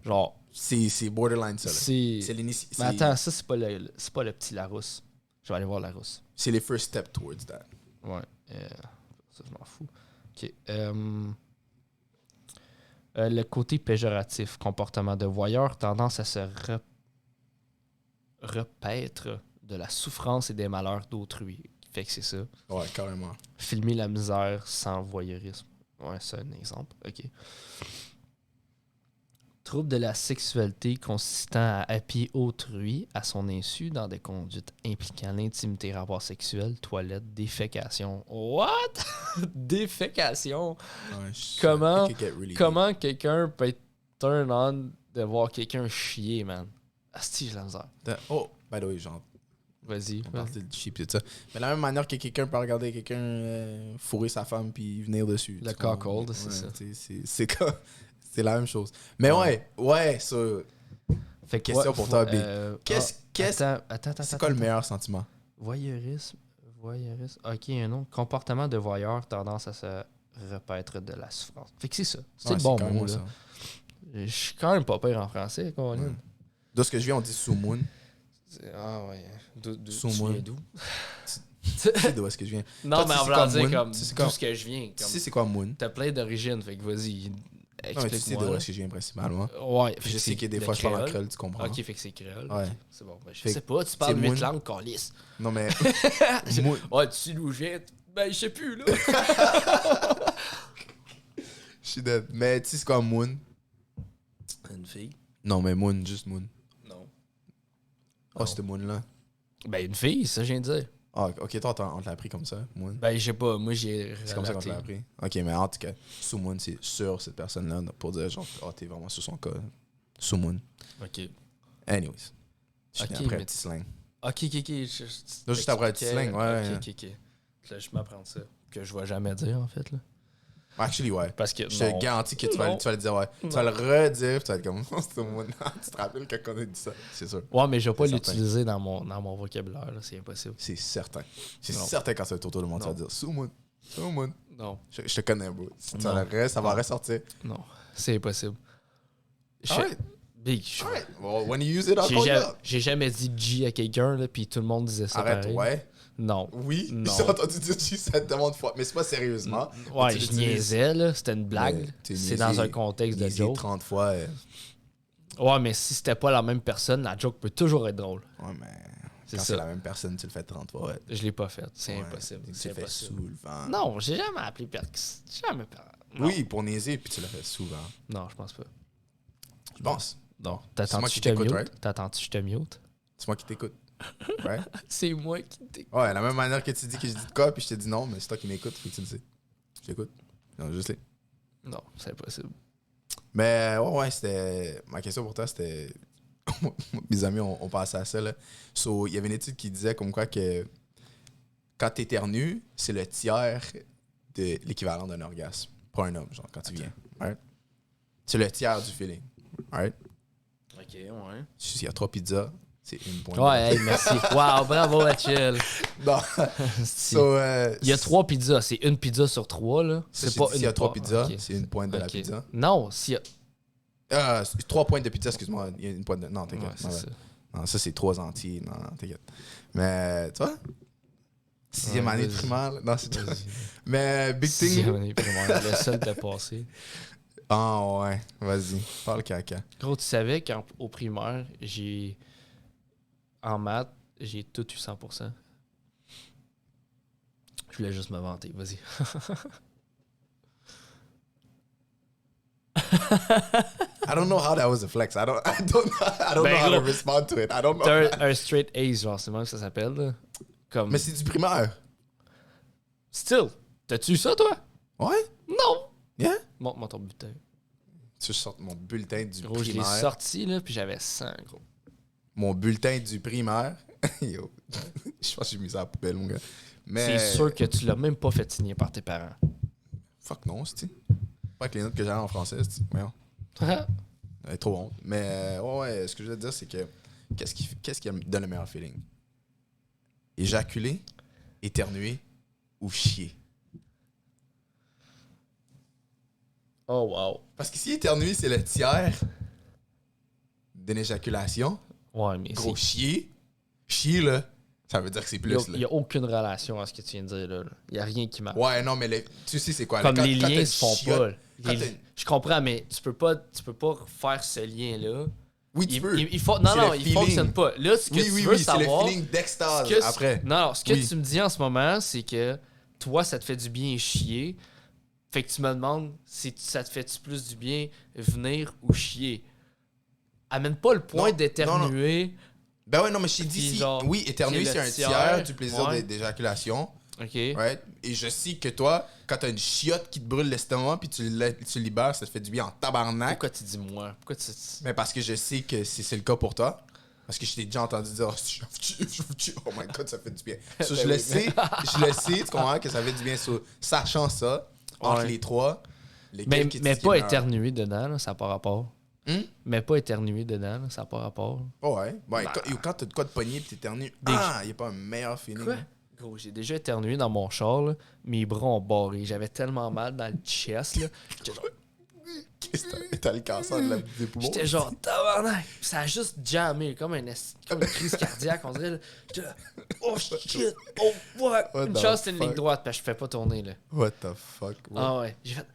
Genre, C'est borderline, ça. Là. c'est... l'initiative. Mais attends, ça, c'est pas le petit Larousse. Je vais aller voir Larousse. C'est les first steps towards that. Ouais. Ça, je m'en fous. OK. Le côté péjoratif, comportement de voyeur, tendance à se repaître de la souffrance et des malheurs d'autrui. Fait que c'est ça. Ouais, carrément. Filmer la misère sans voyeurisme. Ouais, c'est un exemple. OK. Trouble de la sexualité consistant à appuyer autrui à son insu dans des conduites impliquant l'intimité, rapport sexuel, toilette, défécation. What? Défécation? Ouais, Comment quelqu'un peut être turn on de voir quelqu'un chier, man? Asti, j'ai la misère. Oh, by the way, genre, Vas-y. on parle de cheap et tout ça. Mais de la même manière que quelqu'un peut regarder quelqu'un fourrer sa femme puis venir dessus. Le cockhold, c'est ça. C'est comme... C'est la même chose. Mais ouais, ça... Fait que question pour toi, Big. Attends. C'est quoi le meilleur sentiment? Voyeurisme. OK, un autre. Comportement de voyeur, tendance à se repaître de la souffrance. Fait que c'est ça. C'est le bon mot, là. Je suis quand même pas pire en français, quoi. Ouais. De ce que je viens, on dit sous-moon. Ah ouais. Sous-moon. D'où? Tu sais d'où est-ce que je viens? Non, mais en voulant dire comme d'où d'où ce que je viens. Tu sais c'est quoi moon? T'as plein d'origines, fait que vas-y, Non, mais tu sais explique-moi. d'où est-ce que je viens principalement. Ouais. Je sais que des fois je parle en créole, tu comprends. Ok, fait que c'est créole. Ouais. Ok, c'est bon. Ben, je Fait sais pas, tu parles c'est 8 moon. langues, câlisse. Non, mais... moon. Ouais, tu sais d'où je viens? Ben, je sais plus, là. Je suis dead. Mais tu sais c'est quoi moon? Une fille? Non, mais moon, juste moon. Non. Oh, c'était moon là. Ben, une fille, ça, je viens de dire. Ah, ok, toi, on te l'a appris comme ça, moon. Ben, je sais pas, moi, j'ai. C'est comme ça qu'on te l'a appris. Ok, mais en tout cas, sous moon, c'est sur cette personne-là pour dire genre, oh, t'es vraiment sur son cas. Sous moon. Ok. Anyways. Je Ok, finis après mais- un petit slang. Ok. Là, juste après un petit slang, ouais. Ok. Là, je m'apprends ça. Que je vais jamais dire, en fait, là. Actually, ouais. Parce que. Je te garantis que tu vas le dire, ouais. Tu vas le redire, puis tu vas être comme, oh, c'est moon. Tu te rappelles quand on a dit ça? C'est sûr. Ouais, mais je vais pas C'est certain. l'utiliser dans mon vocabulaire, là. C'est impossible. C'est certain. C'est Non. certain quand c'est autour de le monde, tu vas dire, sous moon. Sous moon. Non. Je te connais, bro. Non. Ça va ressortir. Non. C'est impossible. Alright. Big. Alright. Well, when you use it, I'll J'ai call you jamais, out. j'ai jamais dit G à quelqu'un, là, puis tout le monde disait ça. Arrête, pareil. ouais. Non. Oui, Non. j'ai entendu dire G cette demande fois, mais c'est pas sérieusement. Ouais, Tu je l'utilises. niaisais, là. C'était une blague. Ouais, t'es C'est niaisé- dans un contexte de niaisé joke. 30 fois. Ouais, mais si c'était pas la même personne, la joke peut toujours être drôle. Ouais, mais C'est quand ça. c'est la même personne, tu le fais 30 fois. Ouais. Je l'ai pas fait. C'est Ouais, impossible. Tu C'est le fais impossible. souvent. Non, j'ai jamais appelé personne. Jamais. Non. Oui, pour niaiser, puis tu le fais souvent. Non, je pense pas. Je pense. Non. C'est T'attends-tu moi que qui je te t'écoute, mute? right? T'attends-tu que je te mute? C'est moi qui t'écoute. Ouais. C'est moi qui t'écoute. Ouais, la même manière que tu dis que je dis de quoi, puis je te dis non, mais c'est toi qui m'écoutes, faut que tu le sais. Je t'écoute. Non, juste les. Non, c'est impossible. Mais ouais, c'était. Ma question pour toi, c'était. Mes amis ont passé à ça, là. So, il y avait une étude qui disait comme quoi que quand t'éternues, c'est le tiers de l'équivalent d'un orgasme. Pour un homme, genre, quand tu viens. Right? C'est le tiers du feeling. Right? Ok, ouais. S'il y a 3 pizzas, c'est une pointe. Ouais, hey, merci. Wow, bravo, Achille. Non. So, Il y a 3 pizzas. C'est une pizza sur 3, là. C'est pas une. S'il y a 3 pizzas, Ok. c'est une pointe de la Ok. pizza. Non, s'il y a. 3 pointes de pizza, excuse-moi. Il y a une pointe de. Non, t'inquiète. Ouais, c'est Non, ça. non, ça, c'est 3 entiers. Non, t'inquiète. Mais, tu vois? 6e Ouais, année de vas-y. primaire. là. Non, c'est Vas-y. Mais, big thing. Sixième année primaire, le seul de passé. Ah, ouais. Vas-y. Parle caca. Gros, tu savais qu'au primaire, j'ai. En maths, j'ai tout eu 100%. Je voulais juste me vanter. Vas-y. I don't know how that was a flex. I don't know Ben, how to gros. respond to it. I don't know. T'as un straight Ace, genre, c'est même que ça s'appelle. Là. Comme. Mais c'est du primaire. Still, t'as-tu eu ça, toi? Ouais? Non! Yeah? Montre-moi ton bulletin. Tu sortes mon bulletin du Gros, je l'ai primaire. sorti, là, puis j'avais 100, gros. Mon bulletin du primaire. Yo. Je pense que j'ai mis ça à la poubelle, mon gars. Mais. C'est sûr que tu l'as même pas fait signer par tes parents. Fuck non, c'est pas avec les notes que j'avais en français, c'est voyons. Ah, Trop honte. Mais ouais, ce que je veux dire, c'est que qu'est-ce qui me donne le meilleur feeling? Éjaculer, éternuer ou chier? Oh, wow. Parce que si éternuer, c'est le tiers d'une éjaculation, Ouais, mais gros, chier, là, ça veut dire que c'est plus, il n'y a aucune relation à ce que tu viens de dire, là. Il n'y a rien qui marche. Ouais, non, mais tu sais c'est quoi? Comme Quand les liens t'as se font chiotte, pas. Je comprends, mais tu peux pas faire ce lien-là. Oui, tu peux. Non, C'est non, le il feeling. fonctionne pas. Là, ce que tu veux c'est savoir... le feeling d'extase ce que- après. Non, ce que Oui. tu me dis en ce moment, c'est que toi, ça te fait du bien chier. Fait que tu me demandes si ça te fait plus du bien venir ou chier. Amène pas le point Non, d'éternuer. Ben ouais, non, mais je t'ai dit, Puis si, genre, oui, éternuer, c'est c'est le un tiers, tiers du plaisir ouais. d'éjaculation. OK. Right? Et je sais que toi, quand t'as une chiotte qui te brûle l'estomac puis tu libères, ça te fait du bien en tabarnak. Pourquoi tu dis moi? Pourquoi tu... Mais parce que je sais que c'est le cas pour toi. Parce que je t'ai déjà entendu dire, oh my god, ça fait du bien. So, je le sais, tu comprends que ça fait du bien. So, sachant ça, entre Ouais. les trois, Mais lesquels qui pas est meilleur? éternuer dedans, là, ça n'a pas rapport. Mais pas éternuer dedans, là, ça n'a pas rapport. Oh ouais. Bon, quand t'as de quoi de pogner et t'éternues, il n'y a pas un meilleur feeling. Quoi? Gros, j'ai déjà éternué dans mon char, là. Mes bras ont barré. J'avais tellement mal dans le chest, là. J'étais genre... Qu'est-ce que t'as le cancer de des poumons? J'étais genre, tabarnak! Puis ça a juste jammé, comme une crise cardiaque, on dirait. Là. J'étais là, oh shit! Oh fuck! What Une the chance, c'était une fuck? ligne droite, parce que je fais pas tourner, là. What the fuck? Ah ouais. J'ai fait.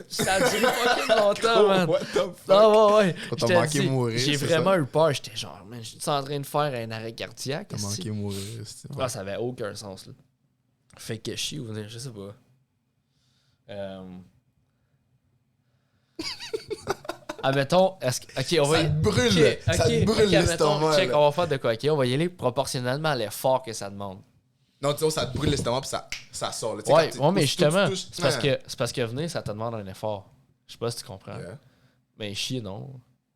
Ça a duré fucking longtemps, man. What the fuck? Ah ouais. Quand t'as Je te manqué dis, mourir, j'ai c'est vraiment ça? eu peur. J'étais genre, man, je suis en train de faire un arrêt cardiaque. T'as esti? manqué mourir. c'est- Ah, ça avait aucun sens, là. Fait que chier ou venir, je sais pas. Admettons, est-ce que. Ok, on va Ça y... te brûle, Ok, ça te ok, brûle ok, admettons, l'estomac. check, là. on va faire de quoi, ok? On va y aller proportionnellement à l'effort que ça demande. Non, tu sais, ça te brûle l'estomac puis ça sort. Là. Tu sais, Ouais, quand tu- ouais, mais aussitôt que tu justement, touches- c'est parce que venir, ça te demande un effort. Je sais pas si tu comprends. Yeah. Mais chier, non.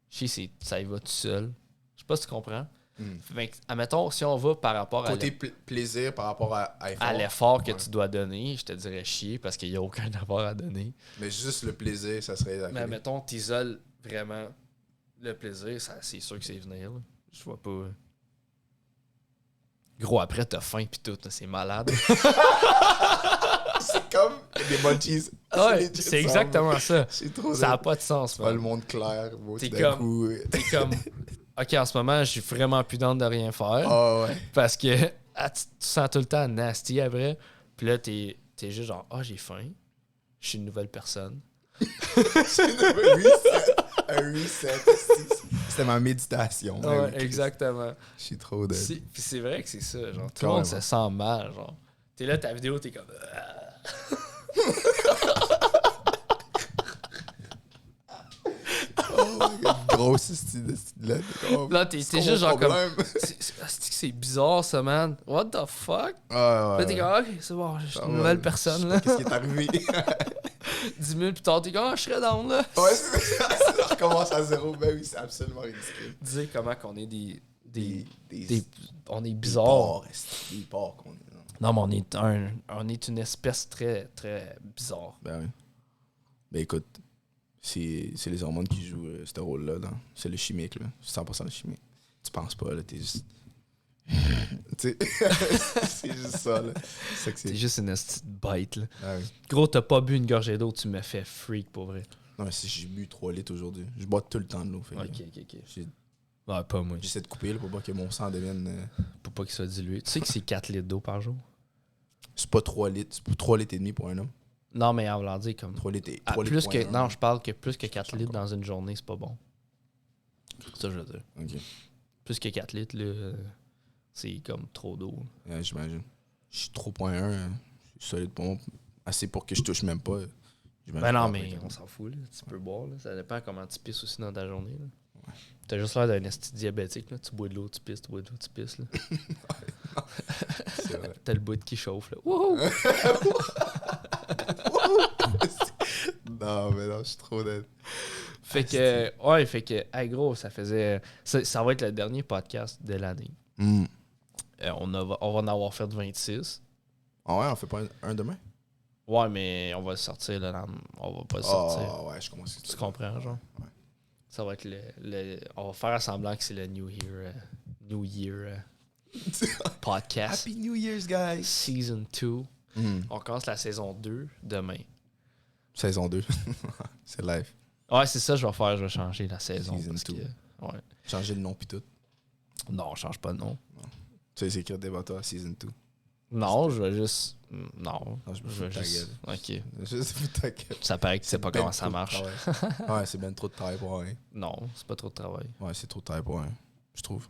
Chier, ça y va tout seul. Je sais pas si tu comprends. Hmm. Fait que, admettons, si on va par rapport Côté plaisir par rapport à effort. à l'effort que Ouais. tu dois donner, je te dirais chier parce qu'il n'y a aucun effort à donner. Mais juste le plaisir, ça serait Mais éjaculé. admettons, t'isoles vraiment le plaisir, c'est sûr que c'est venir. Là. Je vois pas. Gros, après, t'as faim pis tout, là, c'est malade. C'est comme des munchies. Ouais, c'est exactement ça. C'est trop Ça n'a drôle. pas de sens, C'est pas le man. monde clair. Bon, T'es tout d'un comme- coup. T'es comme, ok, en ce moment, je suis vraiment plus dans de rien faire. Ah ouais. Parce que tu sens tout le temps nasty après. Puis là, t'es juste genre, ah, j'ai faim. Je suis une nouvelle personne. C'est un reset. Un reset. C'était ma méditation. Ben Ouais, oui. exactement. Je suis trop dead. Puis c'est vrai que c'est ça. Genre, tout le Carrément. monde se sent mal. Genre, t'es là, ta vidéo, t'es comme. Oh my God, grosse style là. Là, t'es juste genre comme. C'est bizarre, ça, man. What the fuck? Ah, Là, t'es comme, ok, c'est bon, je suis une nouvelle personne, là. Qu'est-ce qui est arrivé? 10 minutes plus tard, t'es comme, ah, je serais down, là. Ouais, ça recommence à zéro. Ben oui, c'est absolument ridicule. Dire comment qu'on est des Des on est des bizarre. porcs, des porcs qu'on est. Non, mais on est une espèce très, très bizarre. Ben oui. Ben écoute, c'est les hormones qui jouent ce rôle-là. C'est le chimique, là. C'est 100% le chimique. Tu penses pas, là, t'es juste... tu sais, c'est juste ça, là. C'est que C'est c'est... juste une petite bête, là. Ah oui. Gros, t'as pas bu une gorgée d'eau, tu me fais freak, pour vrai. Non, mais si j'ai bu 3 litres aujourd'hui. Je bois tout le temps de l'eau. Fait que Ok. j'ai- Ouais, pas moi. J'essaie de couper là, pour pas que mon sang devienne... Pour pas qu'il soit dilué. Tu sais que c'est 4 litres d'eau par jour? C'est pas 3 litres. C'est 3 litres et demi pour un homme. Non, mais en voulant dire comme... 3 litres et... Ah, 3 plus litres que, point un. non, je parle que plus que 4 litres dans une journée, c'est pas bon. C'est ça que je veux dire. Ok. Plus que 4 litres, là, c'est comme trop d'eau. Ouais, j'imagine. Je suis 3.1. Je suis solide pour moi. Assez pour que je touche même pas. J'imagine Ben non, pas mais après. on s'en fout, là. Tu peux boire, là. Ça dépend comment tu pisses aussi dans ta journée, là. T'as juste l'air d'un esti diabétique, là. Tu bois de l'eau, tu pisses, tu bois de l'eau, tu pisses, là. C'est vrai. T'as le bout qui chauffe, là. Wouhou! Non, mais non, je suis trop dead. Fait que, ouais, hey gros, ça faisait. Ça va être le dernier podcast de l'année. On va en avoir fait 26. Ah ouais, on fait pas un demain? Ouais, mais on va le sortir, là. On va pas le sortir. Ah ouais, je commence. Tu comprends, genre? Ouais. Ça va être on va faire semblant que c'est le New Year podcast. Happy New Year's, guys! Season 2. On commence la saison 2 demain. Saison 2. C'est live. Ouais, c'est ça que je vais faire. Je vais changer la saison. Season 2. Ouais. Changer le nom pis tout. Non, je change pas de nom. Tu sais, c'est écrit Débattoir Season 2. Non, je vais juste... Non, je me fous de ta gueule. OK. Je fous de ta gueule. Ça paraît que tu sais pas comment ça marche. Ouais, c'est ben trop de travail pour rien. Non, c'est pas trop de travail. Ouais, c'est trop de travail pour rien, je trouve.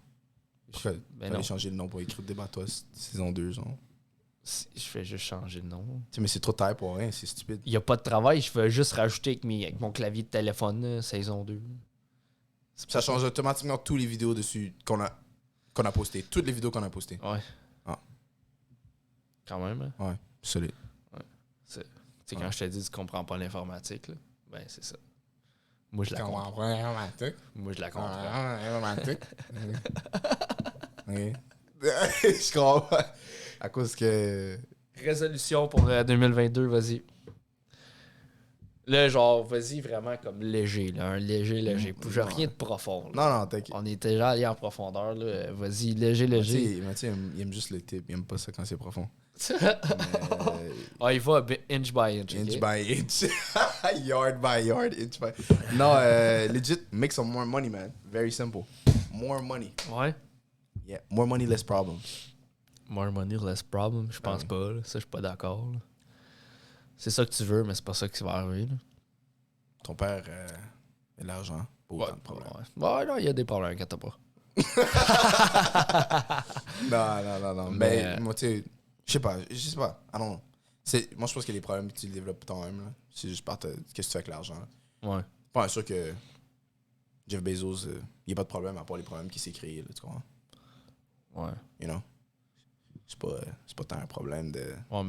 Pourquoi fallait changer le nom pour écrire Débattoir Saison 2, genre? Je fais juste changer de nom. Tu sais, mais c'est trop de travail pour rien, c'est stupide. Il y a pas de travail, je vais juste rajouter avec mon clavier de téléphone, là, saison 2. Ça change automatiquement toutes les vidéos dessus qu'on a postées. Toutes les vidéos qu'on a postées. Ouais. Ah. Quand même, hein? Ouais, solide. Ouais. Tu sais, quand je te dis que tu comprends pas l'informatique, là, ben c'est ça. Moi, je la comprends. Moi, je la comprends. Oui. Je comprends pas. À cause que... Résolution pour 2022, vas-y. Là, genre, vas-y vraiment comme léger, là. Un léger. J'ai rien de profond. Là. Non, t'inquiète. On est déjà allé en profondeur, là. Vas-y, léger. Mathieu, il aime juste le tip. Il aime pas ça quand c'est profond. Il va inch by inch. Inch by inch. Yard by yard, inch by... Non, legit, make some more money, man. Very simple. More money. Ouais. Yeah, more money, less problems. More money, less problems. Je pense pas, là. Ça, je suis pas d'accord, là. C'est ça que tu veux, mais c'est pas ça qui va arriver, là. Ton père a de l'argent, pas autant de problèmes. Ouais, non, il y a des problèmes, inquiète pas. Non. Mais moi, tu sais, je sais pas. I don't know. Moi, je pense que les problèmes que tu développes toi-même, là, c'est juste par qu'est-ce que tu fais avec l'argent. Là. Ouais. Pas sûr que Jeff Bezos, il n'y a pas de problème à part les problèmes qu'il s'est créés, là, tu comprends? Ouais. You know? C'est pas tant un problème de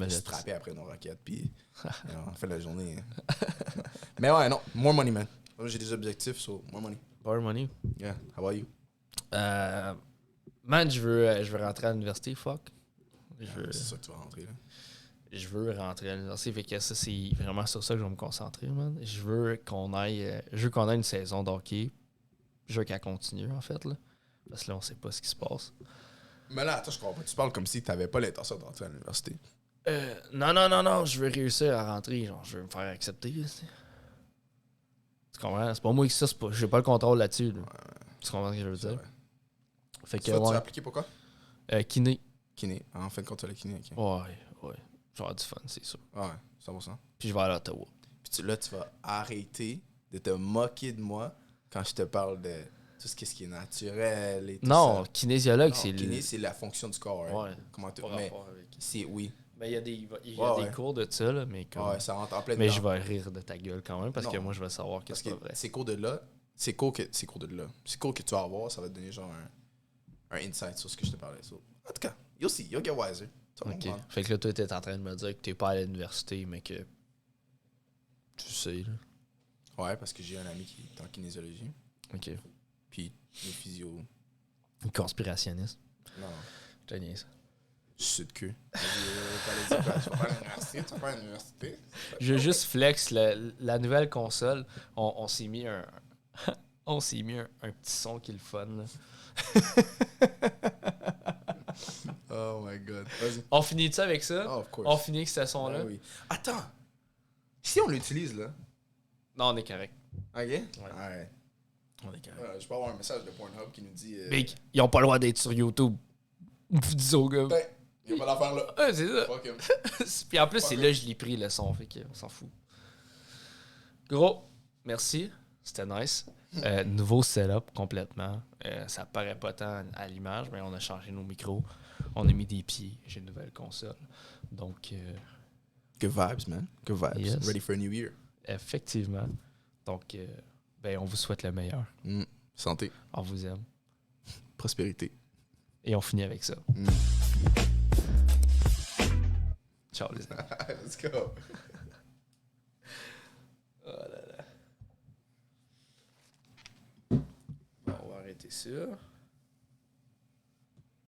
se trapper après nos raquettes, puis on fait la journée. Mais ouais, non, more money, man. Moi, j'ai des objectifs, so more money. More money? Yeah, how about you? Man, je veux rentrer à l'université, fuck. C'est ça que tu vas rentrer, là. Je veux rentrer à l'université, fait que ça, c'est vraiment sur ça que je vais me concentrer, man. Je veux qu'on ait une saison d'hockey. Je veux qu'elle continue, en fait, là. Parce que là, on sait pas ce qui se passe. Mais là, attends, je comprends pas. Tu parles comme si t'avais pas l'intention de rentrer à l'université. Non. Je veux réussir à rentrer. Genre, je veux me faire accepter. Tu comprends? C'est pas moi qui ça. J'ai pas le contrôle là-dessus. Là. Tu comprends ce que je veux dire? Fait que, tu as appliqué pour quoi? Kiné. Kiné. En fin de compte, tu as le kiné, ok. Ouais. Je vais avoir du fun, c'est sûr. Ouais, 100%. Puis je vais aller à Ottawa. Puis là, tu vas arrêter de te moquer de moi quand je te parle de tout ce qui est naturel et tout non, ça. Kinésiologue, c'est kiné, c'est la fonction du corps. Right? Ouais. Comment mais c'est oui. Mais il y a des cours de ça, là, mais comme... Ouais, ça rentre en plein dedans. Mais je vais rire de ta gueule quand même, parce que moi, je vais savoir que c'est pas vrai. Ces cours de là, ces cours que tu vas avoir, ça va te donner genre un insight sur ce que je te parlais. So, en tout cas, you'll see, you'll get wiser. Ok. Fait que là, toi, t'es en train de me dire que t'es pas à l'université, mais que tu sais, là. Ouais, parce que j'ai un ami qui est en kinésiologie. Ok. Puis, les physio. Une conspirationniste. Non. Je te niaise. Je suis de queue. Tu vas pas à l'université? Je veux juste flex la nouvelle console. On s'est mis un petit son qui est le fun, là. Oh my god. Vas-y. On finit-tu avec ça? Oh, of course. On finit avec ce son-là? Oui. Attends. Si on l'utilise, là. Non, on est correct. OK? Ouais. Ouais. On est correct. Je peux avoir un message de Pornhub qui nous dit... Big, ils ont pas le droit d'être sur YouTube. Dis au gars. Ben, il n'y a pas d'affaire là. C'est ça. Fuck him. Puis en plus, c'est là que je l'ai pris le son, fait qu'on s'en fout. Gros, merci. C'était nice. Nouveau setup complètement. Ça paraît pas tant à l'image, mais on a changé nos micros. On a mis des pieds. J'ai une nouvelle console. Donc... Good vibes, man. Good vibes. Yes. Ready for a new year. Effectivement. Donc, on vous souhaite le meilleur. Santé. On vous aime. Prospérité. Et on finit avec ça. Ciao, les amis. Let's go. Oh là là. Bon, on va arrêter ça.